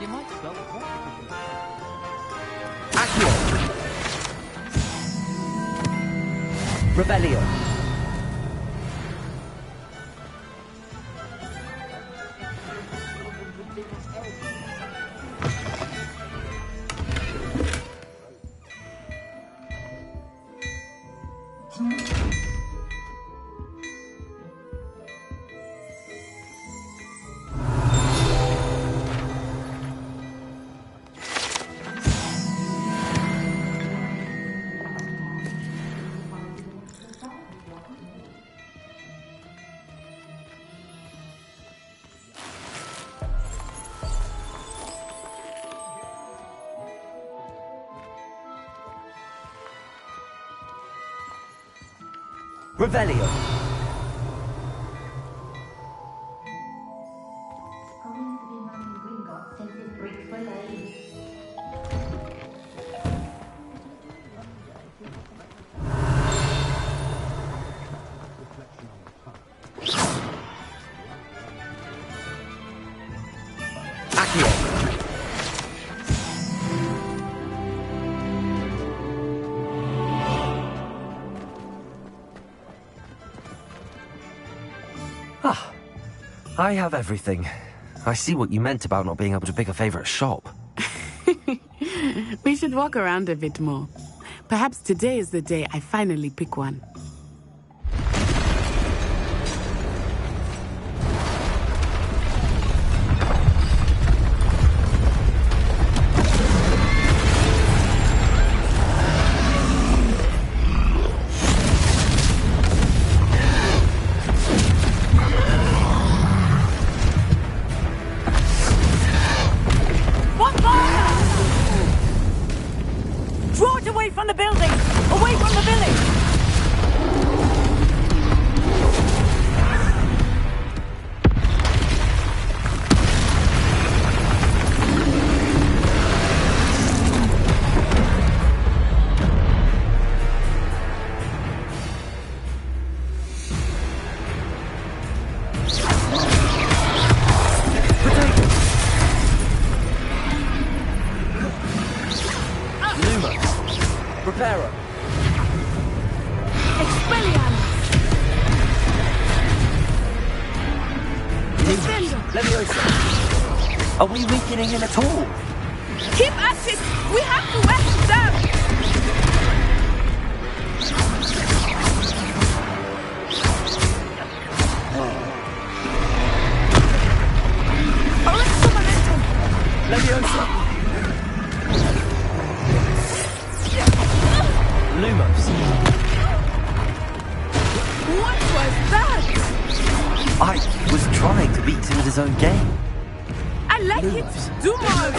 You might spell it wrong. Revelio. Revelio. Accio. I have everything. I see what you meant about not being able to pick a favorite shop. We should walk around a bit more. Perhaps today is the day I finally pick one. Draw it away from the building! Away from the village! Reparo. Expelliarmus! Leviosa. Are we weakening him at all? Keep at it! We have to wear him down! Leviosa. Lumos. What was that? I was trying to beat him at his own game. I like it. Do more.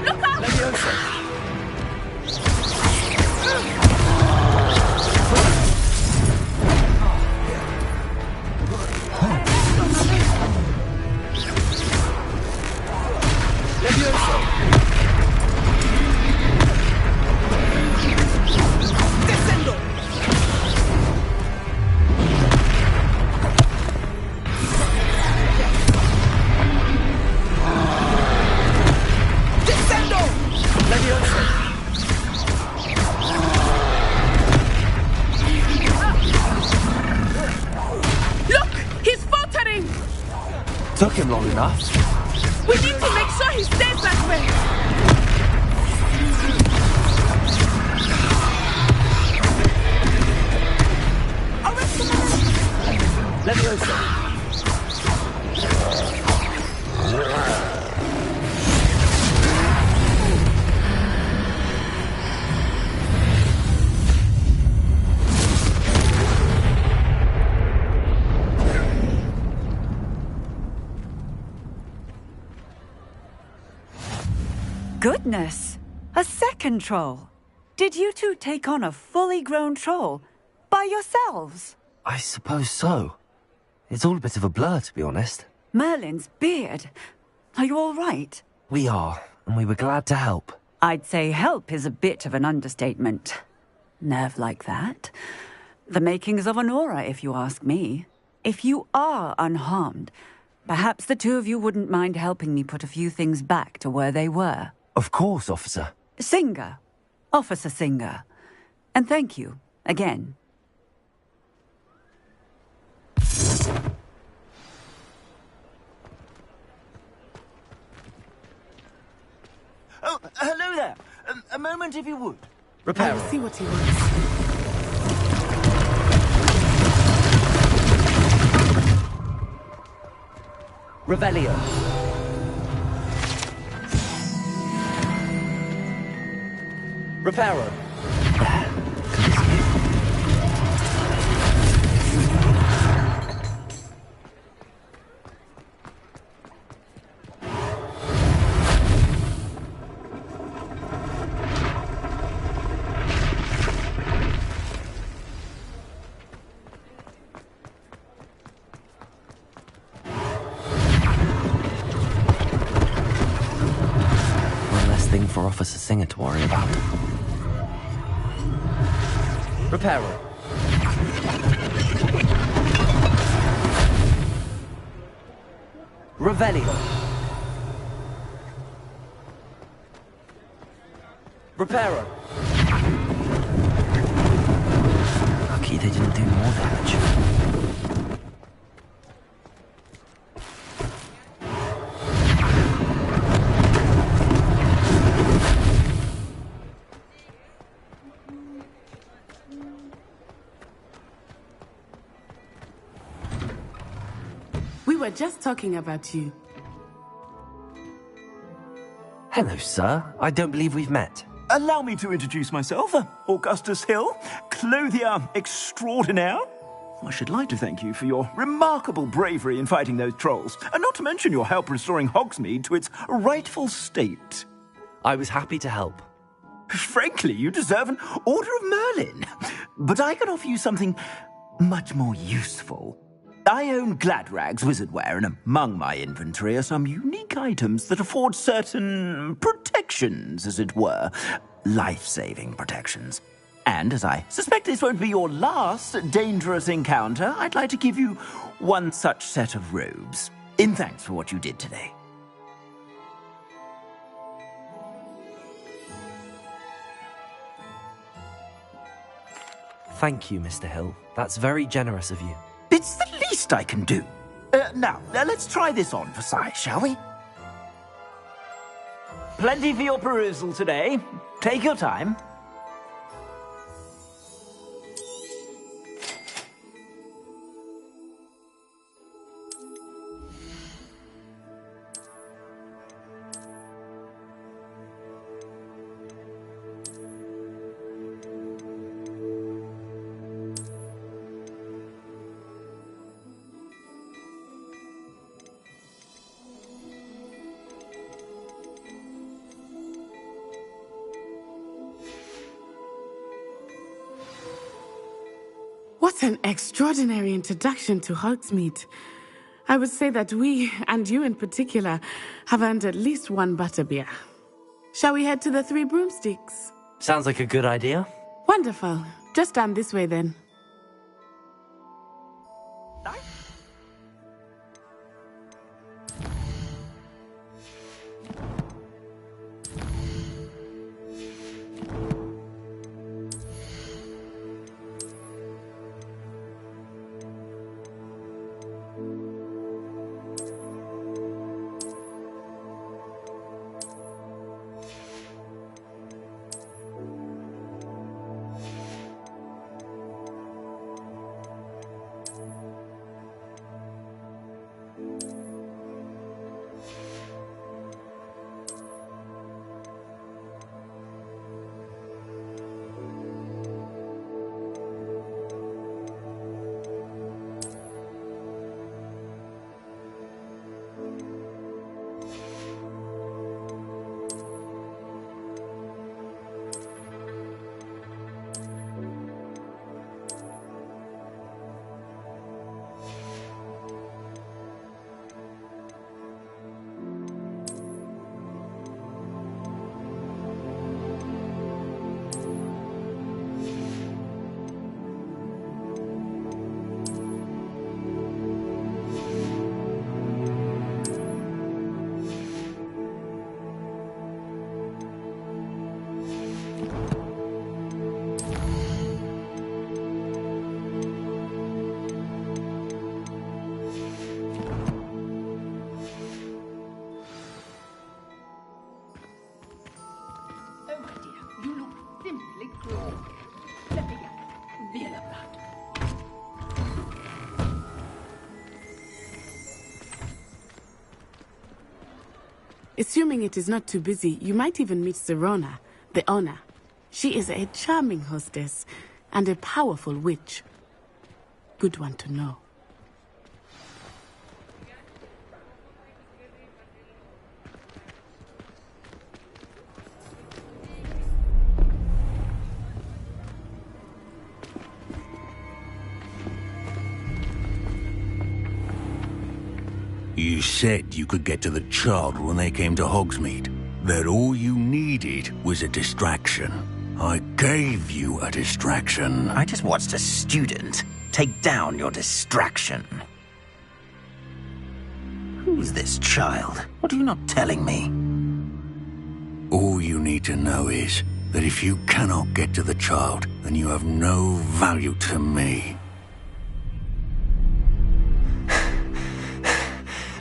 Look out! Leviosa. Took him long enough. We need to make sure he stays that way. Leviosa. Goodness! A second troll! Did you two take on a fully grown troll? By yourselves? I suppose so. It's all a bit of a blur, to be honest. Merlin's beard. Are you all right? We are, and we were glad to help. I'd say help is a bit of an understatement. Nerve like that. The makings of an aura, if you ask me. If you are unharmed, perhaps the two of you wouldn't mind helping me put a few things back to where they were. Of course, officer. Singer. Officer Singer. And thank you, again. Oh, hello there. A moment, if you would. Reparo. I'll see what he wants. Revelio. Reparo. For Officer Singer to worry about. Reparo. Revelio. Reparo. Lucky they didn't do more damage. We were just talking about you. Hello, sir. I don't believe we've met. Allow me to introduce myself, Augustus Hill, clothier extraordinaire. I should like to thank you for your remarkable bravery in fighting those trolls, and not to mention your help restoring Hogsmeade to its rightful state. I was happy to help. Frankly, you deserve an Order of Merlin. But I can offer you something much more useful. I own Gladrag's wizardware, and among my inventory are some unique items that afford certain protections, as it were. Life-saving protections. And as I suspect this won't be your last dangerous encounter, I'd like to give you one such set of robes, in thanks for what you did today. Thank you, Mr. Hill. That's very generous of you. It's the least I can do. Now, let's try this on for size, shall we? Plenty for your perusal today. Take your time. What an extraordinary introduction to Hogsmeade. I would say that we, and you in particular, have earned at least one butterbeer. Shall we head to the Three Broomsticks? Sounds like a good idea. Wonderful. Just down this way then. Assuming it is not too busy, you might even meet Sirona, the owner. She is a charming hostess and a powerful witch. Good one to know. You said you could get to the child when they came to Hogsmeade. That all you needed was a distraction. I gave you a distraction. I just watched a student take down your distraction. Who Who's this child? What are you not telling me? All you need to know is that if you cannot get to the child, then you have no value to me.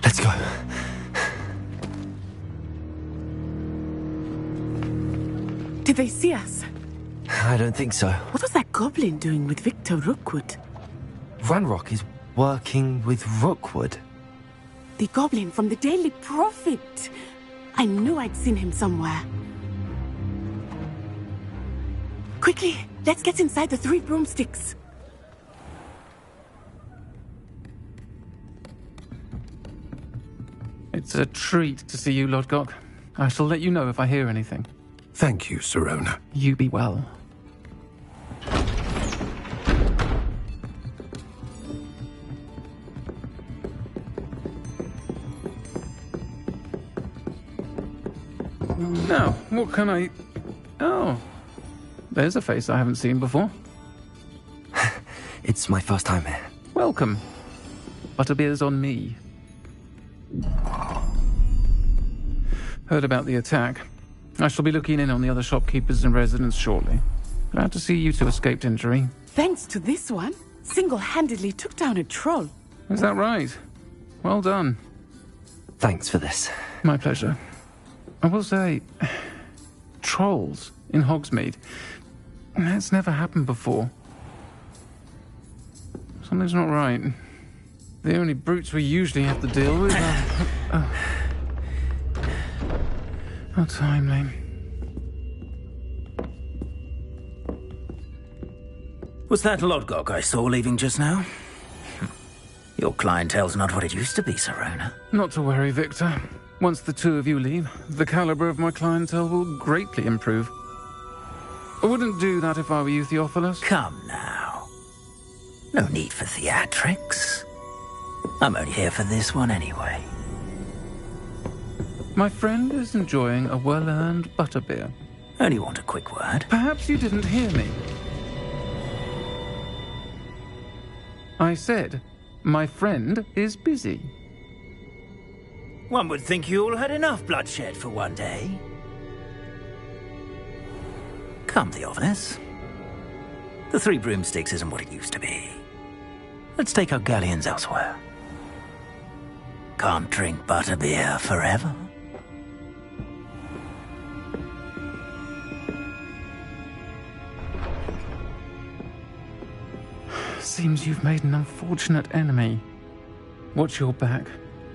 Let's go. Did they see us? I don't think so. What was that goblin doing with Victor Rookwood? Ranrock is working with Rookwood. The goblin from the Daily Prophet. I knew I'd seen him somewhere. Quickly, let's get inside the Three Broomsticks. It's a treat to see you, Lodgok. I shall let you know if I hear anything. Thank you, Sirona. You be well. Now, what can I... Oh, there's a face I haven't seen before. It's my first time here. Welcome. Butterbeer's on me. Heard about the attack. I shall be looking in on the other shopkeepers and residents shortly. Glad to see you two escaped injury. Thanks to this one, single-handedly took down a troll. Is that right? Well done. Thanks for this. My pleasure. I will say, trolls in Hogsmeade. That's never happened before. Something's not right. The only brutes we usually have to deal with are... How timely. Was that Lodgok I saw leaving just now? Your clientele's not what it used to be, Sirona. Not to worry, Victor. Once the two of you leave, the caliber of my clientele will greatly improve. I wouldn't do that if I were you, Theophilus. Come now. No need for theatrics. I'm only here for this one anyway. My friend is enjoying a well-earned butterbeer. Only want a quick word. Perhaps you didn't hear me. I said, my friend is busy. One would think you all had enough bloodshed for one day. Come, Theophilus. The Three Broomsticks isn't what it used to be. Let's take our galleons elsewhere. Can't drink butterbeer forever. Seems you've made an unfortunate enemy. Watch your back.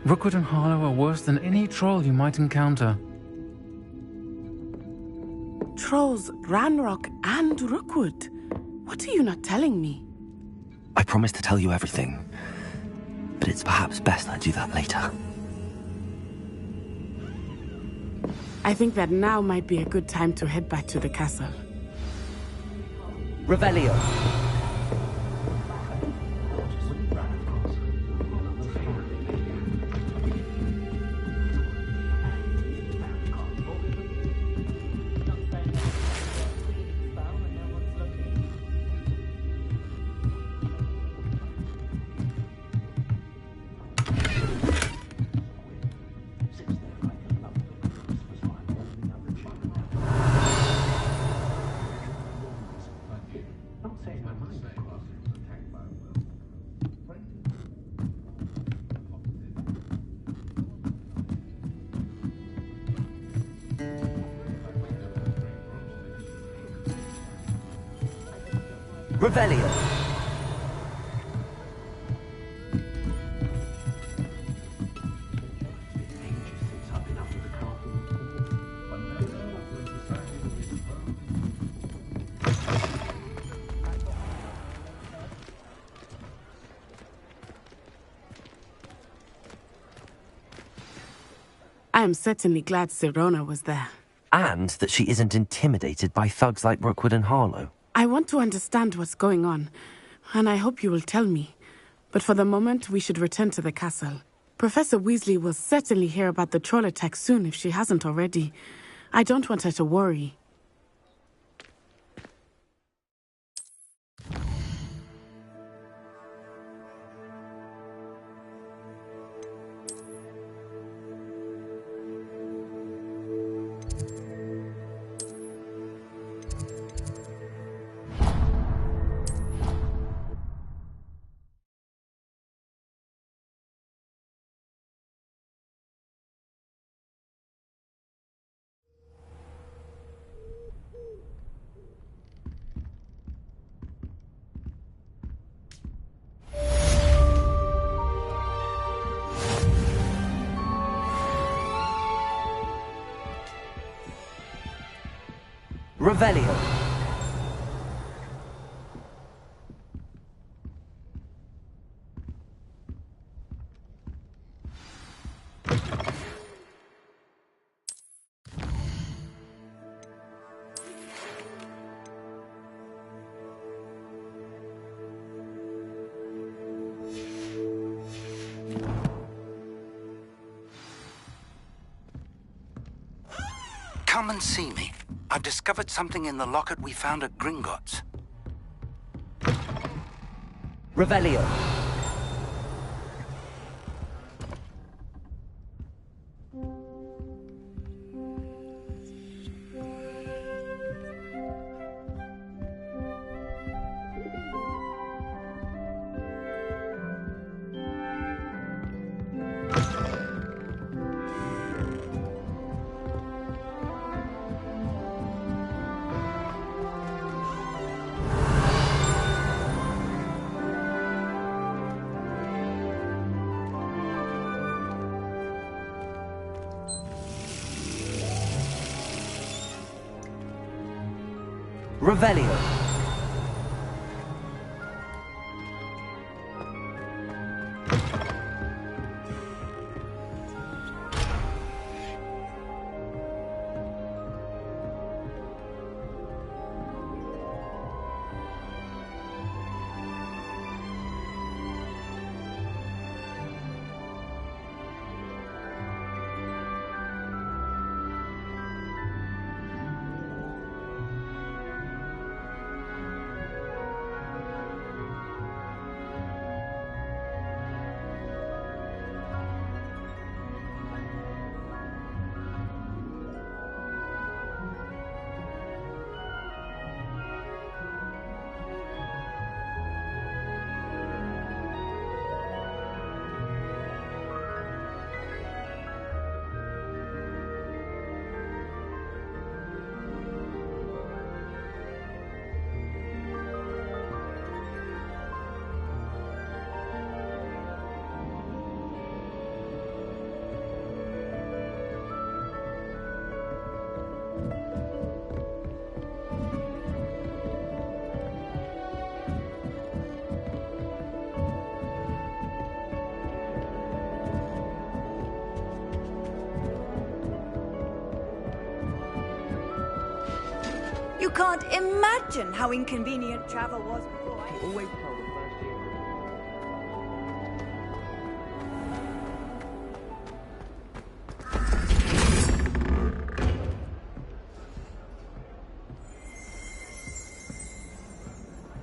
Rookwood and Harlow are worse than any troll you might encounter. Trolls, Ranrock, and Rookwood. What are you not telling me? I promised to tell you everything, but it's perhaps best I do that later. I think that now might be a good time to head back to the castle. Revelio. Revelio. I am certainly glad Sirona was there. And that she isn't intimidated by thugs like Rookwood and Harlow. I want to understand what's going on, and I hope you will tell me. But for the moment, we should return to the castle. Professor Weasley will certainly hear about the troll attack soon if she hasn't already. I don't want her to worry. Revelio. Come and see me. I've discovered something in the locket we found at Gringotts. Revelio. Revelio. You can't imagine how inconvenient travel was before I always told the first year.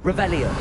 Revelio.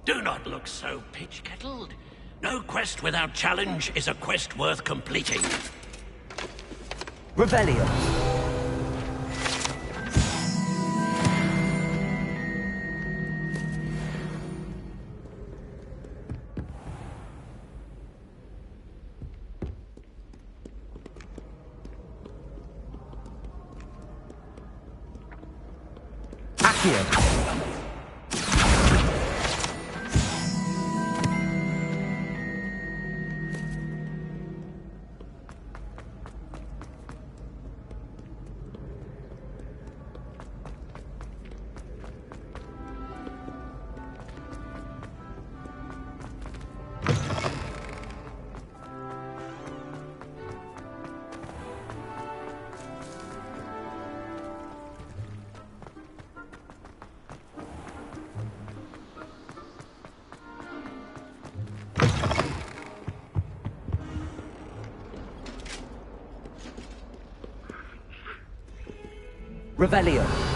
Do not look so pitch-kettled. No quest without challenge is a quest worth completing. Revelio. Accio. Revelio.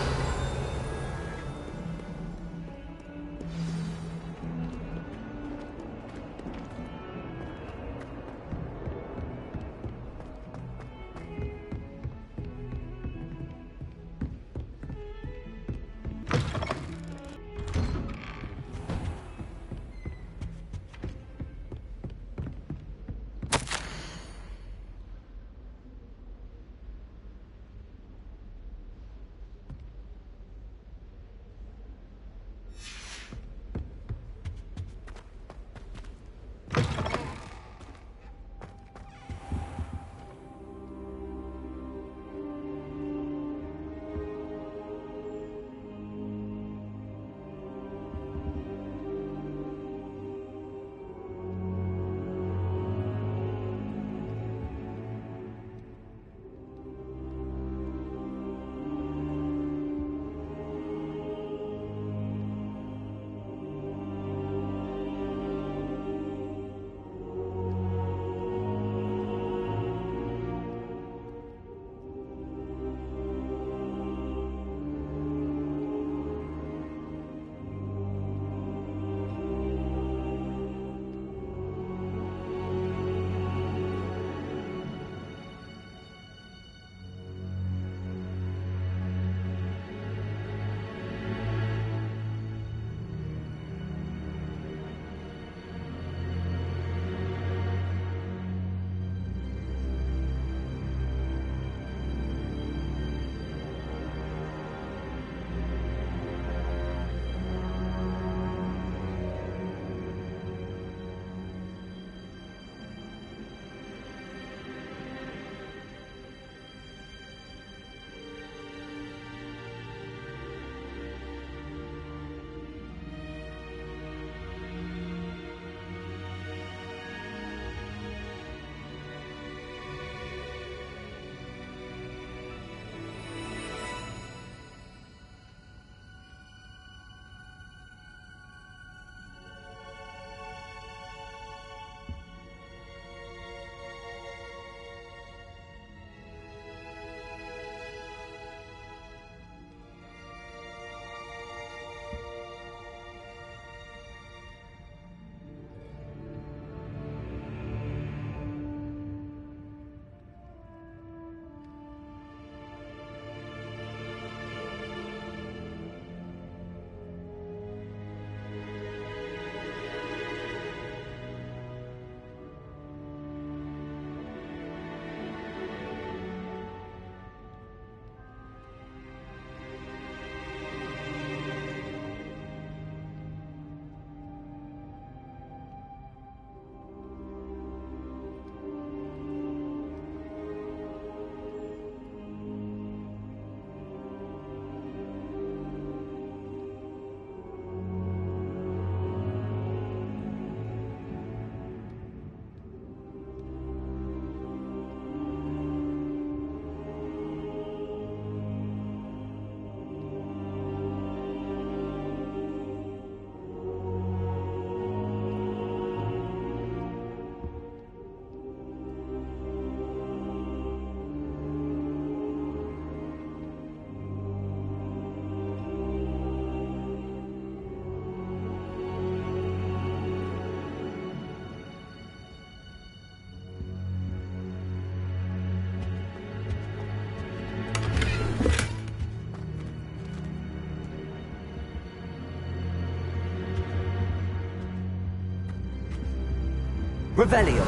Revelio.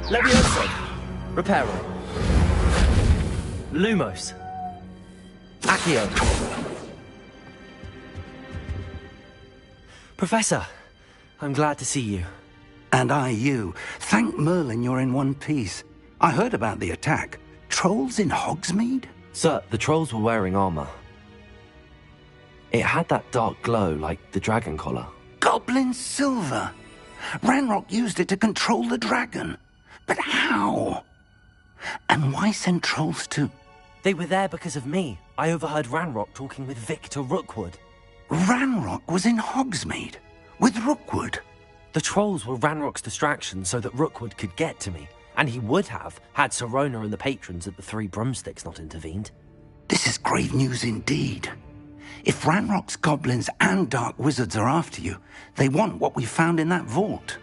Levioso. Reparo. Lumos. Accio. Professor, I'm glad to see you. And I you. Thank Merlin you're in one piece. I heard about the attack. Trolls in Hogsmeade? Sir, the trolls were wearing armor. It had that dark glow like the dragon collar. Goblin silver! Ranrock used it to control the dragon. But how? And why send trolls to... They were there because of me. I overheard Ranrock talking with Victor Rookwood. Ranrock was in Hogsmeade? With Rookwood? The trolls were Ranrock's distraction so that Rookwood could get to me. And he would have, had Sirona and the patrons at the Three Broomsticks not intervened. This is grave news indeed. If Ranrock's goblins and dark wizards are after you, they want what we found in that vault.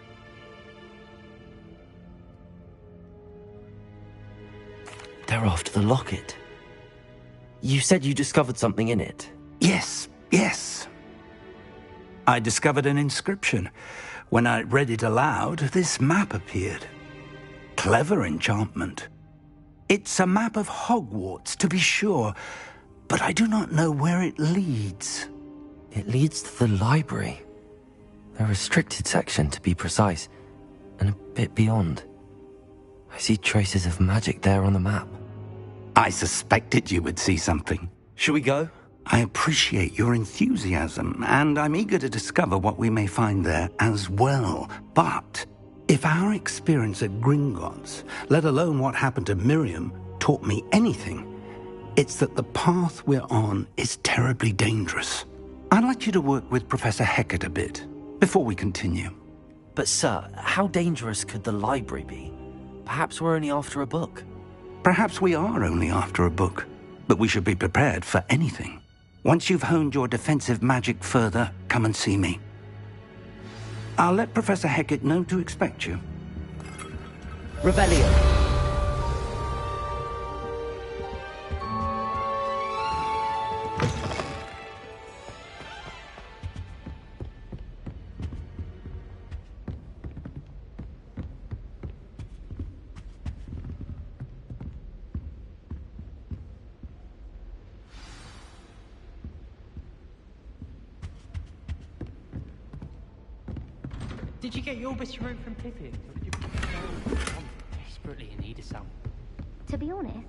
They're after the locket. You said you discovered something in it. Yes. I discovered an inscription. When I read it aloud, this map appeared. Clever enchantment. It's a map of Hogwarts, to be sure, but I do not know where it leads. It leads to the library. A restricted section, to be precise, and a bit beyond. I see traces of magic there on the map. I suspected you would see something. Shall we go? I appreciate your enthusiasm, and I'm eager to discover what we may find there as well. But if our experience at Gringotts, let alone what happened to Miriam, taught me anything, it's that the path we're on is terribly dangerous. I'd like you to work with Professor Hecat a bit before we continue. But sir, how dangerous could the library be? Perhaps we're only after a book. Perhaps we are only after a book, but we should be prepared for anything. Once you've honed your defensive magic further, come and see me. I'll let Professor Hecat know to expect you. Revelio. Did you get your whisper from Pippi? Or did you... I'm desperately in need of some. To be honest...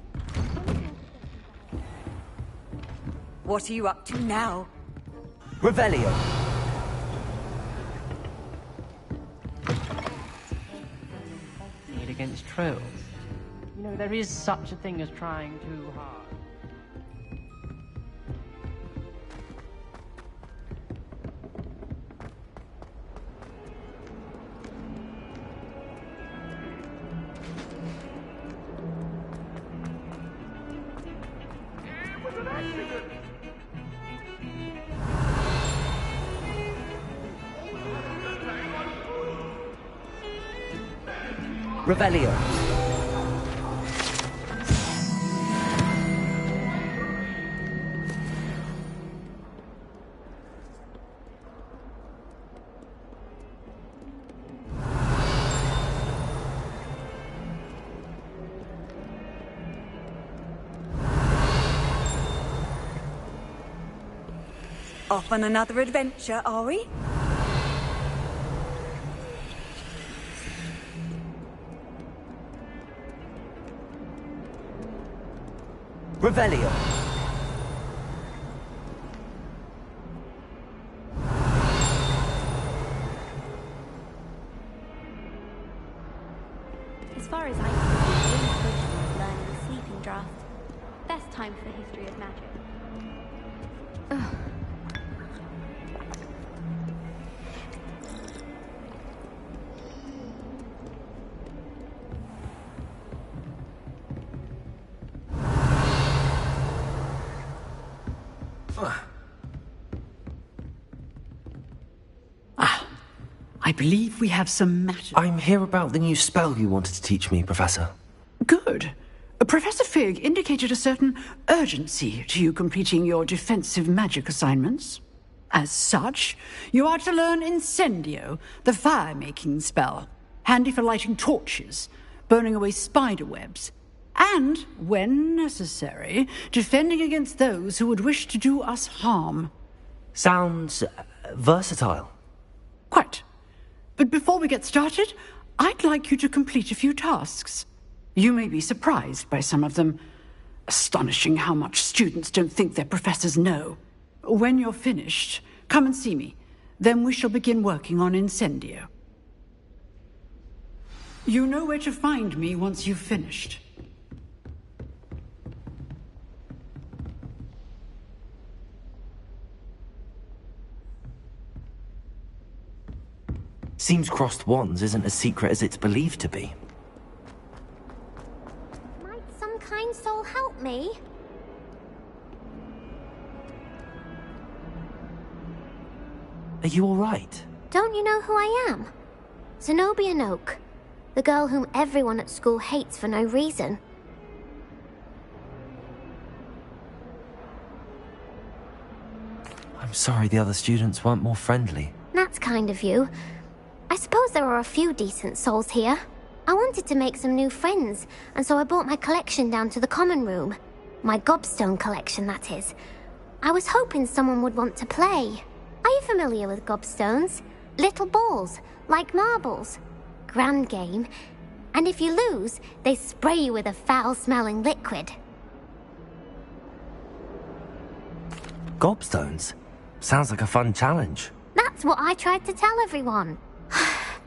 What are you up to now? Revelio. Need against trolls. You know, there is such a thing as trying too hard. Revelio. Off on another adventure, are we? Revelio. As far as I can see, the only potion is learning the sleeping draft. Best time for the history of magic. Ugh. I believe we have some matter. I'm here about the new spell you wanted to teach me, Professor. Good. Professor Fig indicated a certain urgency to you completing your defensive magic assignments. As such, you are to learn Incendio, the fire-making spell, handy for lighting torches, burning away spider webs, and, when necessary, defending against those who would wish to do us harm. Sounds versatile. Quite. But before we get started, I'd like you to complete a few tasks. You may be surprised by some of them. Astonishing how much students don't think their professors know. When you're finished, come and see me. Then we shall begin working on Incendio. You know where to find me once you've finished. Seems crossed wands isn't as secret as it's believed to be. Are you alright? Don't you know who I am? Zenobia Noak, the girl whom everyone at school hates for no reason. I'm sorry the other students weren't more friendly. That's kind of you. I suppose there are a few decent souls here. I wanted to make some new friends, and so I brought my collection down to the common room. My gobstone collection, that is. I was hoping someone would want to play. Are you familiar with gobstones? Little balls, like marbles. Grand game. And if you lose, they spray you with a foul-smelling liquid. Gobstones? Sounds like a fun challenge. That's what I tried to tell everyone.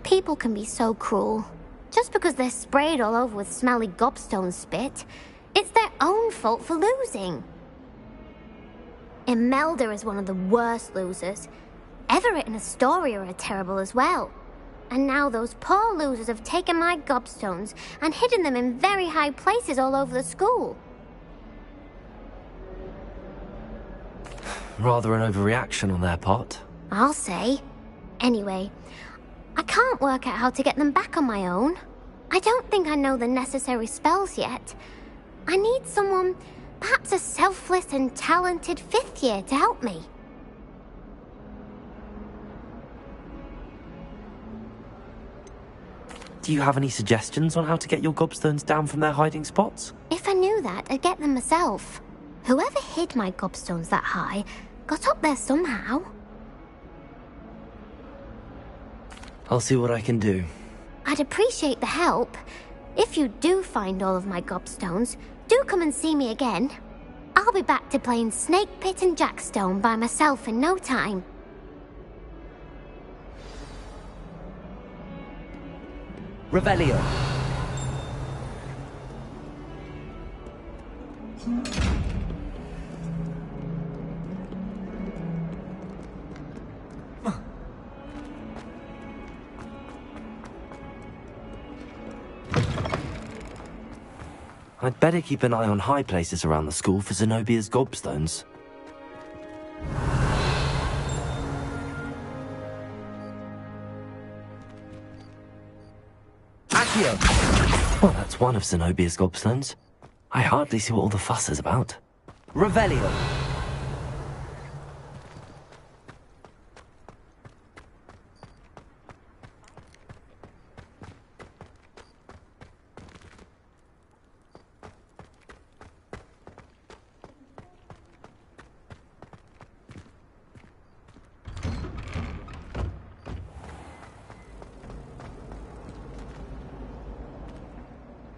People can be so cruel. Just because they're sprayed all over with smelly gobstone spit, it's their own fault for losing. Imelda is one of the worst losers. Everett and Astoria are terrible as well. And now those poor losers have taken my gobstones and hidden them in very high places all over the school. Rather an overreaction on their part. I'll say. Anyway, I can't work out how to get them back on my own. I don't think I know the necessary spells yet. I need someone, perhaps a selfless and talented 5th year to help me. Do you have any suggestions on how to get your gobstones down from their hiding spots? If I knew that, I'd get them myself. Whoever hid my gobstones that high got up there somehow. I'll see what I can do. I'd appreciate the help. If you do find all of my gobstones, do come and see me again. I'll be back to playing Snake Pit and Jackstone by myself in no time. Revelio. I'd better keep an eye on high places around the school for Zenobia's gobstones. Accio! Well, that's one of Zenobia's gobstones. I hardly see what all the fuss is about. Revelio!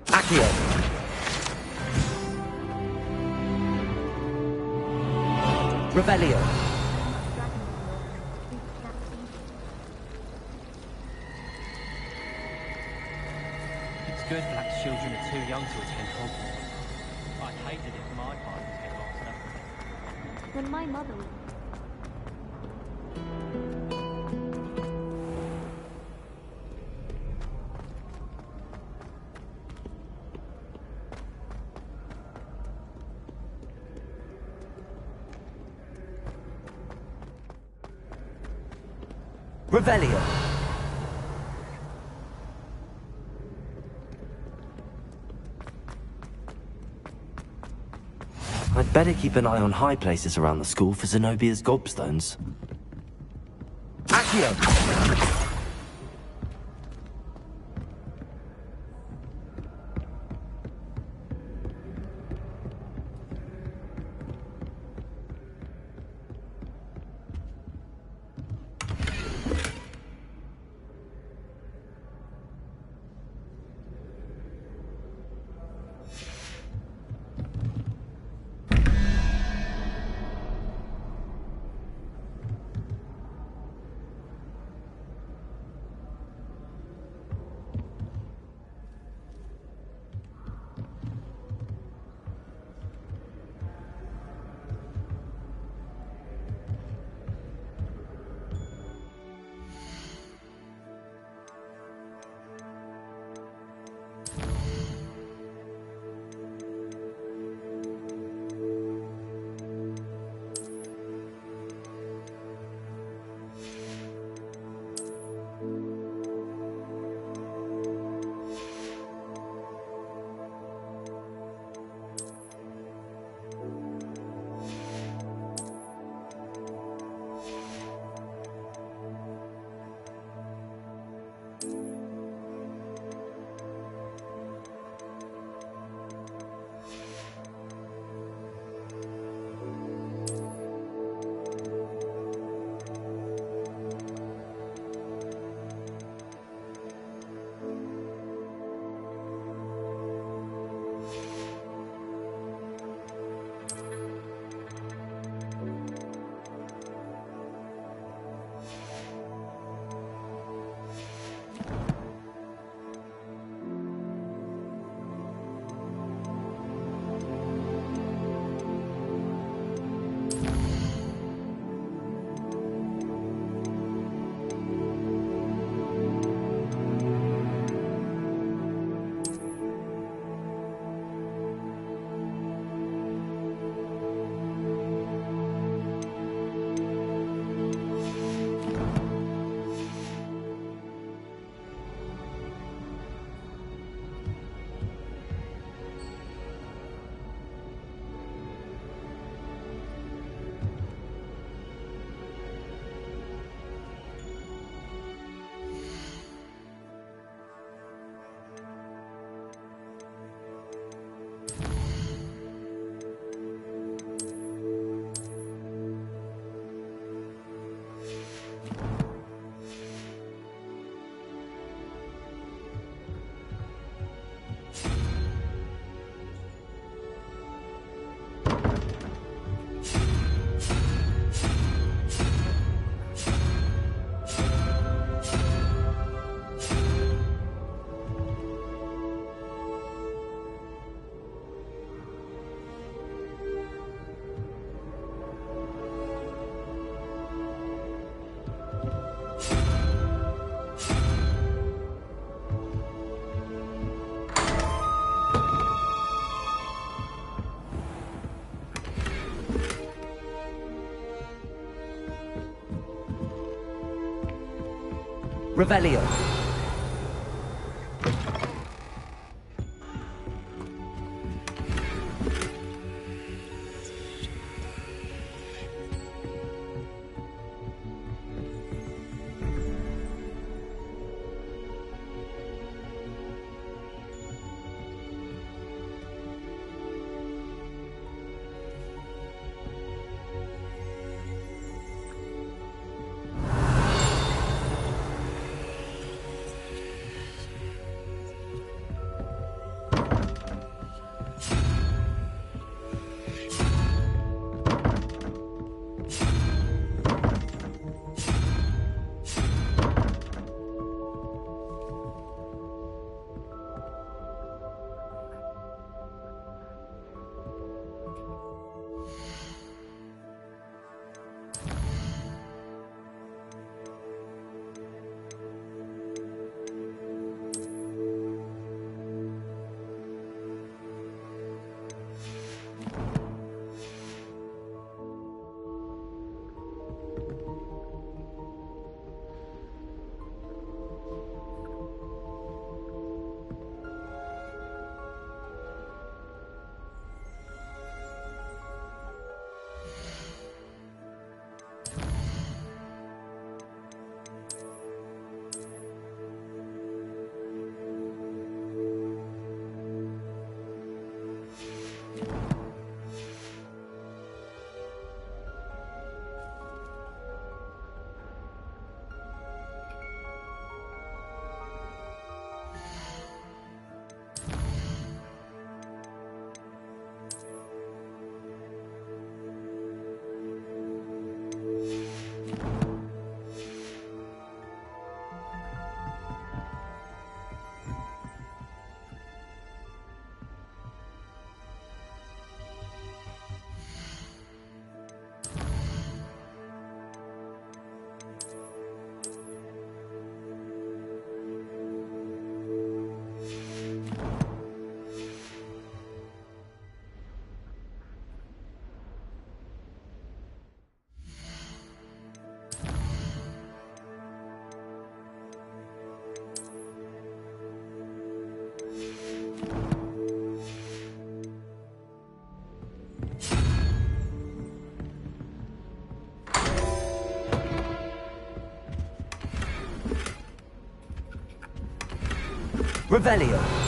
Accio! Revelio! It's good black children are too young to attend Hogwarts. I'd hate it if my parents headmaster. When my mother... Revelio! I'd better keep an eye on high places around the school for Zenobia's gobstones. Accio! Revelio. Revelio.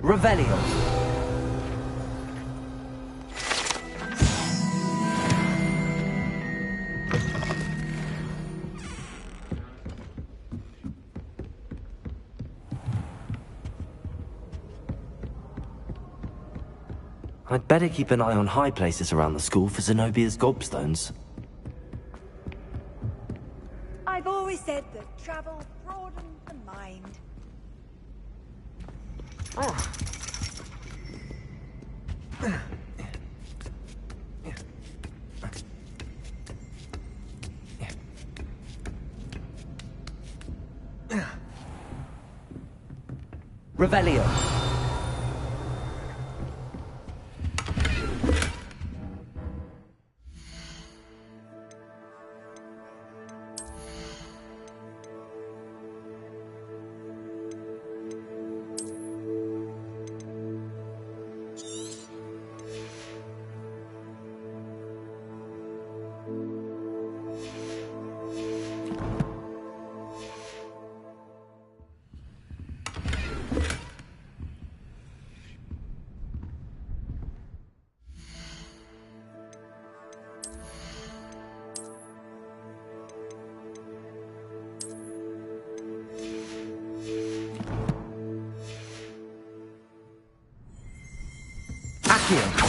Revelio. I'd better keep an eye on high places around the school for Zenobia's gobstones. I've always said that travel broadens the mind. Revelio. Accio.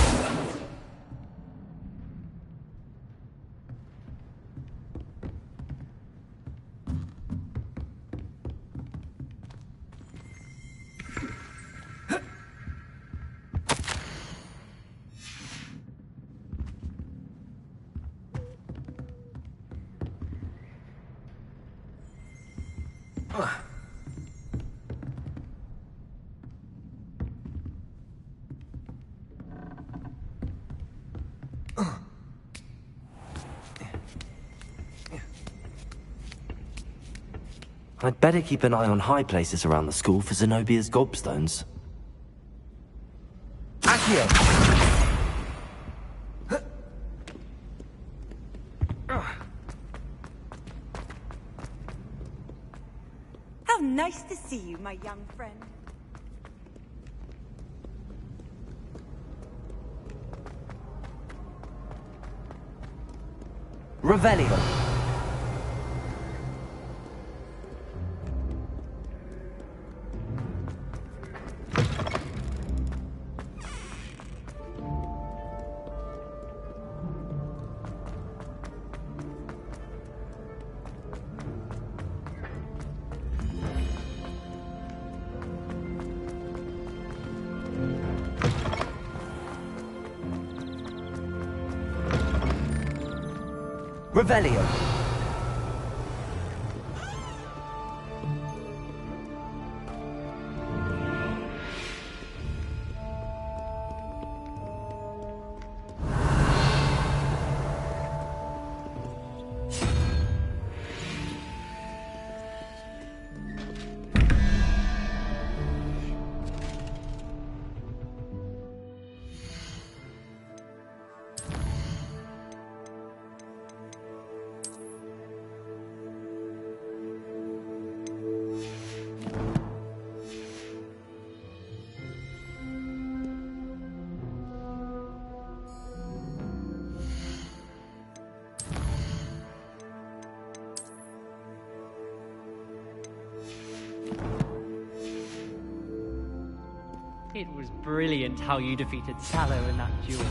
I'd better keep an eye on high places around the school for Zenobia's gobstones. Accio! How nice to see you, my young friend. Revelio. Revelio. It was brilliant how you defeated Sallow in that duel.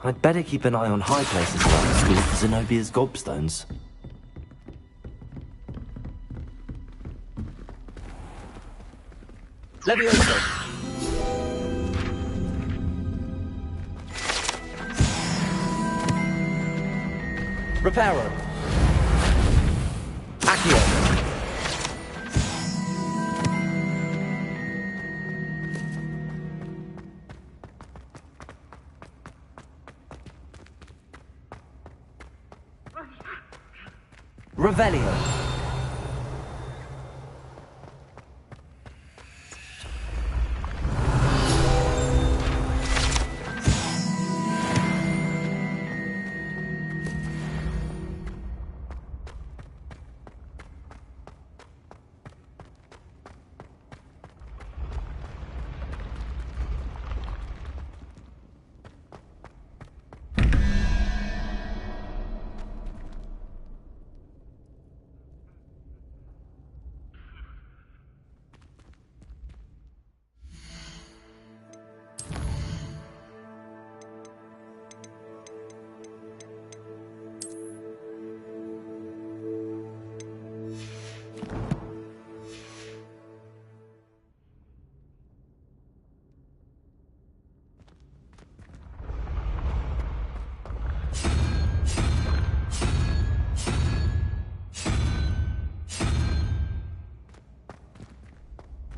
I'd better keep an eye on high places around the school for Zenobia's gobstones. Levioso! Reparo! Accio! Revelio.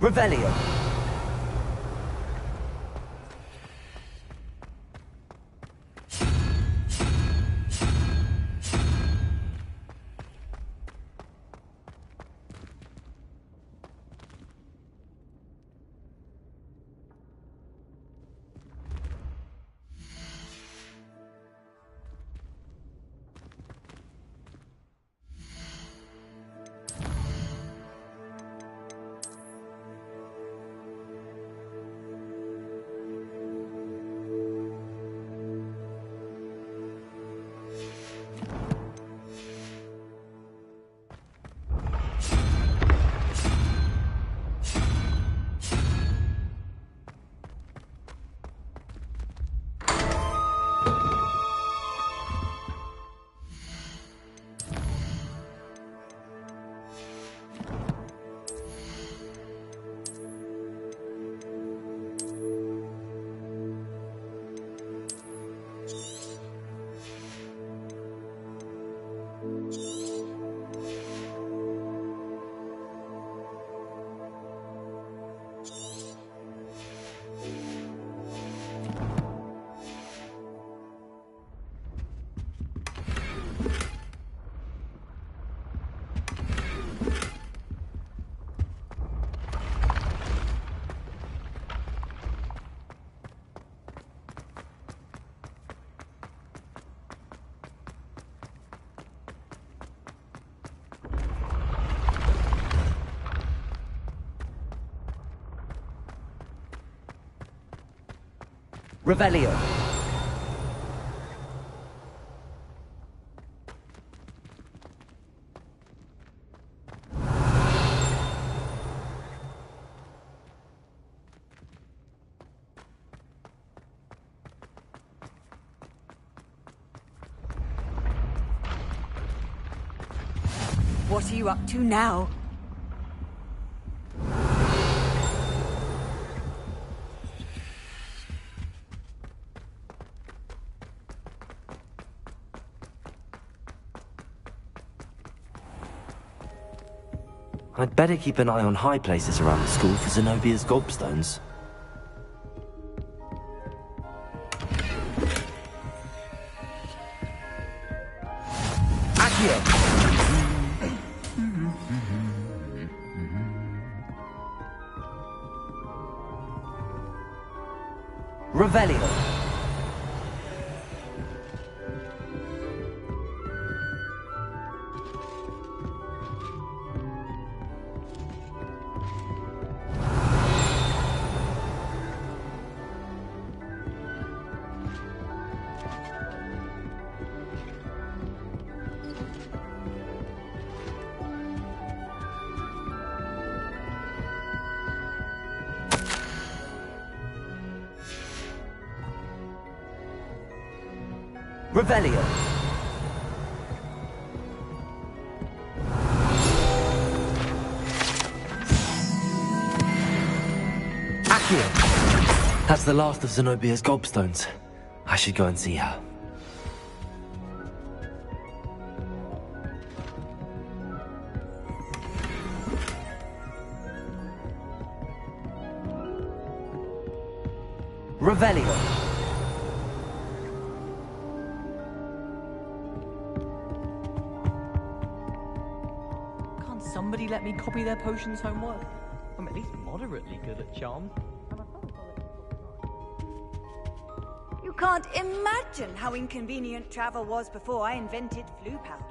Revelio. Revelio. What are you up to now? I'd better keep an eye on high places around the school for Zenobia's gobstones. Accio! Revelio. Revelio. Accio. That's the last of Zenobia's gobstones. I should go and see her. Revelio. Can't somebody let me copy their potions homework? I'm at least moderately good at charm. You can't imagine how inconvenient travel was before I invented flu powder.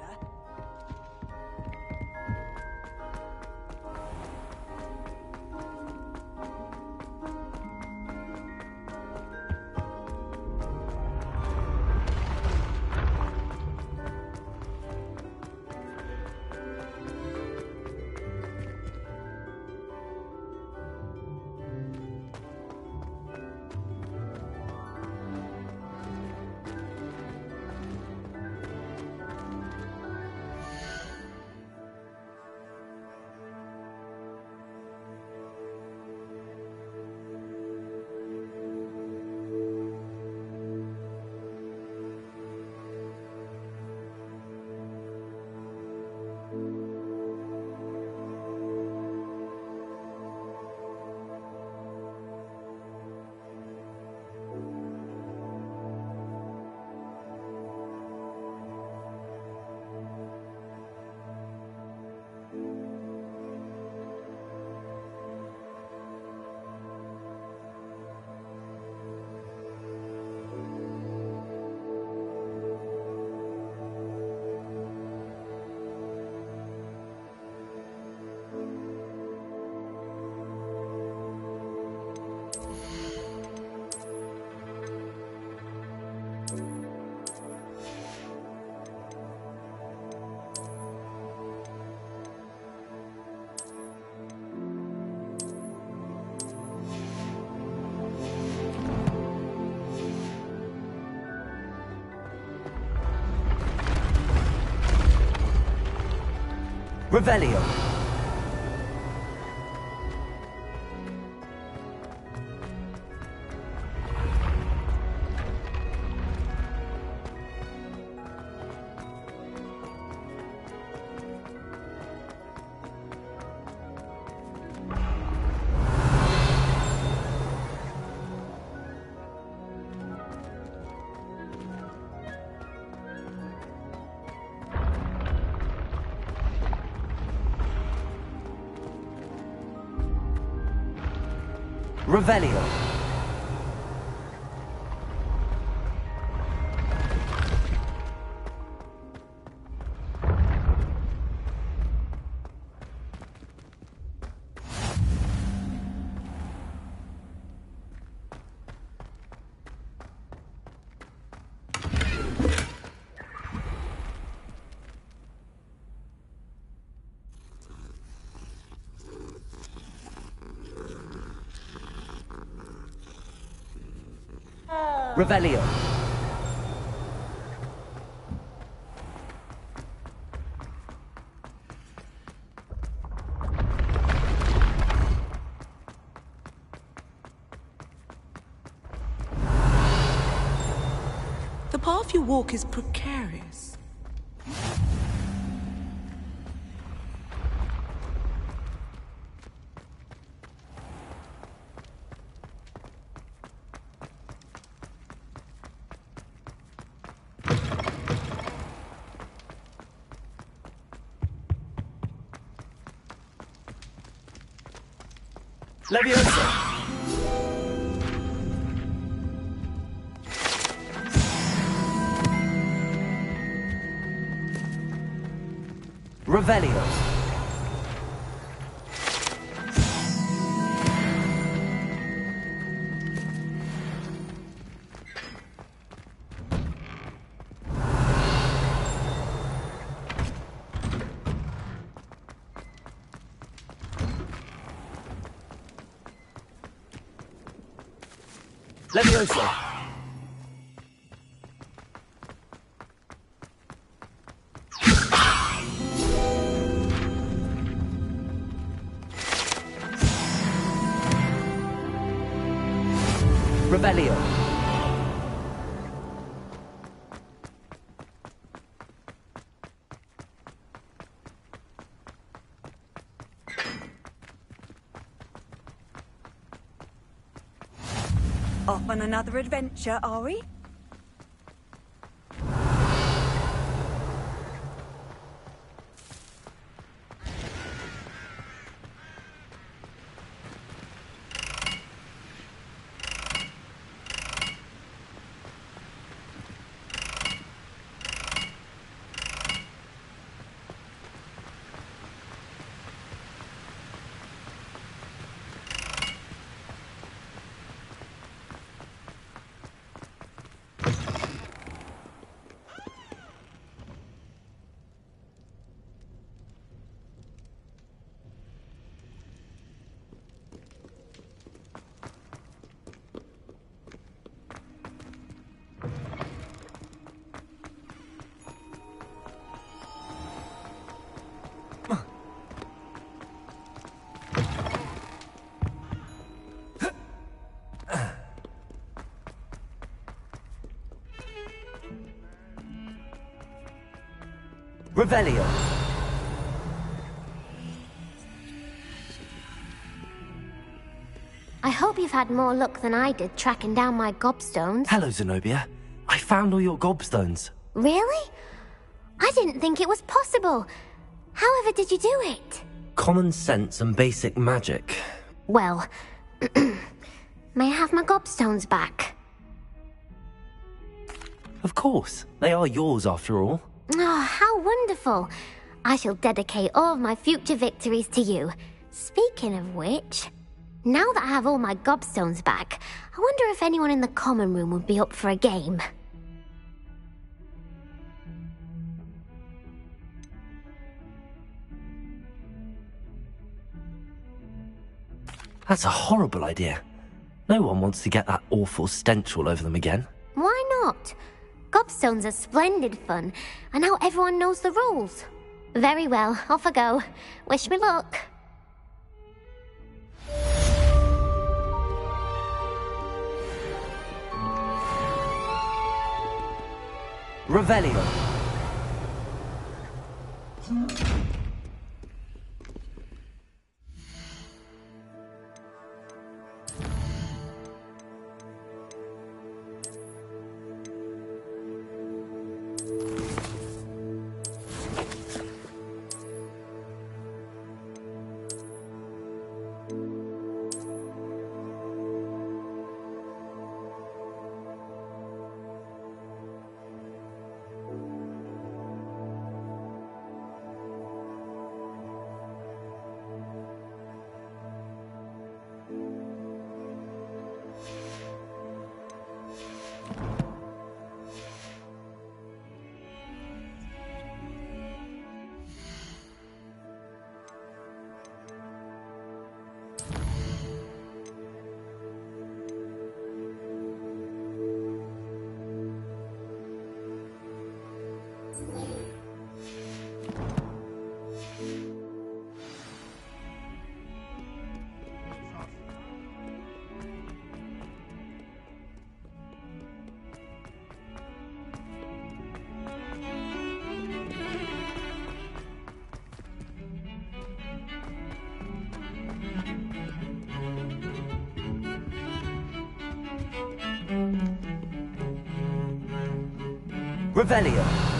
Revelio. Revelio. Revelio. The path you walk is precarious. Leviosa. Revelio. Leviosa. Revelio. Off on another adventure, are we? Revelio. I hope you've had more luck than I did tracking down my gobstones. Hello, Zenobia. I found all your gobstones. Really? I didn't think it was possible. However did you do it? Common sense and basic magic. Well, may I have my gobstones back? Of course. They are yours after all. Oh, how wonderful. I shall dedicate all of my future victories to you. Speaking of which, now that I have all my gobstones back, I wonder if anyone in the common room would be up for a game. That's a horrible idea. No one wants to get that awful stench all over them again. Why not? Gobstones are splendid fun, and now everyone knows the rules. Very well, off I go. Wish me luck. Revelio. Revelio.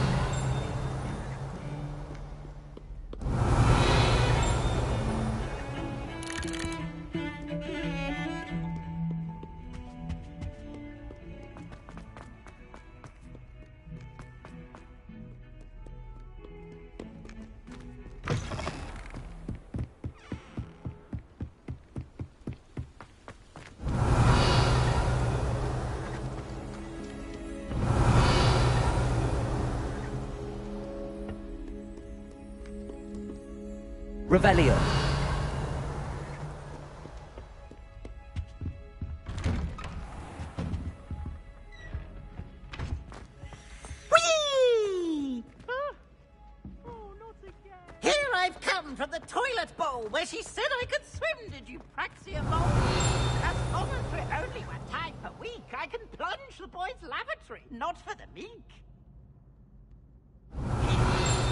Revelio. Whee! Here I've come from the toilet bowl where she said I could swim. Did you praxia bowl? Although for only 1 time per week, I can plunge the boys' lavatory, not for the meek.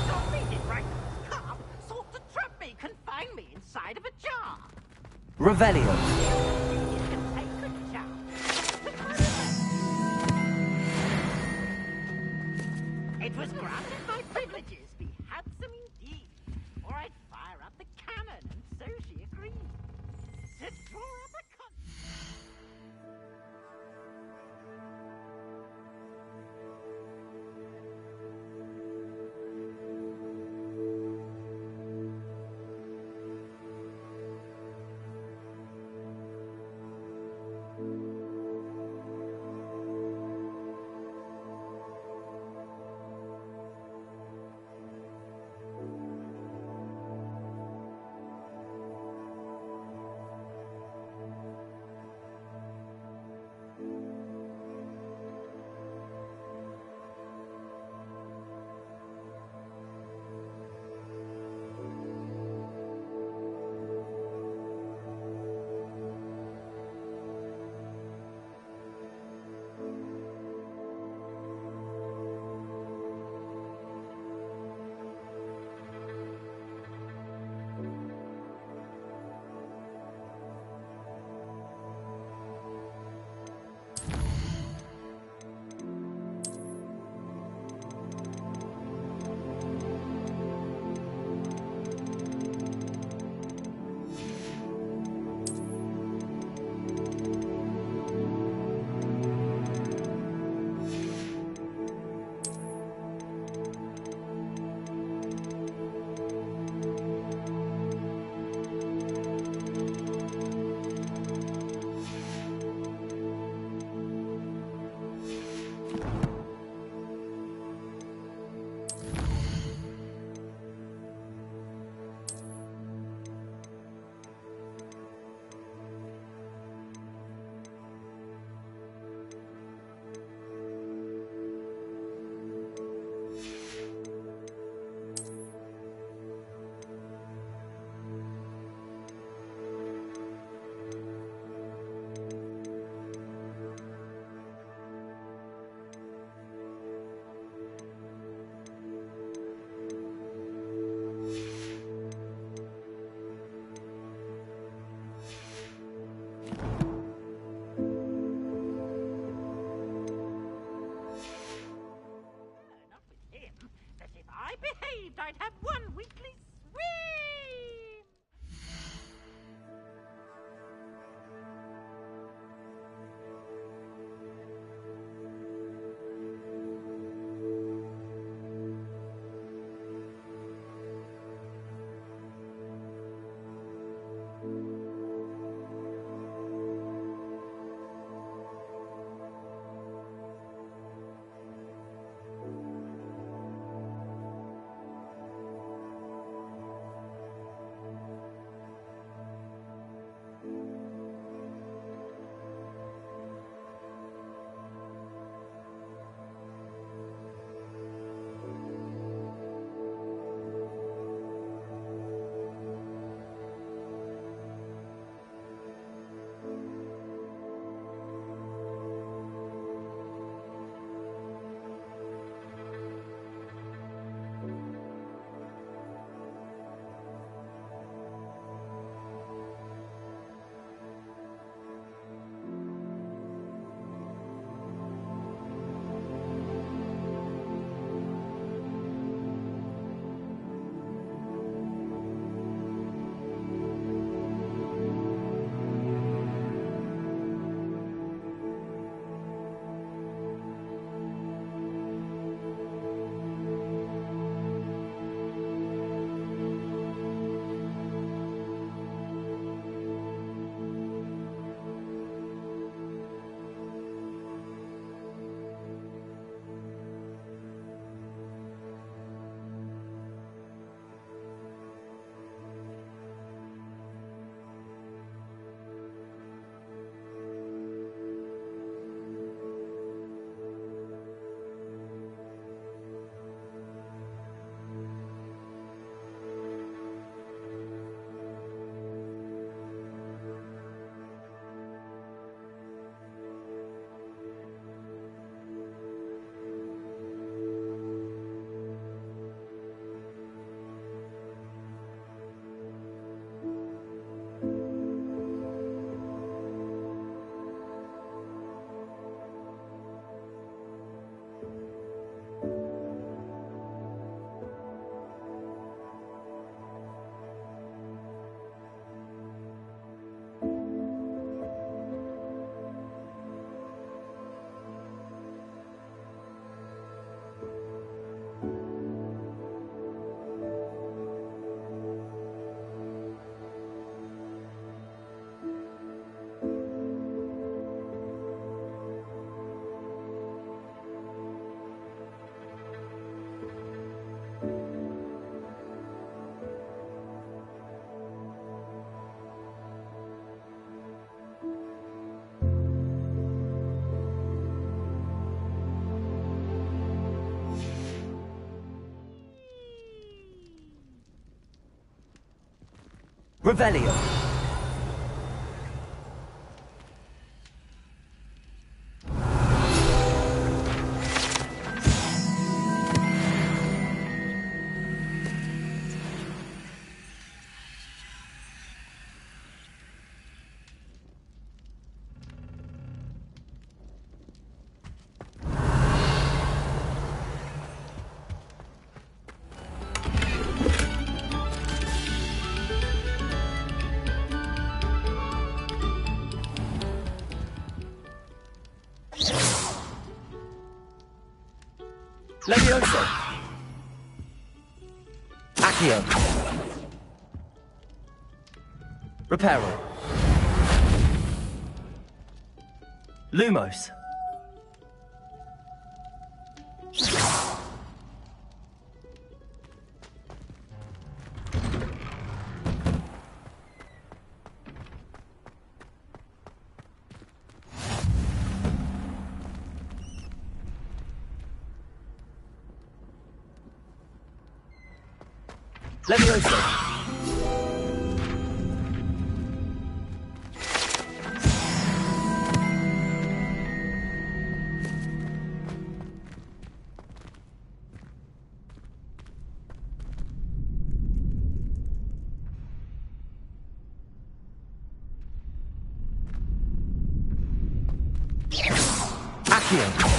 Stop me, did right carp, sought to trap me, confine me inside of a jar. Revelio. You can take a jar. It was granted my privileges be handsome indeed, or I'd fire up the cannon, and so she agreed. To draw up a Revelio. Levioso. Accio. Reparo. Lumos. Levioso. Accio.